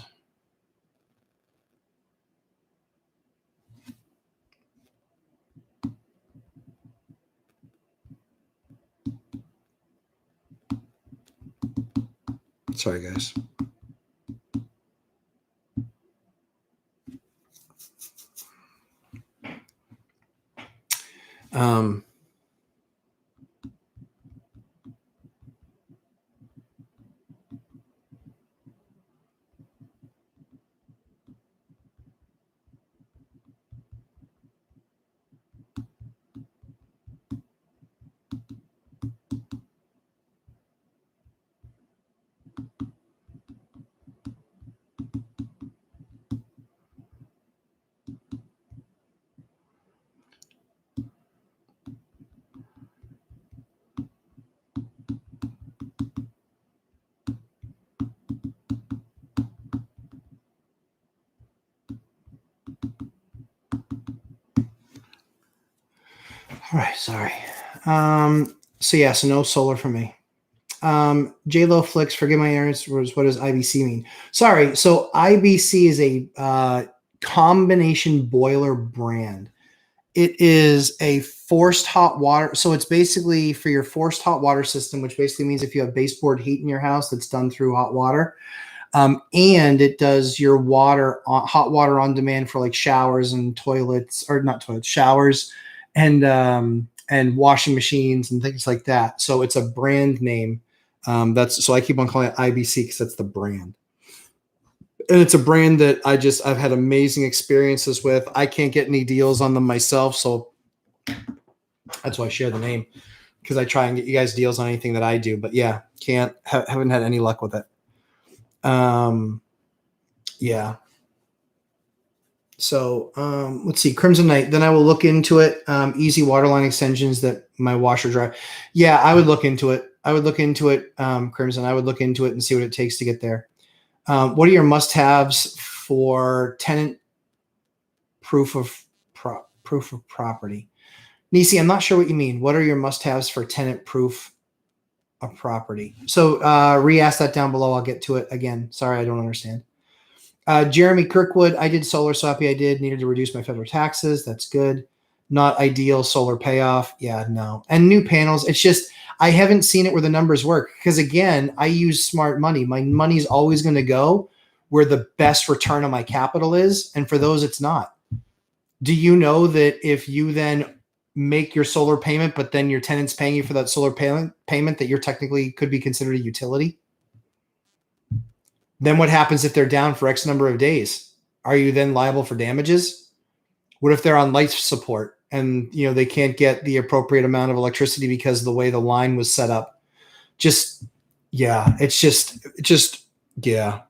Sorry, guys. All right, sorry. So no solar for me. J-Lo Flicks, forgive my errors, what does IBC mean? Sorry, so IBC is a combination boiler brand. It is a forced hot water. So it's basically for your forced hot water system, which basically means if you have baseboard heat in your house that's done through hot water. And it does your hot water on demand for like showers and toilets, or not toilets, showers and washing machines and things like that. So it's a brand name. So I keep on calling it IBC because that's the brand. And it's a brand that I've had amazing experiences with. I can't get any deals on them myself, so that's why I share the name, because I try and get you guys deals on anything that I do. But yeah, haven't had any luck with it. Yeah. So let's see, Crimson Knight. Then I will look into it. Easy waterline extensions that my washer dry. Yeah, I would look into it. Crimson. I would look into it and see what it takes to get there. What are your must-haves for tenant proof of property? Nisi, I'm not sure what you mean. What are your must-haves for tenant proof of property? So re-ask that down below. I'll get to it again. Sorry, I don't understand. Jeremy Kirkwood, I did solar, so happy I did. Needed to reduce my federal taxes. That's good. Not ideal solar payoff. Yeah, no. And new panels. It's just, I haven't seen it where the numbers work. Because again, I use smart money. My money's always going to go where the best return on my capital is. And for those, it's not. Do you know that if you then make your solar payment, but then your tenant's paying you for that solar payment that you're technically could be considered a utility? Then what happens if they're down for X number of days? Are you then liable for damages? What if they're on life support and they can't get the appropriate amount of electricity because of the way the line was set up? It's just yeah.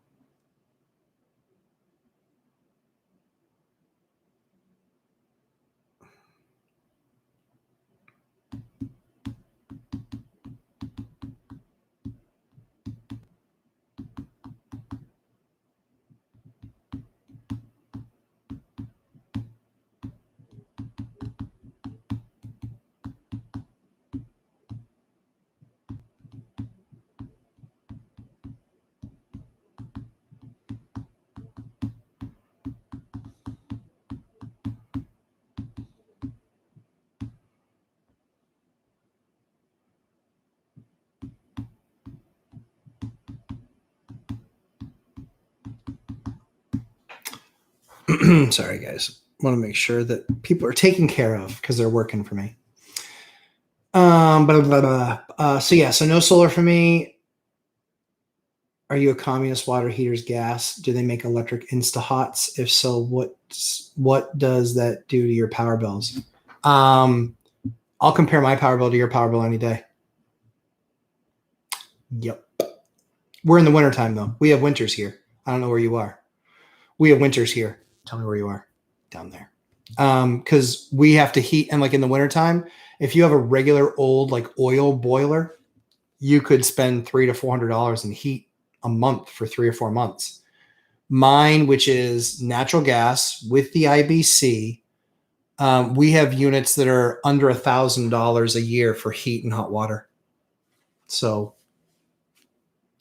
Sorry, guys. Want to make sure that people are taken care of because they're working for me. So no solar for me. Are you a communist? Water heaters, gas? Do they make electric Insta-Hots? If so, what does that do to your power bills? I'll compare my power bill to your power bill any day. Yep. We're in the wintertime though. We have winters here. I don't know where you are. We have winters here. Tell me where you are. Down there. Because we have to heat, and like in the wintertime, if you have a regular old like oil boiler, you could spend $300 to $400 in heat a month for 3 or 4 months. Mine, which is natural gas with the IBC, we have units that are under $1,000 a year for heat and hot water. So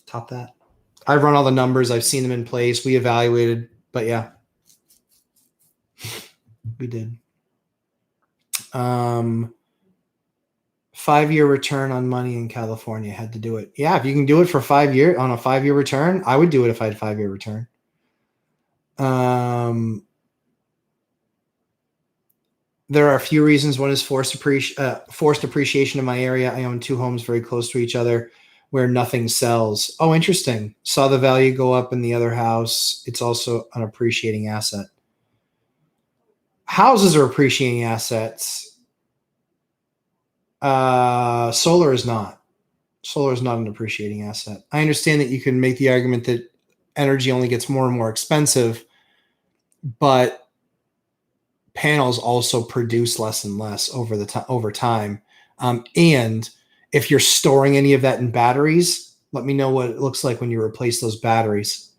top that. I've run all the numbers. I've seen them in place. We evaluated, but yeah, we did. 5-year return on money in California. Had to do it. Yeah, if you can do it for 5 years on a 5-year return, I would do it if I had 5-year return. There are a few reasons. One is forced appreciation in my area. I own 2 homes very close to each other where nothing sells. Oh, interesting. Saw the value go up in the other house. It's also an appreciating asset. Houses are appreciating assets. Solar is not. Solar is not an appreciating asset. I understand that you can make the argument that energy only gets more and more expensive, but panels also produce less and less over time. And if you're storing any of that in batteries, let me know what it looks like when you replace those batteries.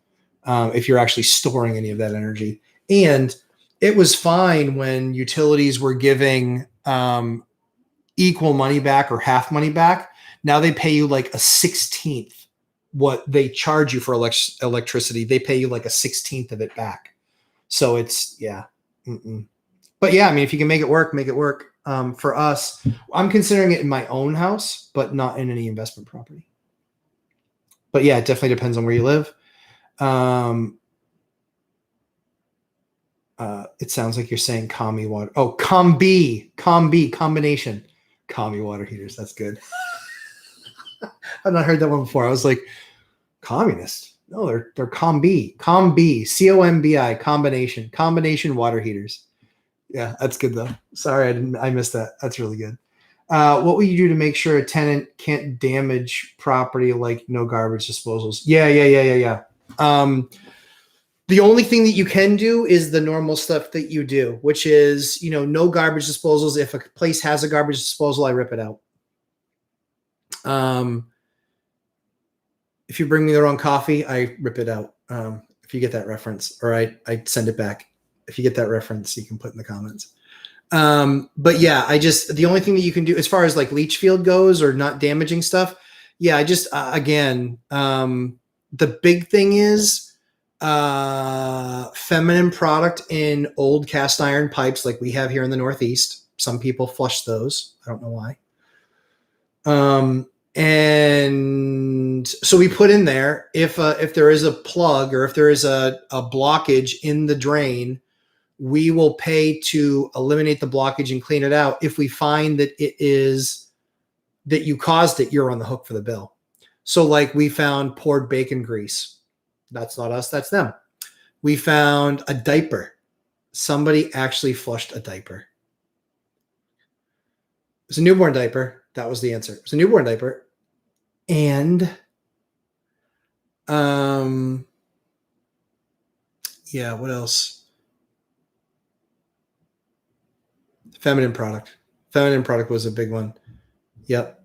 If you're actually storing any of that energy. And it was fine when utilities were giving equal money back or half money back. Now they pay you like a 16th what they charge you for electricity. They pay you like a 16th of it back. So it's, yeah. But yeah, I mean, if you can make it work, make it work. For us, I'm considering it in my own house, but not in any investment property. But yeah, it definitely depends on where you live. It sounds like you're saying commie water. Oh, combination. Commie water heaters. That's good. I've not heard that one before. I was like, communist. No, they're combi, COMBI, combination water heaters. Yeah, that's good though. Sorry, I missed that. That's really good. What will you do to make sure a tenant can't damage property, like no garbage disposals? Yeah. The only thing that you can do is the normal stuff that you do, which is, no garbage disposals. If a place has a garbage disposal, I rip it out. If you bring me the wrong coffee, I rip it out. If you get that reference, or I send it back. If you get that reference, you can put in the comments. But yeah, the only thing that you can do as far as like leach field goes or not damaging stuff. Yeah, again, the big thing is feminine product in old cast iron pipes like we have here in the Northeast. Some people flush those. I don't know why. And so we put in there, if there is a plug or if there is a blockage in the drain, we will pay to eliminate the blockage and clean it out. If we find that that you caused it, you're on the hook for the bill. So like we found poured bacon grease. That's not us, that's them. We found a diaper. Somebody actually flushed a diaper. It was a newborn diaper. That was the answer. It was a newborn diaper. And yeah, what else? Feminine product. Feminine product was a big one. Yep.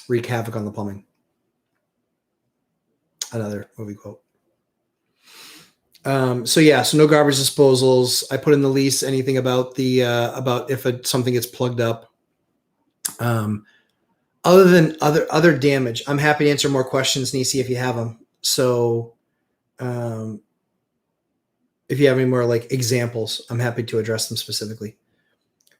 Wreak havoc on the plumbing. Another movie quote. So no garbage disposals. I put in the lease anything about about if something gets plugged up. Other than other damage, I'm happy to answer more questions, Nisi, if you have them. So, if you have any more like examples, I'm happy to address them specifically.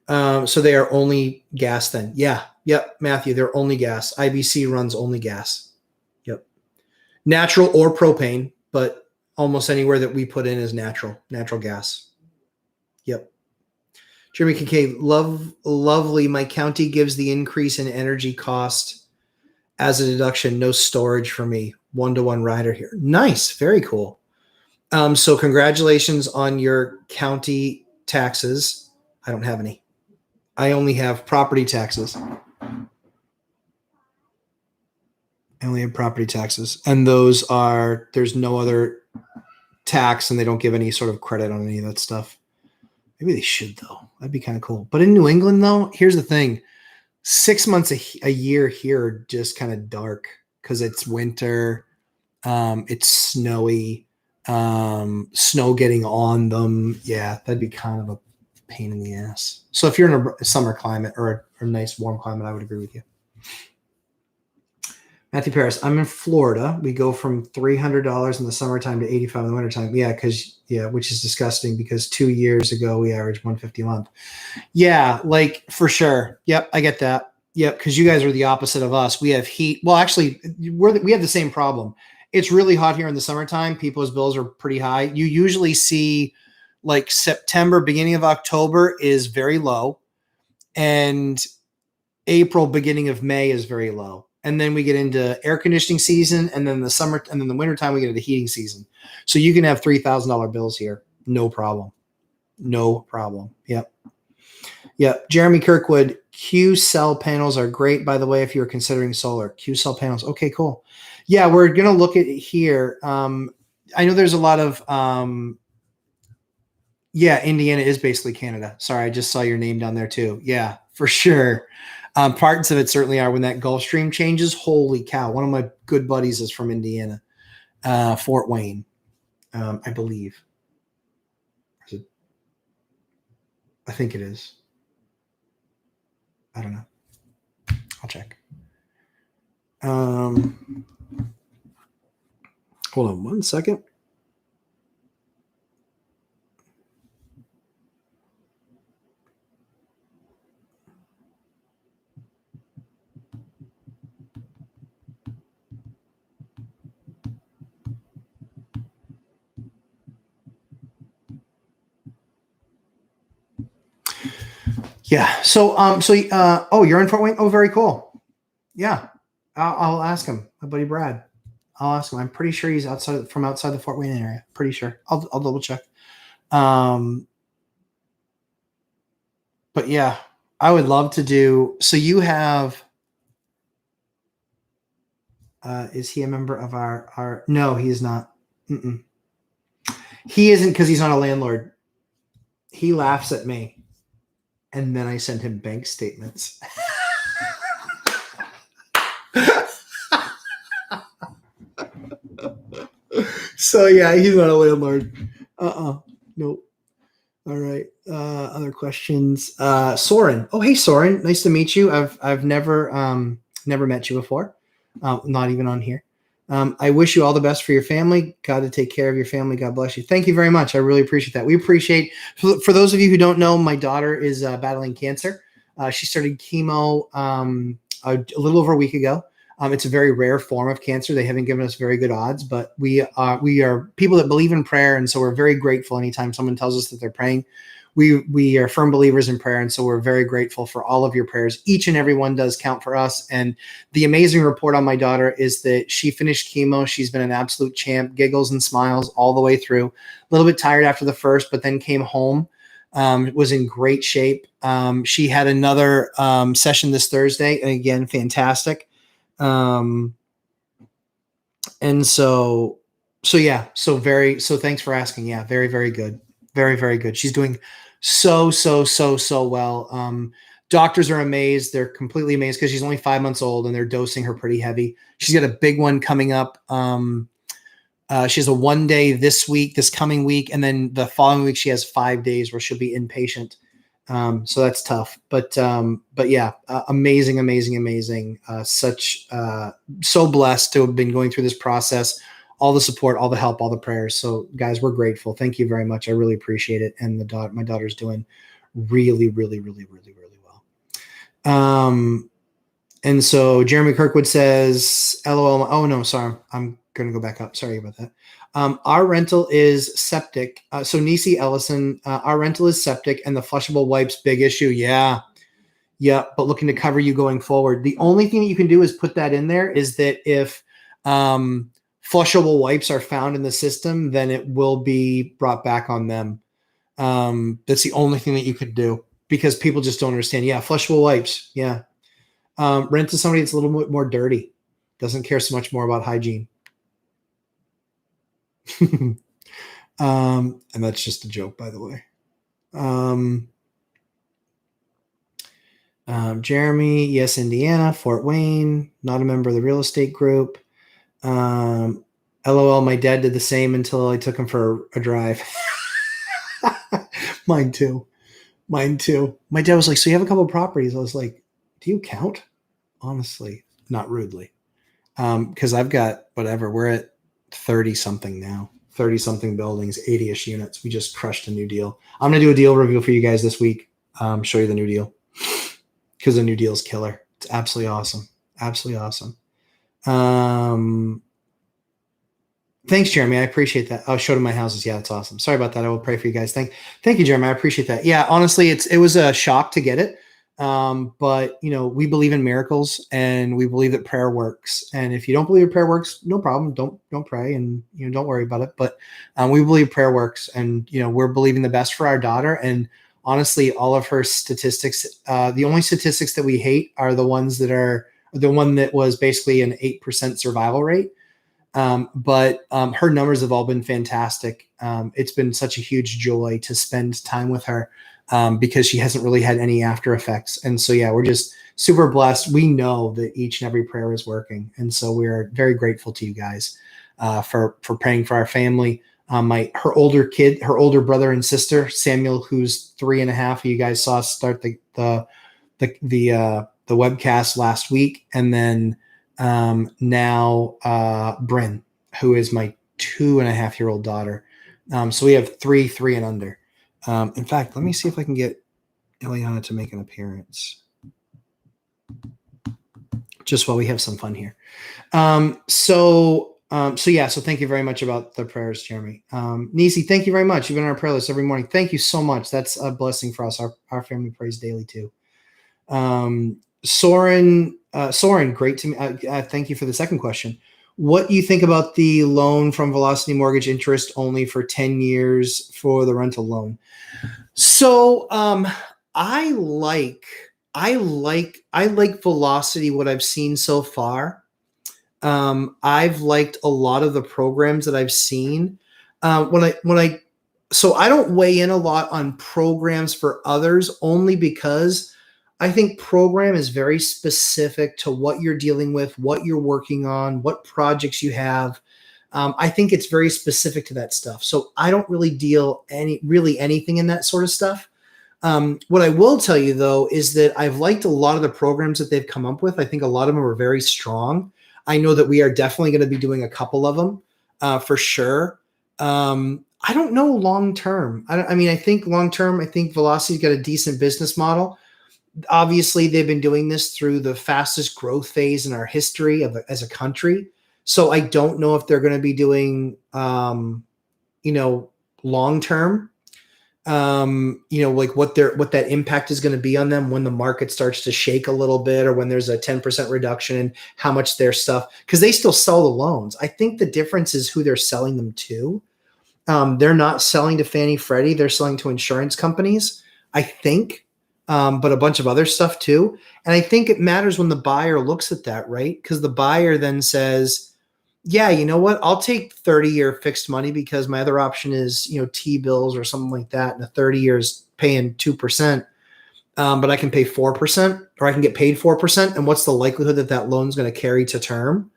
So they are only gas then. Yeah. Yep. Matthew, they're only gas. IBC runs only gas. Yep. Natural or propane, but almost anywhere that we put in is natural gas. Yep. Jeremy Kincaid, lovely. My county gives the increase in energy cost as a deduction. No storage for me. 1-to-1 rider here. Nice. Very cool. So congratulations on your county taxes. I don't have any. I only have property taxes. I only have property taxes, and those are, there's no other tax, and they don't give any sort of credit on any of that stuff. Maybe they should though. That'd be kind of cool. But in New England though, here's the thing: 6 months a year here are just kind of dark because it's winter. It's snowy. Snow getting on them. Yeah, that'd be kind of a pain in the ass. So if you're in a summer climate or a nice warm climate, I would agree with you. Matthew Paris, I'm in Florida. We go from $300 in the summertime to $85 in the wintertime. Yeah, which is disgusting because 2 years ago we averaged $150 a month. Yeah, like for sure. Yep, I get that. Yep, because you guys are the opposite of us. We have heat. Well, actually, we have the same problem. It's really hot here in the summertime. People's bills are pretty high. You usually see like September, beginning of October is very low, and April, beginning of May is very low. And then we get into air conditioning season, and then the summer, and then the wintertime, we get into heating season. So you can have $3,000 bills here. No problem. No problem. Yep. Yep. Jeremy Kirkwood, Q cell panels are great, by the way, if you're considering solar. Q cell panels. Okay, cool. Yeah, we're going to look at it here. I know there's a lot of, yeah, Indiana is basically Canada. Sorry, I just saw your name down there too. Yeah, for sure. Parts of it certainly are. When that Gulf Stream changes, holy cow. One of my good buddies is from Indiana, Fort Wayne, I believe. I think it is. I don't know. I'll check. Hold on one second. Yeah. So, oh, you're in Fort Wayne? Oh, very cool. Yeah. I'll ask him, my buddy Brad. I'll ask him. I'm pretty sure he's outside the Fort Wayne area. Pretty sure. I'll double check. But yeah, I would love to do. So you have, is he a member of our, no, he is not. Mm-mm. He isn't, because he's not a landlord. He laughs at me. And then I send him bank statements. So yeah, he's not a landlord. Nope. All right. Other questions. Soren. Oh, hey Soren. Nice to meet you. I've never met you before. Not even on here. I wish you all the best for your family. God to take care of your family. God bless you. Thank you very much. I really appreciate that. We appreciate, for those of you who don't know, my daughter is battling cancer. She started chemo a little over a week ago. It's a very rare form of cancer. They haven't given us very good odds, but we are people that believe in prayer. And so we're very grateful anytime someone tells us that they're praying. We are firm believers in prayer. And so we're very grateful for all of your prayers. Each and every one does count for us. And the amazing report on my daughter is that she finished chemo. She's been an absolute champ, giggles and smiles all the way through. A little bit tired after the first, but then came home. Was in great shape. She had another session this Thursday, and again, fantastic. And so thanks for asking. Yeah, very, very good. Very, very good. She's doing so well. Doctors are amazed. They're completely amazed because she's only 5 months old and they're dosing her pretty heavy. She's got a big one coming up. She has a 1 day this coming week. And then the following week, she has 5 days where she'll be inpatient. So that's tough, but yeah, amazing. So blessed to have been going through this process, all the support, all the help, all the prayers. So guys, we're grateful. Thank you very much. I really appreciate it. And my daughter's doing really well. And so Jeremy Kirkwood says, LOL. Oh no, sorry. I'm going to go back up. Sorry about that. Our rental is septic. So Nisi Ellison, our rental is septic and the flushable wipes, big issue. Yeah. But looking to cover you going forward. The only thing that you can do is put that in there is that if flushable wipes are found in the system, then it will be brought back on them. That's the only thing that you could do because people just don't understand. Yeah. Flushable wipes. Yeah. Rent to somebody that's a little bit more dirty. Doesn't care so much more about hygiene. And that's just a joke, by the way. Jeremy, yes, Indiana, Fort Wayne, not a member of the real estate group. LOL, my dad did the same until I took him for a drive. Mine too. My dad was like, so you have a couple of properties. I was like, do you count? Honestly, not rudely. Because I've got whatever. We're at 30 something now. 30 something buildings, 80-ish units. We just crushed a new deal. I'm going to do a deal review for you guys this week. Show you the new deal. Because the new deal is killer. It's absolutely awesome. Absolutely awesome. Thanks, Jeremy. I appreciate that. I'll show to my houses. Yeah, that's awesome. Sorry about that. I will pray for you guys. Thank you, Jeremy. I appreciate that. Yeah, honestly, it was a shock to get it. But we believe in miracles, and we believe that prayer works. And if you don't believe that prayer works, no problem. Don't pray, and don't worry about it. But we believe prayer works, and we're believing the best for our daughter. And honestly, all of her statistics, the only statistics that we hate are the ones that are the one that was basically an 8% survival rate. But her numbers have all been fantastic. It's been such a huge joy to spend time with her because she hasn't really had any after effects. And so, yeah, we're just super blessed. We know that each and every prayer is working. And so we are very grateful to you guys for praying for our family. Her older brother and sister, Samuel, who's 3.5, you guys saw start the webcast last week. And then now Bryn, who is my 2.5-year-old daughter. So we have three and under. In fact, let me see if I can get Ileana to make an appearance. Just while we have some fun here. So thank you very much about the prayers, Jeremy. Nisi, thank you very much. You've been on our prayer list every morning. Thank you so much. That's a blessing for us. Our family prays daily too. Soren, great to me. Thank you for the second question. What do you think about the loan from Velocity Mortgage, interest only for 10 years for the rental loan? So I like Velocity, what I've seen so far. I've liked a lot of the programs that I've seen. So I don't weigh in a lot on programs for others, only because I think program is very specific to what you're dealing with, what you're working on, what projects you have. I think it's very specific to that stuff. So I don't really deal anything in that sort of stuff. What I will tell you, though, is that I've liked a lot of the programs that they've come up with. I think a lot of them are very strong. I know that we are definitely going to be doing a couple of them for sure. I don't know long term. I think long term, I think Velocity's got a decent business model. Obviously, they've been doing this through the fastest growth phase in our history as a country. So I don't know if they're going to be doing, long term, like what that impact is going to be on them when the market starts to shake a little bit, or when there's a 10% reduction in how much their stuff, because they still sell the loans. I think the difference is who they're selling them to. They're not selling to Fannie Freddie. They're selling to insurance companies, I think. But a bunch of other stuff too. And I think it matters when the buyer looks at that, right? Because the buyer then says, yeah, you know what? I'll take 30-year fixed money because my other option is, T-bills or something like that. And the 30 years paying 2%, but I can pay 4%, or I can get paid 4%. And what's the likelihood that that loan's going to carry to term?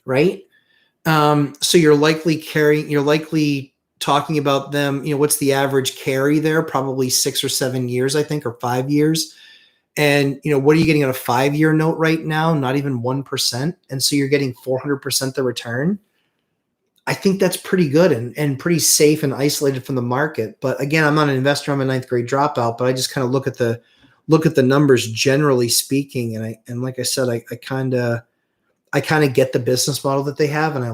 Right? So you're likely talking about them, what's the average carry there? Probably 6 or 7 years, I think, or 5 years. And, what are you getting on a 5-year note right now? Not even 1%. And so you're getting 400% the return. I think that's pretty good and pretty safe and isolated from the market. But again, I'm not an investor. I'm a 9th grade dropout, but I just kind of look at the numbers generally speaking. And like I said, I kind of get the business model that they have, and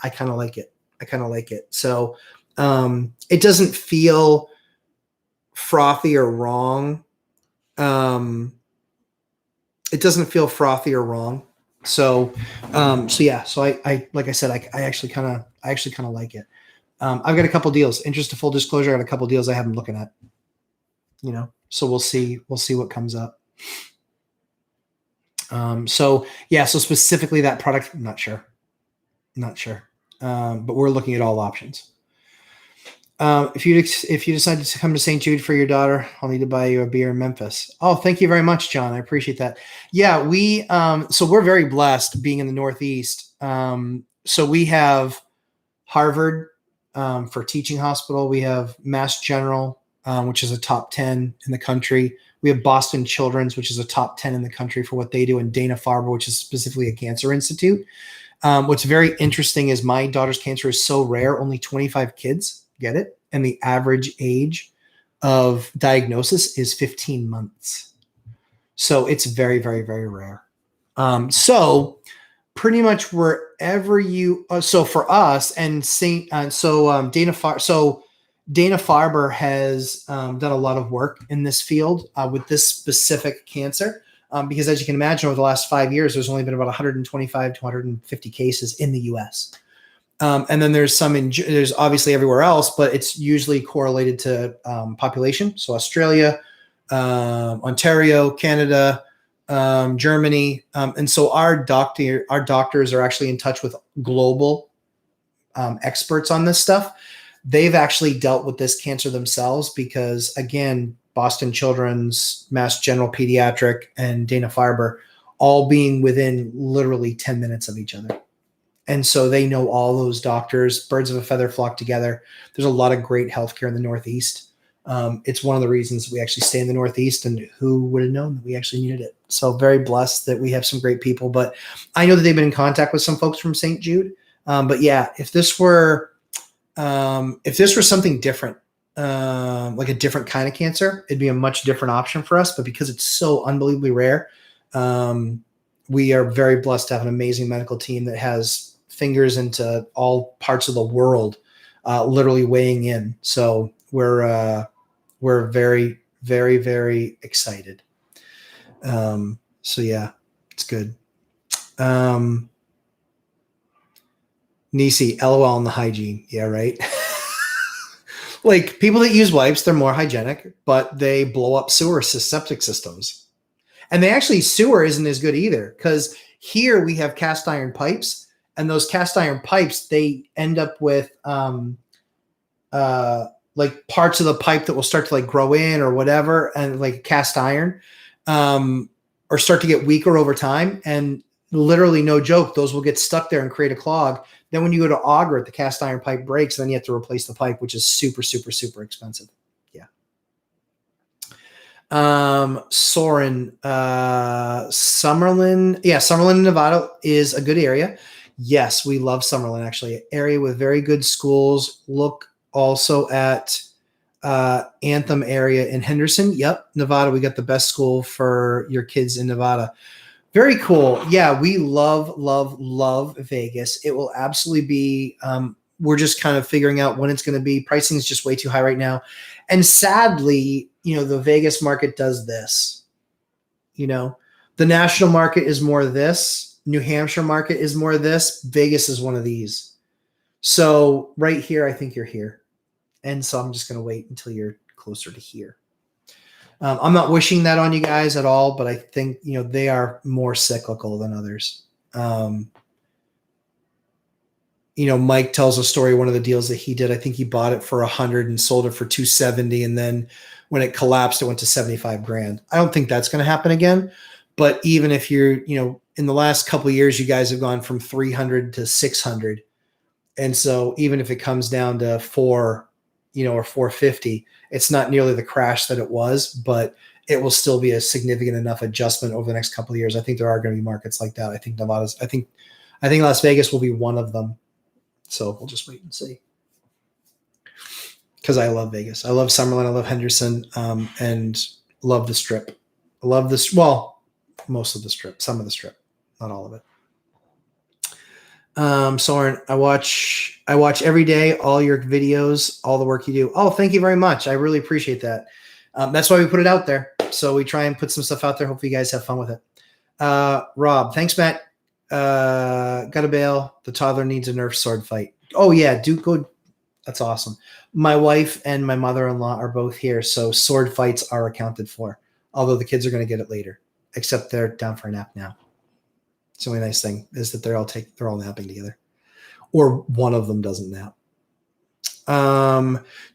I kind of like it. I kind of like it. So it doesn't feel frothy or wrong. It doesn't feel frothy or wrong. So yeah. So I like I said, I actually kind of like it. I've got a couple deals. Interest to full disclosure, I got a couple deals I have been looking at. So we'll see what comes up. So yeah, so specifically that product, I'm not sure. But we're looking at all options. If you decide to come to St. Jude for your daughter, I'll need to buy you a beer in Memphis. Oh, thank you very much, John. I appreciate that. Yeah, so we're very blessed being in the Northeast. So we have Harvard for teaching hospital. We have Mass General, which is a top 10 in the country. We have Boston Children's, which is a top 10 in the country for what they do, and Dana-Farber, which is specifically a cancer institute. What's very interesting is my daughter's cancer is so rare, only 25 kids get it. And the average age of diagnosis is 15 months. So it's very, very, very rare. So pretty much wherever so for us and Dana-Farber has done a lot of work in this field with this specific cancer. Because as you can imagine, over the last 5 years, there's only been about 125 to 150 cases in the U.S. And then there's there's obviously everywhere else, but it's usually correlated to population. So Australia, Ontario, Canada, Germany. And so our doctors are actually in touch with global experts on this stuff. They've actually dealt with this cancer themselves because, again, Boston Children's, Mass General Pediatric, and Dana-Farber all being within literally 10 minutes of each other. And so they know all those doctors. Birds of a feather flock together. There's a lot of great healthcare in the Northeast. It's one of the reasons we actually stay in the Northeast, and who would have known that we actually needed it. So very blessed that we have some great people. But I know that they've been in contact with some folks from St. Jude. But yeah, if this were something different, like a different kind of cancer, it'd be a much different option for us. But because it's so unbelievably rare, we are very blessed to have an amazing medical team that has fingers into all parts of the world, literally weighing in. So we're very, very, very excited. So yeah, it's good. Nisi, LOL on the hygiene. Yeah, right. Like people that use wipes, they're more hygienic, but they blow up septic systems. And sewer isn't as good either, because here we have cast iron pipes, and those cast iron pipes, they end up with like parts of the pipe that will start to like grow in or whatever, and like cast iron, or start to get weaker over time. And literally, no joke, those will get stuck there and create a clog. Then when you go to auger it, the cast iron pipe breaks, and then you have to replace the pipe, which is super, super, super expensive. Yeah. Soren, Summerlin. Yeah, Summerlin, Nevada is a good area. Yes, we love Summerlin, actually. An area with very good schools. Look also at Anthem area in Henderson. Yep, Nevada. We got the best school for your kids in Nevada. Very cool. Yeah, we love, love, love Vegas. It will absolutely be, we're just kind of figuring out when it's going to be. Pricing is just way too high right now. And sadly, the Vegas market does this. The national market is more this. New Hampshire market is more this. Vegas is one of these. So right here, I think you're here. And so I'm just going to wait until you're closer to here. I'm not wishing that on you guys at all, but I think, they are more cyclical than others. Mike tells a story, one of the deals that he did, I think he bought it for $100 and sold it for $270. And then when it collapsed, it went to $75,000. I don't think that's going to happen again. But even if you're, in the last couple of years, you guys have gone from 300 to 600. And so even if it comes down to 4, or 450, it's not nearly the crash that it was, but it will still be a significant enough adjustment over the next couple of years. I think there are going to be markets like that. I think I think Las Vegas will be one of them. So we'll just wait and see. Because I love Vegas. I love Summerlin. I love Henderson, and love the Strip. I love this. Well, most of the Strip, some of the Strip, not all of it. Soren, I watch every day, all your videos, all the work you do. Oh, thank you very much. I really appreciate that. That's why we put it out there. So we try and put some stuff out there. Hopefully you guys have fun with it. Rob, thanks, Matt. Gotta bail. The toddler needs a Nerf sword fight. Oh yeah, do go. That's awesome. My wife and my mother-in-law are both here. So sword fights are accounted for, although the kids are going to get it later. except they're down for a nap now. It's the only nice thing is that they're all napping together, or one of them doesn't nap.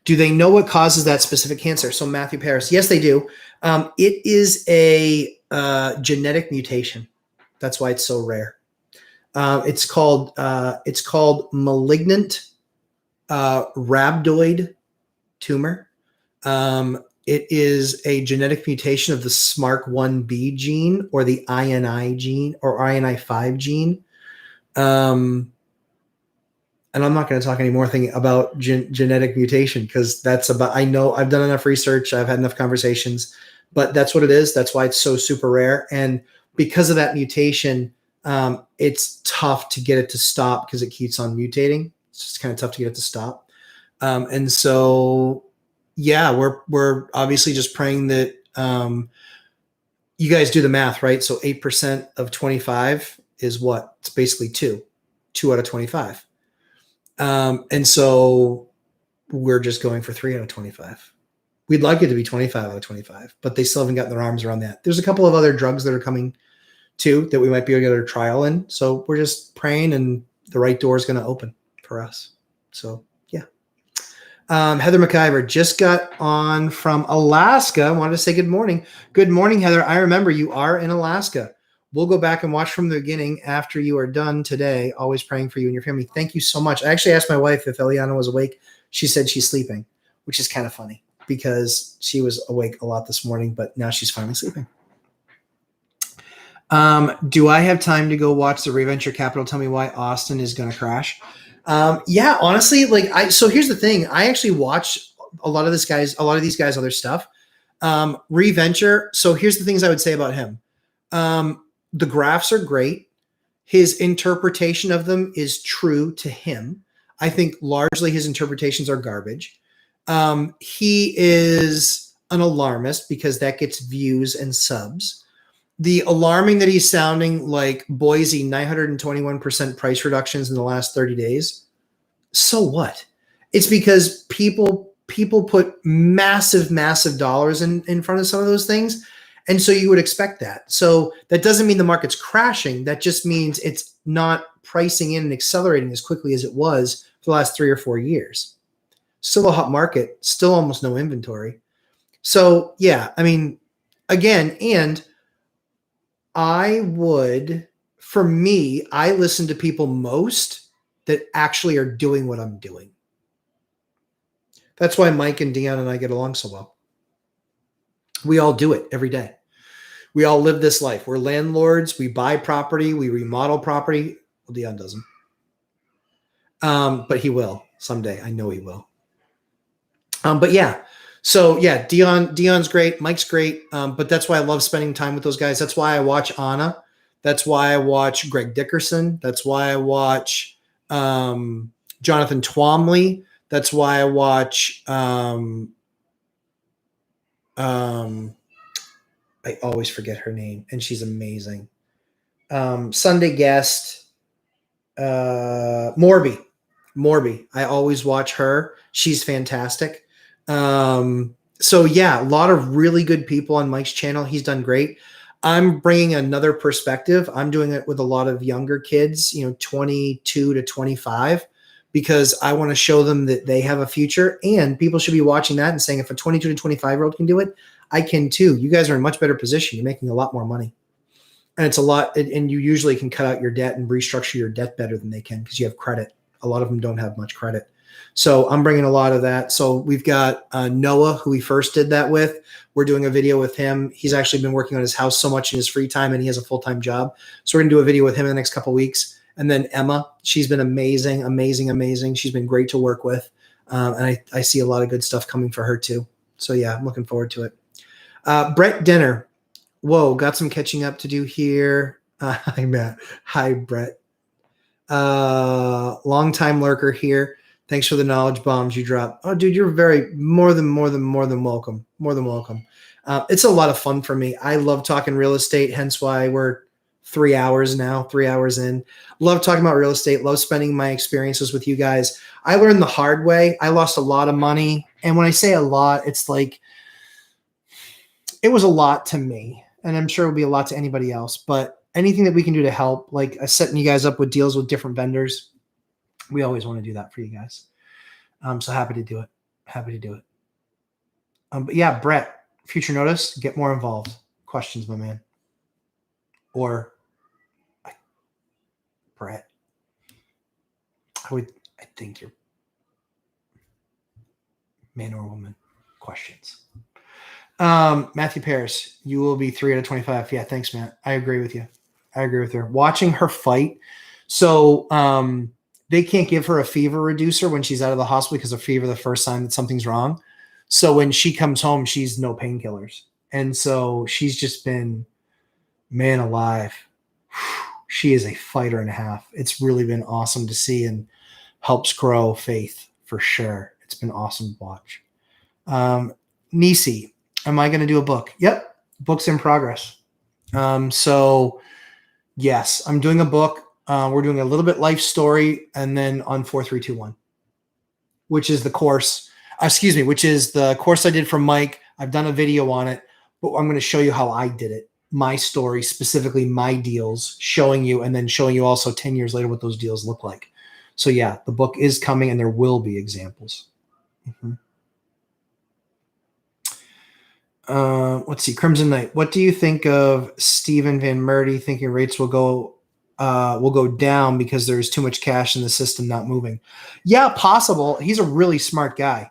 Do they know what causes that specific cancer? So Matthew Paris, yes, they do. It is a genetic mutation. That's why it's so rare. It's called malignant rhabdoid tumor. It is a genetic mutation of the SMARC1B gene or the INI gene or INI5 gene. And I'm not going to talk any more about genetic mutation because I know I've done enough research. I've had enough conversations, but that's what it is. That's why it's so super rare. And because of that mutation, it's tough to get it to stop because it keeps on mutating. It's just kind of tough to get it to stop. And so, yeah, we're obviously just praying that you guys do the math, right? So 8% of 25 is what? It's basically 2 out of 25. And so we're just going for 3 out of 25. We'd like it to be 25 out of 25, but they still haven't gotten their arms around that. There's a couple of other drugs that are coming too that we might be able to get a trial in. So we're just praying and the right door is going to open for us. So yeah. Heather McIver just got on from Alaska. I wanted to say good morning. Good morning, Heather. I remember you are in Alaska. We'll go back and watch from the beginning after you are done today. Always praying for you and your family. Thank you so much. I actually asked my wife if Eliana was awake. She said she's sleeping, which is kind of funny because she was awake a lot this morning, but now she's finally sleeping. Do I have time to go watch the Reventure Capital? Tell me why Austin is going to crash. Yeah, honestly, so here's the thing. I actually watch a lot of these guys, other stuff. Reventure. So here's the things I would say about him. The graphs are great. His interpretation of them is true to him. I think largely his interpretations are garbage. He is an alarmist because that gets views and subs. The alarming that he's sounding like Boise 921% price reductions in the last 30 days. So what? It's because people put massive dollars in front of some of those things. And so you would expect that. So that doesn't mean the market's crashing. That just means it's not pricing in and accelerating as quickly as it was for the last 3 or 4 years. Still a hot market, still almost no inventory. So yeah, I mean, again, and I listen to people most that actually are doing what I'm doing. That's why Mike and Dion and I get along so well. We all do it every day. We all live this life. We're landlords. We buy property. We remodel property. Well, Dion doesn't. But he will someday. I know he will. But yeah. So yeah, Dion's great. Mike's great. But that's why I love spending time with those guys. That's why I watch Anna. That's why I watch Greg Dickerson. That's why I watch Jonathan Twomley. That's why I watch I always forget her name, and she's amazing. Sunday guest, Morby. I always watch her. She's fantastic. So yeah, a lot of really good people on Mike's channel. He's done great. I'm bringing another perspective. I'm doing it with a lot of younger kids, 22 to 25, because I want to show them that they have a future, and people should be watching that and saying, if a 22 to 25-year-old can do it, I can too. You guys are in a much better position. You're making a lot more money, and it's a lot. And you usually can cut out your debt and restructure your debt better than they can because you have credit. A lot of them don't have much credit. So I'm bringing a lot of that. So we've got Noah, who we first did that with. We're doing a video with him. He's actually been working on his house so much in his free time, and he has a full-time job. So we're going to do a video with him in the next couple of weeks. And then Emma, she's been amazing. She's been great to work with. And I see a lot of good stuff coming for her too. So yeah, I'm looking forward to it. Brett Denner. Whoa, got some catching up to do here. Hi, Matt. Hi, Brett. Long-time lurker here. Thanks for the knowledge bombs you drop. Oh, dude, you're more than welcome. More than welcome. It's a lot of fun for me. I love talking real estate, hence why we're 3 hours in. Love talking about real estate. Love spending my experiences with you guys. I learned the hard way. I lost a lot of money. And when I say a lot, it's like, it was a lot to me. and I'm sure it'll be a lot to anybody else, but anything that we can do to help, like setting you guys up with deals with different vendors, we always want to do that for you guys. So happy to do it. Happy to do it. But yeah, Brett, future notice, get more involved. Questions, my man. Or Brett, I think you're man or woman. Questions. Matthew Paris, you will be 3 out of 25. Yeah, thanks, Matt. I agree with you. I agree with her. Watching her fight. So they can't give her a fever reducer when she's out of the hospital because of fever, the first sign that something's wrong. So when she comes home, she's no painkillers. And so she's just been, man alive. She is a fighter and a half. It's really been awesome to see and helps grow faith for sure. It's been awesome to watch. Nisi, am I going to do a book? Yep. Book's in progress. So yes, I'm doing a book. We're doing a little bit life story and then on 4321, which is the course, which is the course I did for Mike. I've done a video on it, but I'm going to show you how I did it. My story, specifically my deals, showing you, and then showing you also 10 years later what those deals look like. So yeah, the book is coming and there will be examples. Let's see. Crimson Knight. What do you think of Stephen Van Murdy thinking rates will go down because there's too much cash in the system not moving? Yeah, possible. He's a really smart guy.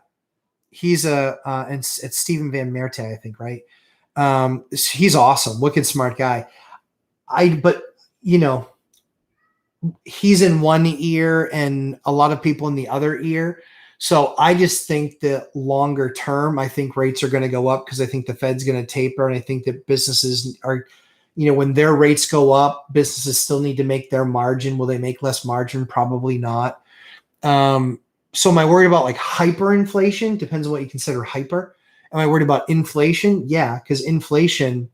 He's and it's Stephen Van Merte, I think, right? He's awesome. Wicked smart guy. But you know, he's in one ear and a lot of people in the other ear. So I just think that longer term, I think rates are going to go up because I think the Fed's going to taper. And I think that businesses are, when their rates go up, businesses still need to make their margin. Will they make less margin? Probably not. So am I worried about like hyperinflation? Depends on what you consider hyper. Am I worried about inflation? Yeah, because inflation,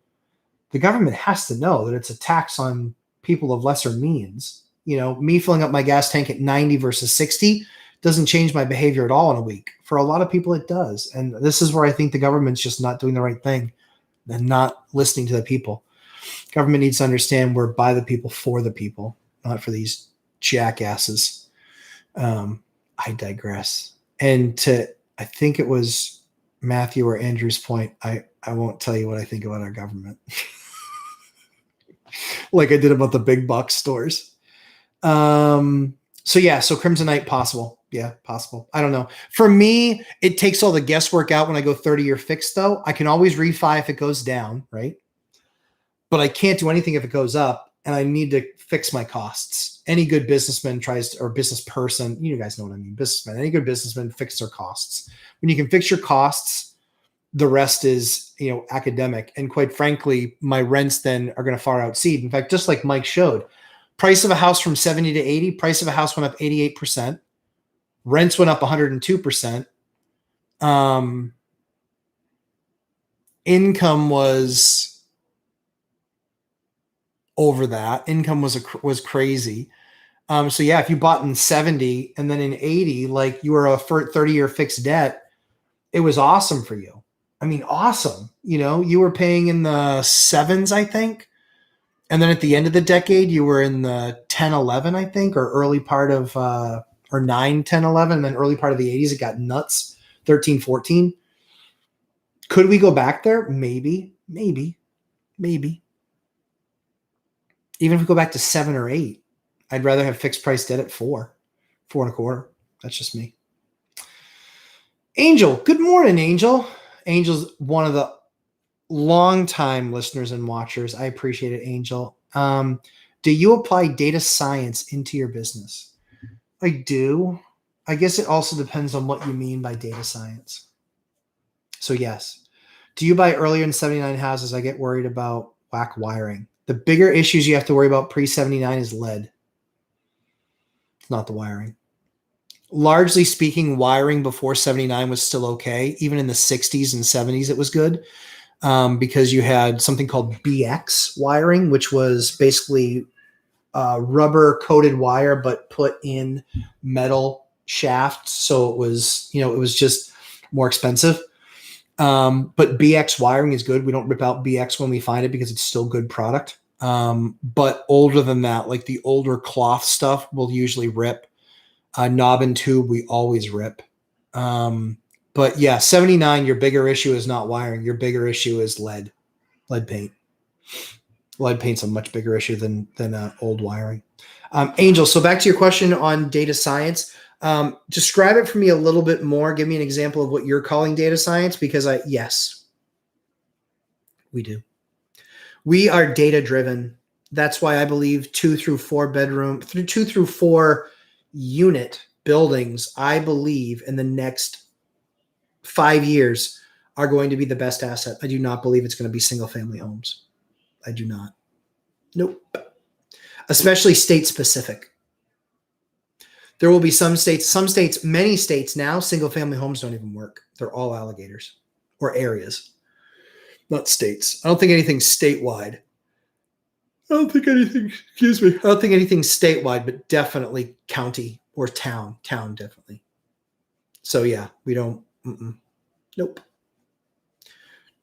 the government has to know that it's a tax on people of lesser means. Me filling up my gas tank at 90 versus 60 doesn't change my behavior at all in a week. For a lot of people, it does. And this is where I think the government's just not doing the right thing and not listening to the people. Government needs to understand we're by the people, for the people, not for these jackasses. I digress. And I think it was Matthew or Andrew's point, I won't tell you what I think about our government. Like I did about the big box stores. So Crimson Knight, possible. Yeah, possible. I don't know. For me, it takes all the guesswork out when I go 30-year fixed, though. I can always refi if it goes down, right? But I can't do anything if it goes up, and I need to fix my costs. Any good businessman or business person, you guys know what I mean, businessman, any good businessman fix their costs. When you can fix your costs, the rest is, academic. And quite frankly, my rents then are going to far exceed. In fact, just like Mike showed, price of a house from 70 to 80, price of a house went up 88%. Rents went up 102%. Income was over that. Income was crazy. So yeah, if you bought in 70 and then in 80, like you were a 30-year fixed debt, it was awesome for you. I mean, awesome. You were paying in the 7s, I think. And then at the end of the decade, you were in the 10, 11, I think, or early part of, or 9, 10, 11. And then early part of the 80s, it got nuts, 13, 14. Could we go back there? Maybe. Even if we go back to 7 or 8, I'd rather have fixed price debt at 4 and a quarter. That's just me. Angel, good morning, Angel. Angel's one of the long-time listeners and watchers. I appreciate it, Angel. Do you apply data science into your business? I do. I guess it also depends on what you mean by data science. So yes. Do you buy earlier in 79 houses? I get worried about whack wiring. The bigger issues you have to worry about pre-79 is lead. It's not the wiring. Largely speaking, wiring before 79 was still okay. Even in the 60s and 70s, it was good. Because you had something called BX wiring, which was basically rubber coated wire, but put in metal shafts. So it was, it was just more expensive. But BX wiring is good. We don't rip out BX when we find it because it's still good product. But older than that, like the older cloth stuff, we'll usually rip. Knob and tube, we always rip. But yeah, 79, your bigger issue is not wiring. Your bigger issue is lead paint. Lead paint's a much bigger issue than old wiring. Angel, so back to your question on data science. Describe it for me a little bit more. Give me an example of what you're calling data science, because yes, we do. We are data driven. That's why I believe 2 through 4 unit buildings, I believe in the next 5 years are going to be the best asset. I do not believe it's going to be single family homes. I do not. Nope. Especially state specific. There will be some states, many states now, single family homes don't even work. They're all alligators or areas, not states. I don't think anything's statewide. I don't think anything statewide, but definitely county or town definitely. So yeah, we don't, nope.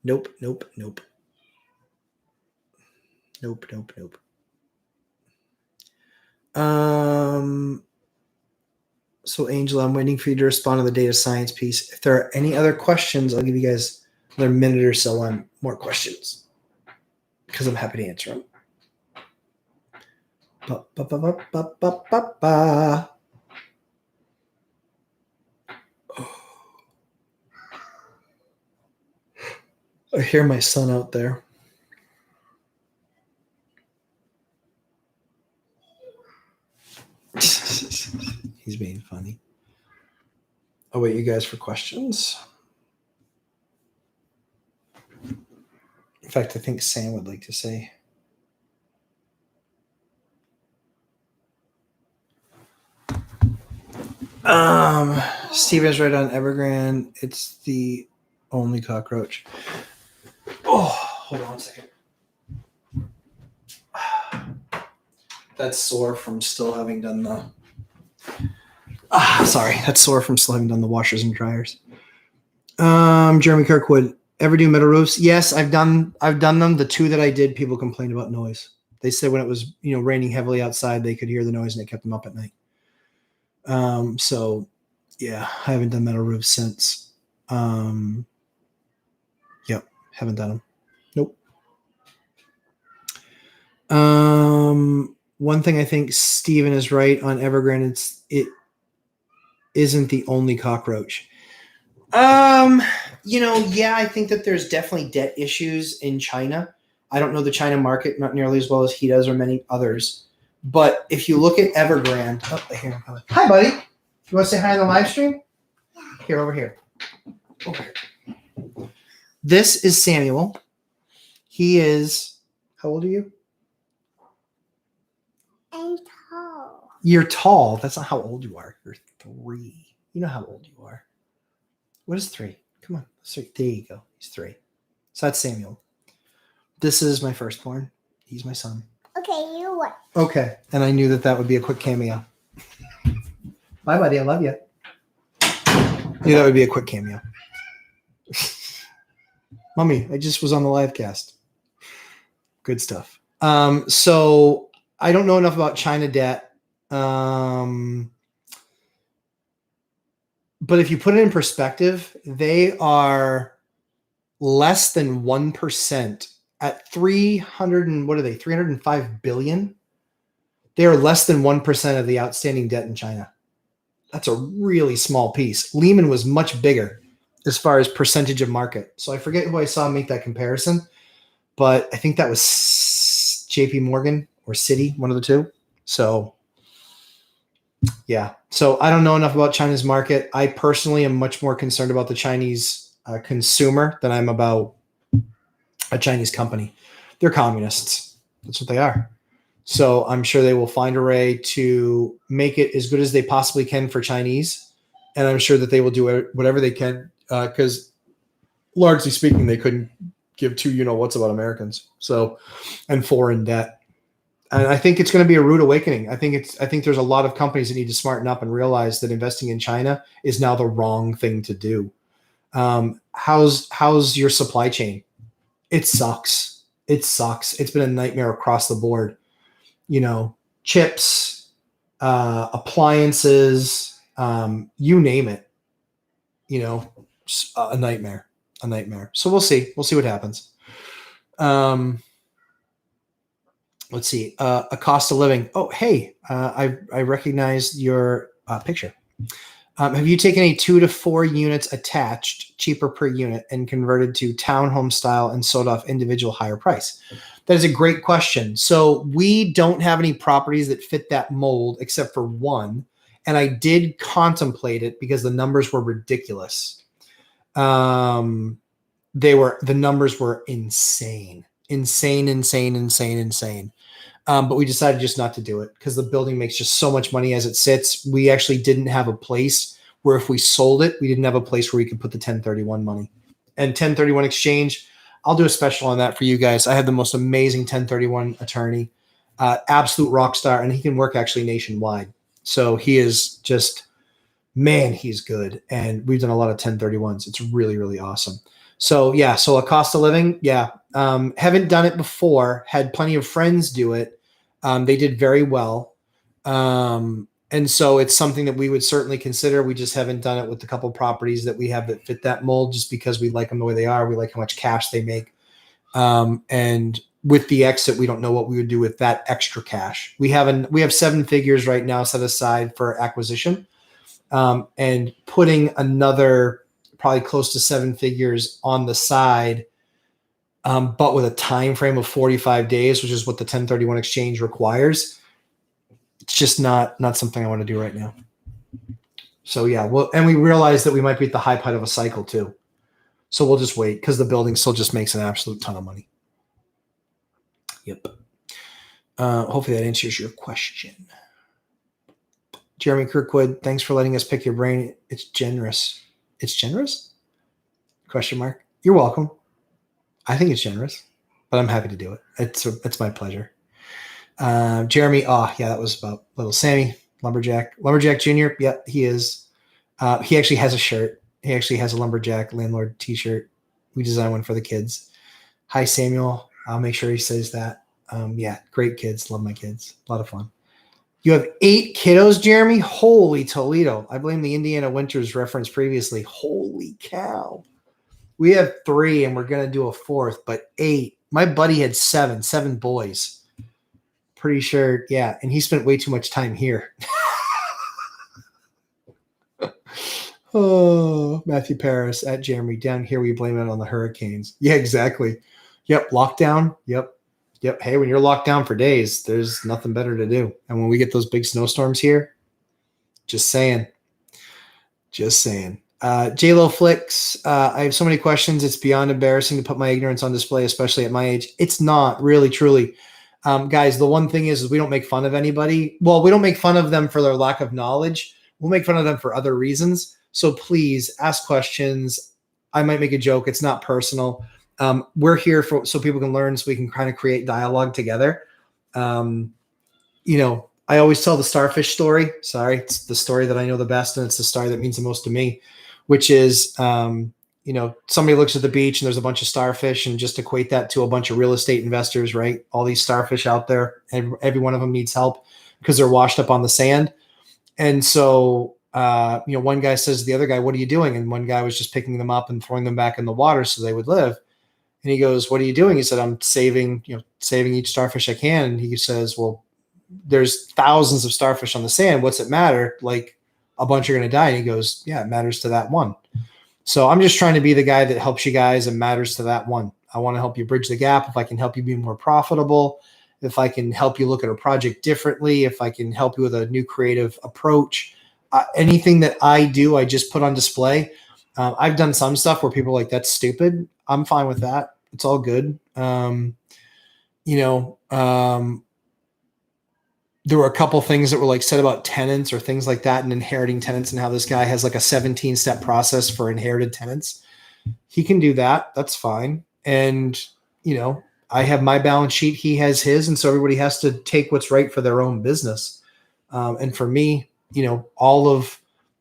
Nope. So Angela, I'm waiting for you to respond on the data science piece. If there are any other questions, I'll give you guys another minute or so on more questions because I'm happy to answer them. I hear my son out there. He's being funny. I'll wait you guys for questions. In fact, I think Sam would like to say. Steven's right on Evergrande. It's the only cockroach. Oh, hold on a second. That's sore from still having done the. That's sore from still having done the washers and dryers. Jeremy Kirkwood, ever do metal roofs? Yes, I've done them. The 2 that I did, people complained about noise. They said when it was raining heavily outside, they could hear the noise and it kept them up at night. So yeah, I haven't done metal roofs since. Yep, haven't done them. Nope. One thing I think Steven is right on Evergrande, it isn't the only cockroach. I think that there's definitely debt issues in China. I don't know the China market not nearly as well as he does or many others. But if you look at Evergrande, here, hi, buddy. You want to say hi on the live stream? Here, over here. Over here. This is Samuel. He is, how old are you? I'm tall. You're tall. That's not how old you are. You're 3. You know how old you are. What is 3? Come on. There you go. He's 3. So that's Samuel. This is my firstborn. He's my son. Okay, you what? Okay. And I knew that would be a quick cameo. Bye, buddy. I love you. Knew that would be a quick cameo. Mommy, I just was on the live cast. Good stuff. So I don't know enough about China debt. But if you put it in perspective, they are less than 1% at 305 billion. They are less than 1% of the outstanding debt in China. That's a really small piece. Lehman was much bigger as far as percentage of market. So I forget who I saw make that comparison, but I think that was JP Morgan or Citi, one of the two. So yeah. So I don't know enough about China's market. I personally am much more concerned about the Chinese consumer than I'm about a Chinese company. They're communists. That's what they are. So I'm sure they will find a way to make it as good as they possibly can for Chinese. And I'm sure that they will do whatever they can because largely speaking, they couldn't give 2 you-know-whats about Americans. So, and foreign debt. And I think it's going to be a rude awakening. I think there's a lot of companies that need to smarten up and realize that investing in China is now the wrong thing to do. How's your supply chain? It sucks. It's been a nightmare across the board. Chips, appliances, you name it. A nightmare. So we'll see what happens. Let's see. A cost of living. Oh, hey, I recognize your picture. Have you taken a 2 to 4 units attached, cheaper per unit, and converted to townhome style and sold off individual higher price? That is a great question. So we don't have any properties that fit that mold except for one. And I did contemplate it because the numbers were ridiculous. The numbers were insane. But we decided just not to do it because the building makes just so much money as it sits. We actually didn't have a place where if we sold it, we didn't have a place where we could put the 1031 money. And 1031 exchange, I'll do a special on that for you guys. I have the most amazing 1031 attorney, absolute rock star, and he can work actually nationwide. So he is just, man, he's good. And we've done a lot of 1031s. It's really, really awesome. So yeah, so a cost of living, yeah. Haven't done it before, had plenty of friends do it. They did very well. And so it's something that we would certainly consider. We just haven't done it with a couple properties that we have that fit that mold just because we like them the way they are. We like how much cash they make. And with the exit, we don't know what we would do with that extra cash. We have 7 figures right now set aside for acquisition, and putting another probably close to 7 figures on the side, but with a time frame of 45 days, which is what the 1031 exchange requires. It's just not something I want to do right now. So yeah, and we realize that we might be at the high point of a cycle too. So we'll just wait because the building still just makes an absolute ton of money. Yep. Hopefully that answers your question. Jeremy Kirkwood, thanks for letting us pick your brain. It's generous. It's generous? Question mark. You're welcome. I think it's generous, but I'm happy to do it. It's my pleasure. Jeremy, that was about little Sammy, Lumberjack Jr. Yeah, he is. He actually has a shirt. He actually has a Lumberjack Landlord t-shirt. We designed one for the kids. Hi, Samuel. I'll make sure he says that. Yeah, great kids. Love my kids. A lot of fun. You have 8 kiddos, Jeremy? Holy Toledo. I blame the Indiana Winters reference previously. Holy cow. We have 3 and we're going to do a 4th, but 8. My buddy had 7 boys. Pretty sure. Yeah. And he spent way too much time here. Oh, Matthew Paris at Jeremy. Down here, we blame it on the hurricanes. Yeah, exactly. Yep. Lockdown. Yep. Hey, when you're locked down for days, there's nothing better to do. And when we get those big snowstorms here, just saying. J-Lo Flicks, I have so many questions. It's beyond embarrassing to put my ignorance on display, especially at my age. It's not really, truly. Guys, the one thing is we don't make fun of anybody. Well, we don't make fun of them for their lack of knowledge. We'll make fun of them for other reasons. So please ask questions. I might make a joke. It's not personal. We're here so people can learn, so we can kind of create dialogue together. I always tell the starfish story. Sorry, it's the story that I know the best, and it's the story that means the most to me, which is, somebody looks at the beach and there's a bunch of starfish, and just equate that to a bunch of real estate investors, right? All these starfish out there, and every one of them needs help because they're washed up on the sand. And so, one guy says to the other guy, "What are you doing?" And one guy was just picking them up and throwing them back in the water so they would live. And he goes, "What are you doing?" He said, "I'm saving each starfish I can." And he says, "Well, there's thousands of starfish on the sand. What's it matter? Like, a bunch are going to die." And he goes, "Yeah, it matters to that one." So I'm just trying to be the guy that helps you guys and matters to that one. I want to help you bridge the gap. If I can help you be more profitable, if I can help you look at a project differently, if I can help you with a new creative approach, anything that I do, I just put on display. I've done some stuff where people are like, "That's stupid." I'm fine with that. It's all good. There were a couple things that were like said about tenants or things like that, and inheriting tenants, and how this guy has like a 17-step process for inherited tenants. He can do that. That's fine. And, I have my balance sheet. He has his. And so everybody has to take what's right for their own business. And for me, all of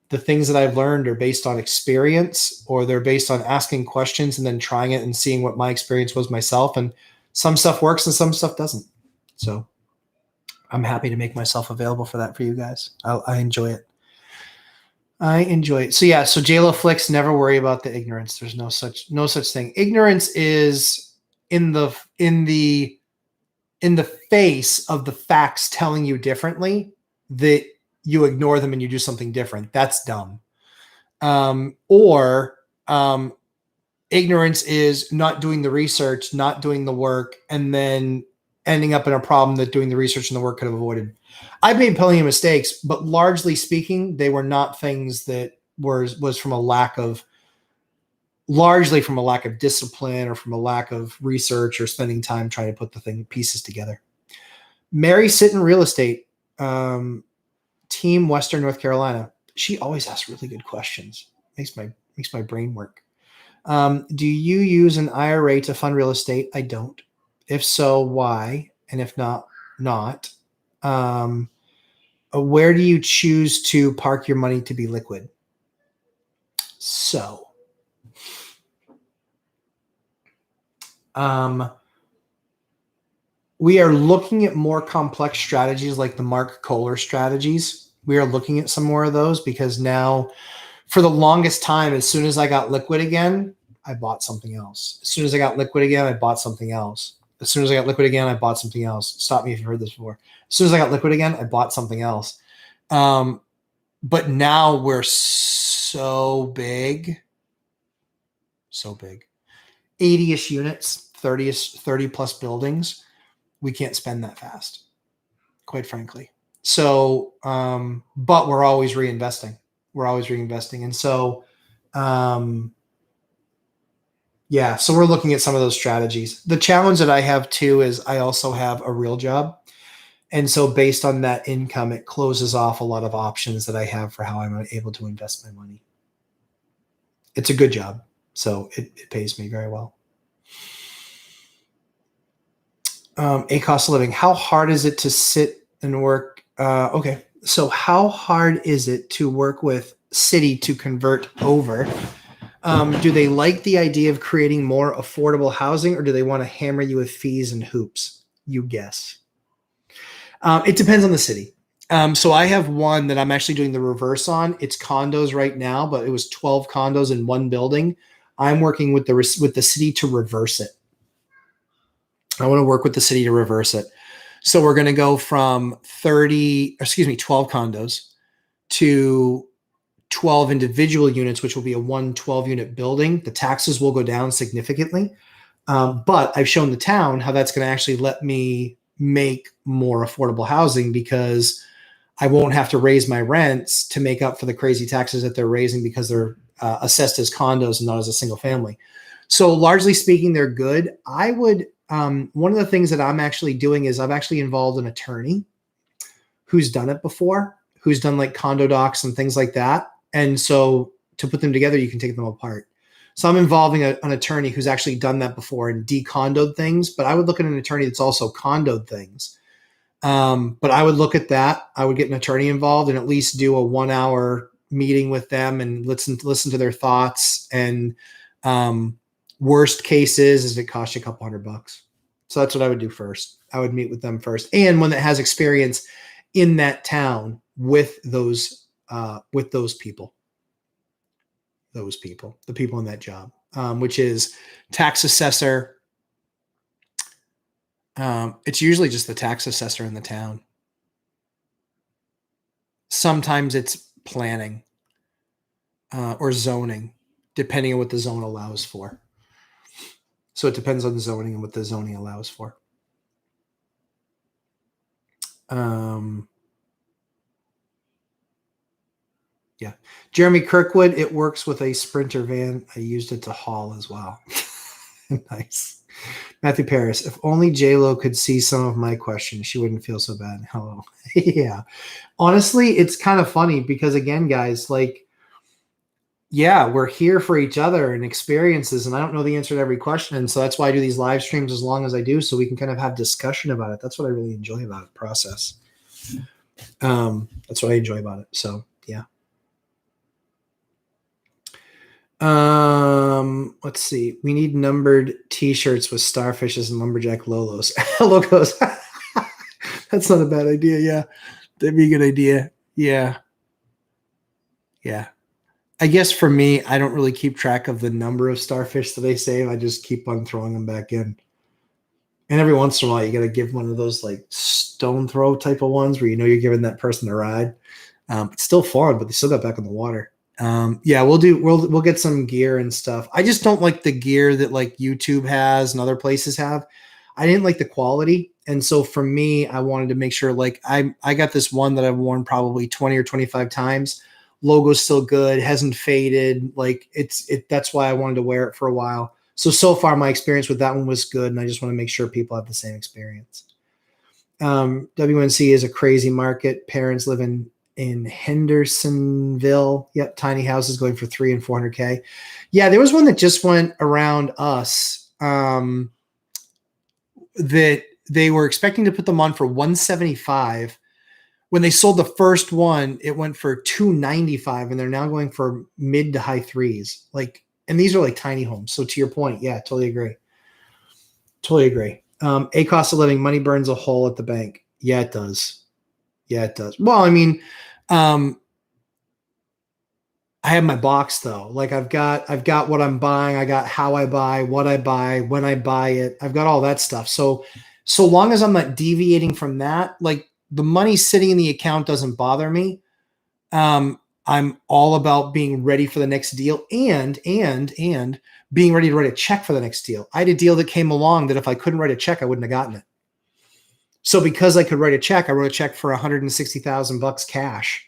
the things that I've learned are based on experience, or they're based on asking questions and then trying it and seeing what my experience was myself. And some stuff works and some stuff doesn't. So I'm happy to make myself available for that for you guys. I enjoy it. I enjoy it. So yeah, so JLo Flicks, never worry about the ignorance. There's no such thing. Ignorance is in the face of the facts telling you differently, that you ignore them and you do something different. That's dumb. Or ignorance is not doing the research, not doing the work, and then ending up in a problem that doing the research and the work could have avoided. I've made plenty of mistakes, but largely speaking, they were not things that was from a lack of, largely from a lack of discipline or from a lack of research or spending time trying to put the pieces together. Mary Sitton Real Estate, Team Western North Carolina. She always asks really good questions. Makes my brain work. Do you use an IRA to fund real estate? I don't. If so, why? And if not. Where do you choose to park your money to be liquid? So, we are looking at more complex strategies like the Mark Kohler strategies. We are looking at some more of those because now, for the longest time, as soon as I got liquid again, I bought something else. As soon as I got liquid again, I bought something else. As soon as I got liquid again, I bought something else. Stop me if you've heard this before. As soon as I got liquid again, I bought something else. But now we're so big, 80-ish units, 30 plus buildings. We can't spend that fast, quite frankly. So, but we're always reinvesting. And so, yeah, so we're looking at some of those strategies. The challenge that I have too is I also have a real job. And so based on that income, it closes off a lot of options that I have for how I'm able to invest my money. It's a good job. So it pays me very well. A cost of living. How hard is it to sit and work? Okay. So how hard is it to work with city to convert over? Do they like the idea of creating more affordable housing, or do they want to hammer you with fees and hoops? You guess. It depends on the city. So I have one that I'm actually doing the reverse on. It's condos right now, but it was 12 condos in one building. I'm working with the city to reverse it. I want to work with the city to reverse it. So we're going to go from 12 condos to 12 individual units, which will be a 12-unit building. The taxes will go down significantly. But I've shown the town how that's going to actually let me make more affordable housing, because I won't have to raise my rents to make up for the crazy taxes that they're raising because they're assessed as condos and not as a single family. So largely speaking, they're good. I would, one of the things that I'm actually doing is I've actually involved an attorney who's done it before, who's done like condo docs and things like that. And so to put them together, you can take them apart. So I'm involving an attorney who's actually done that before and decondoed things, but I would look at an attorney that's also condoed things. But I would look at that. I would get an attorney involved and at least do a 1-hour meeting with them and listen to their thoughts. And worst case is it costs you a couple $100. So that's what I would do first. I would meet with them first, and one that has experience in that town with those people. The people in that job, which is tax assessor. It's usually just the tax assessor in the town. Sometimes it's planning or zoning, depending on what the zone allows for. So it depends on the zoning and what the zoning allows for. Yeah. Jeremy Kirkwood, it works with a Sprinter van. I used it to haul as well. Nice. Matthew Paris, if only JLo could see some of my questions, she wouldn't feel so bad. Hello. Yeah. Honestly, it's kind of funny because, again, guys, like, yeah, we're here for each other and experiences, and I don't know the answer to every question. And so that's why I do these live streams as long as I do, so we can kind of have discussion about it. That's what I really enjoy about the process. That's what I enjoy about it. So, yeah. Let's see. We need numbered T-shirts with starfishes and lumberjack logos. Logos. That's not a bad idea. Yeah, that'd be a good idea. Yeah, yeah. I guess for me, I don't really keep track of the number of starfish that I save. I just keep on throwing them back in. And every once in a while, you got to give one of those like stone throw type of ones where you know you're giving that person a ride. It's still fun, but they still got back in the water. Yeah, we'll get some gear and stuff. I just don't like the gear that like YouTube has and other places have. I didn't like the quality. And so for me, I wanted to make sure like I got this one that I've worn probably 20 or 25 times. Logo's still good, hasn't faded. Like that's why I wanted to wear it for a while. So far my experience with that one was good, and I just want to make sure people have the same experience. WNC is a crazy market. Parents live in Hendersonville. Yep, tiny houses going for 300 and 400K. Yeah, there was one that just went around us that they were expecting to put them on for 175. When they sold the first one, it went for 295, and they're now going for mid to high threes. Like, and these are like tiny homes. So to your point, yeah, totally agree. Totally agree. A cost of living, money burns a hole at the bank. Yeah, it does. Yeah, it does. Well, I mean, I have my box though. Like I've got what I'm buying. I got how I buy, what I buy, when I buy it. I've got all that stuff. So long as I'm not deviating from that, like the money sitting in the account doesn't bother me. I'm all about being ready for the next deal and being ready to write a check for the next deal. I had a deal that came along that if I couldn't write a check, I wouldn't have gotten it. So because I could write a check, I wrote a check for $160,000 cash.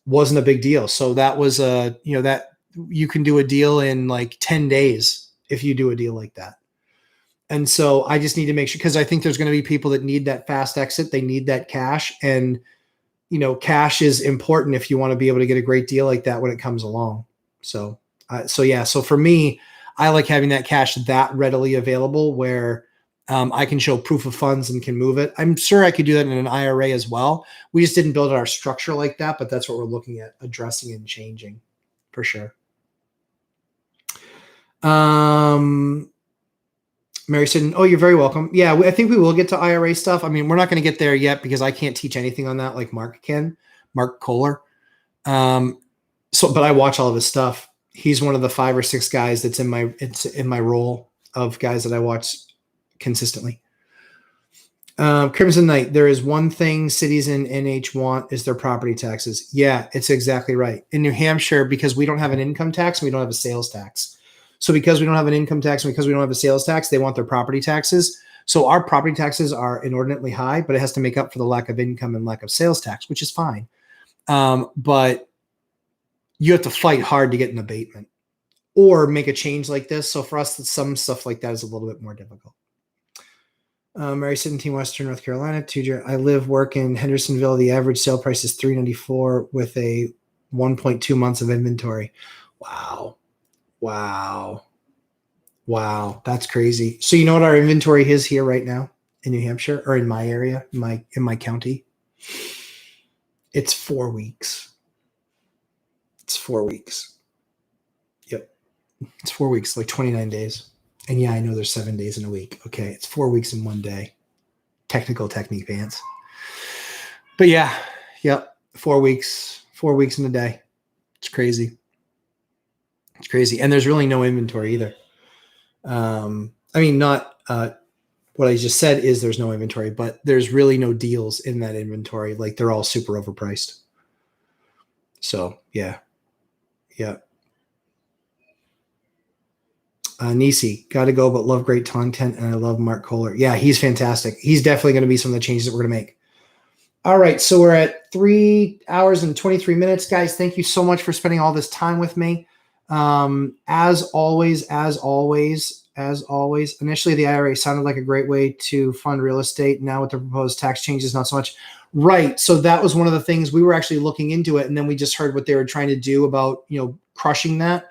Wasn't a big deal. So that was that you can do a deal in like 10 days if you do a deal like that. And so I just need to make sure, because I think there's going to be people that need that fast exit. They need that cash, and cash is important if you want to be able to get a great deal like that when it comes along. So for me, I like having that cash that readily available where I can show proof of funds and can move it. I'm sure I could do that in an IRA as well. We just didn't build our structure like that, but that's what we're looking at addressing and changing for sure. Mary said, "Oh, you're very welcome." Yeah, I think we will get to IRA stuff. I mean, we're not going to get there yet because I can't teach anything on that like Mark can, Mark Kohler. But I watch all of his stuff. He's one of the 5 or 6 guys that's in my role of guys that I watch consistently. Crimson Knight, there is one thing cities in NH want is their property taxes. Yeah, it's exactly right. In New Hampshire, because we don't have an income tax and we don't have a sales tax. So because we don't have an income tax and because we don't have a sales tax, they want their property taxes. So our property taxes are inordinately high, but it has to make up for the lack of income and lack of sales tax, which is fine. But you have to fight hard to get an abatement or make a change like this. So for us, some stuff like that is a little bit more difficult. Mary Team Western North Carolina. I work in Hendersonville. The average sale price is $394 with a 1.2 months of inventory. Wow. That's crazy. So you know what our inventory is here right now in New Hampshire or in my area, in my county? It's 4 weeks. It's 4 weeks. Yep. It's 4 weeks, like 29 days. And yeah, I know there's 7 days in a week. Okay. It's 4 weeks in one day. Technical technique pants. But yeah. Yep. 4 weeks. 4 weeks in a day. It's crazy. It's crazy. And there's really no inventory either. I mean, not what I just said is there's no inventory, but there's really no deals in that inventory. Like they're all super overpriced. So yeah. Nisi, got to go, but love great content. And I love Mark Kohler. Yeah, he's fantastic. He's definitely going to be some of the changes that we're going to make. All right. So we're at 3 hours and 23 minutes, guys. Thank you so much for spending all this time with me. As always, initially the IRA sounded like a great way to fund real estate. Now with the proposed tax changes, not so much. Right. So that was one of the things we were actually looking into it. And then we just heard what they were trying to do about, crushing that.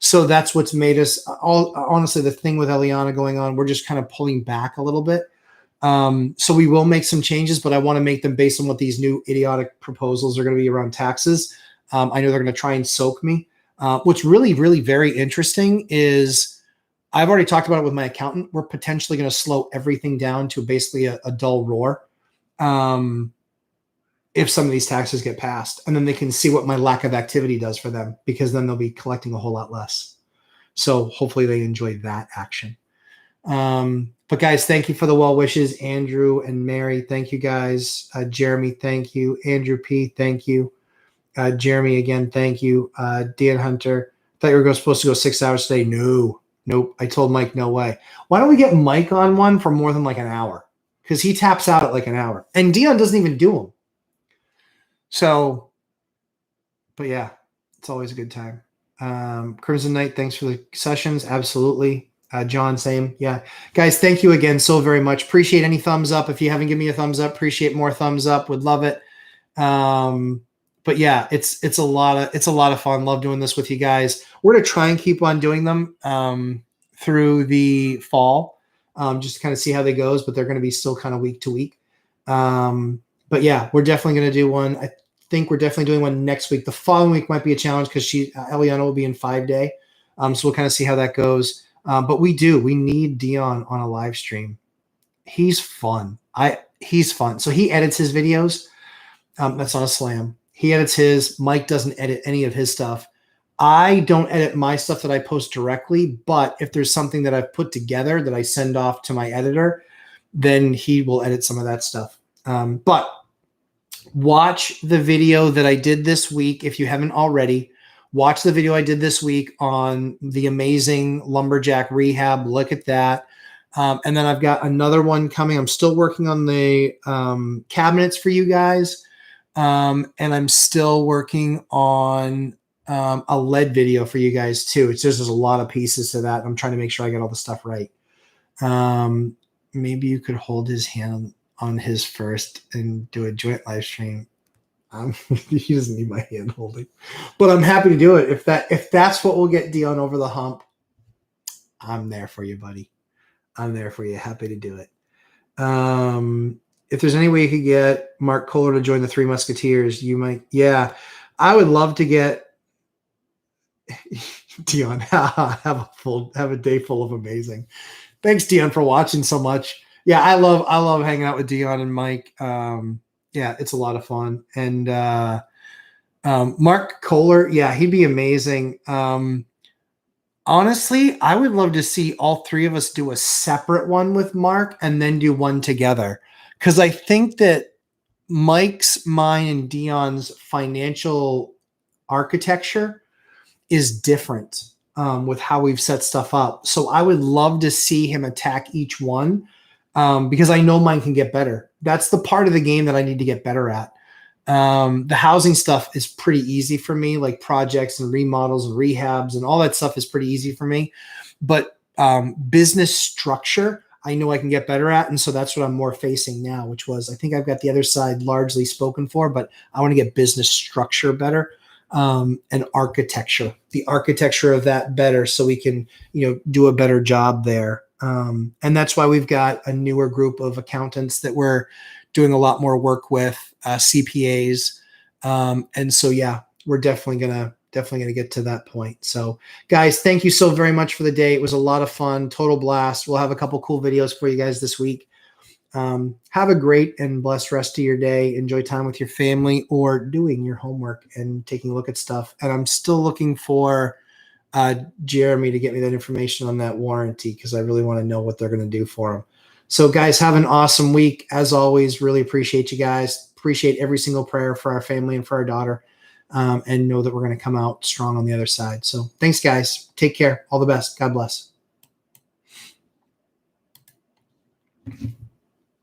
So that's what's made us honestly, the thing with Eliana going on, we're just kind of pulling back a little bit. So we will make some changes, but I want to make them based on what these new idiotic proposals are going to be around taxes. I know they're going to try and soak me. What's really, really very interesting is I've already talked about it with my accountant. We're potentially going to slow everything down to basically a dull roar. If some of these taxes get passed, and then they can see what my lack of activity does for them, because then they'll be collecting a whole lot less. So hopefully they enjoy that action. But guys, thank you for the well wishes. Andrew and Mary, thank you guys. Jeremy, thank you. Andrew P, thank you. Jeremy again, thank you. Dan Hunter, thought you were supposed to go 6 hours today. Nope. I told Mike no way. Why don't we get Mike on one for more than like an hour? Because he taps out at like an hour, and Dion doesn't even do them. So, but yeah, it's always a good time. Crimson Knight, thanks for the sessions. Absolutely. John, same. Yeah. Guys, thank you again so very much. Appreciate any thumbs up. If you haven't given me a thumbs up, appreciate more thumbs up. Would love it. But yeah, it's a lot of fun. Love doing this with you guys. We're going to try and keep on doing them through the fall, just to kind of see how they goes, but they're going to be still kind of week to week. But yeah, we're definitely going to do one. I think we're definitely doing one next week. The following week might be a challenge because Eliana will be in 5 day. So we'll kind of see how that goes. But we need Dion on a live stream. He's fun. He's fun. So he edits his videos. That's not a slam. He edits his. Mike doesn't edit any of his stuff. I don't edit my stuff that I post directly, but if there's something that I've put together that I send off to my editor, then he will edit some of that stuff. But watch the video that I did this week. If you haven't already, watch the video I did this week on the amazing Lumberjack Rehab. Look at that. And then I've got another one coming. I'm still working on the cabinets for you guys. And I'm still working on a lead video for you guys too. It's just, there's a lot of pieces to that. I'm trying to make sure I get all the stuff right. Maybe you could hold his hand on his first and do a joint live stream. He doesn't need my hand holding, but I'm happy to do it. If that's what will get Dion over the hump, I'm there for you, buddy. I'm there for you. Happy to do it. If there's any way you could get Mark Kohler to join the Three Musketeers, you might. Yeah, I would love to get Dion. have a day full of amazing. Thanks, Dion, for watching so much. Yeah, I love hanging out with Dion and Mike. Yeah, it's a lot of fun. And Mark Kohler, yeah, he'd be amazing. Honestly, I would love to see all three of us do a separate one with Mark and then do one together. Because I think that Mike's, mine, and Dion's financial architecture is different with how we've set stuff up. So I would love to see him attack each one because I know mine can get better. That's the part of the game that I need to get better at. The housing stuff is pretty easy for me, like projects and remodels and rehabs and all that stuff is pretty easy for me. But business structure, I know I can get better at. And so that's what I'm more facing now, which was, I think I've got the other side largely spoken for, but I want to get business structure better and architecture, the architecture of that better so we can, do a better job there. And that's why we've got a newer group of accountants that we're doing a lot more work with, CPAs. And so, yeah, we're definitely going to get to that point. So guys, thank you so very much for the day. It was a lot of fun, total blast. We'll have a couple cool videos for you guys this week. Have a great and blessed rest of your day. Enjoy time with your family or doing your homework and taking a look at stuff. And I'm still looking for Jeremy to get me that information on that warranty because I really want to know what they're going to do for him. So guys, have an awesome week. As always, really appreciate you guys. Appreciate every single prayer for our family and for our daughter. And know that we're going to come out strong on the other side. So thanks, guys. Take care. All the best. God bless.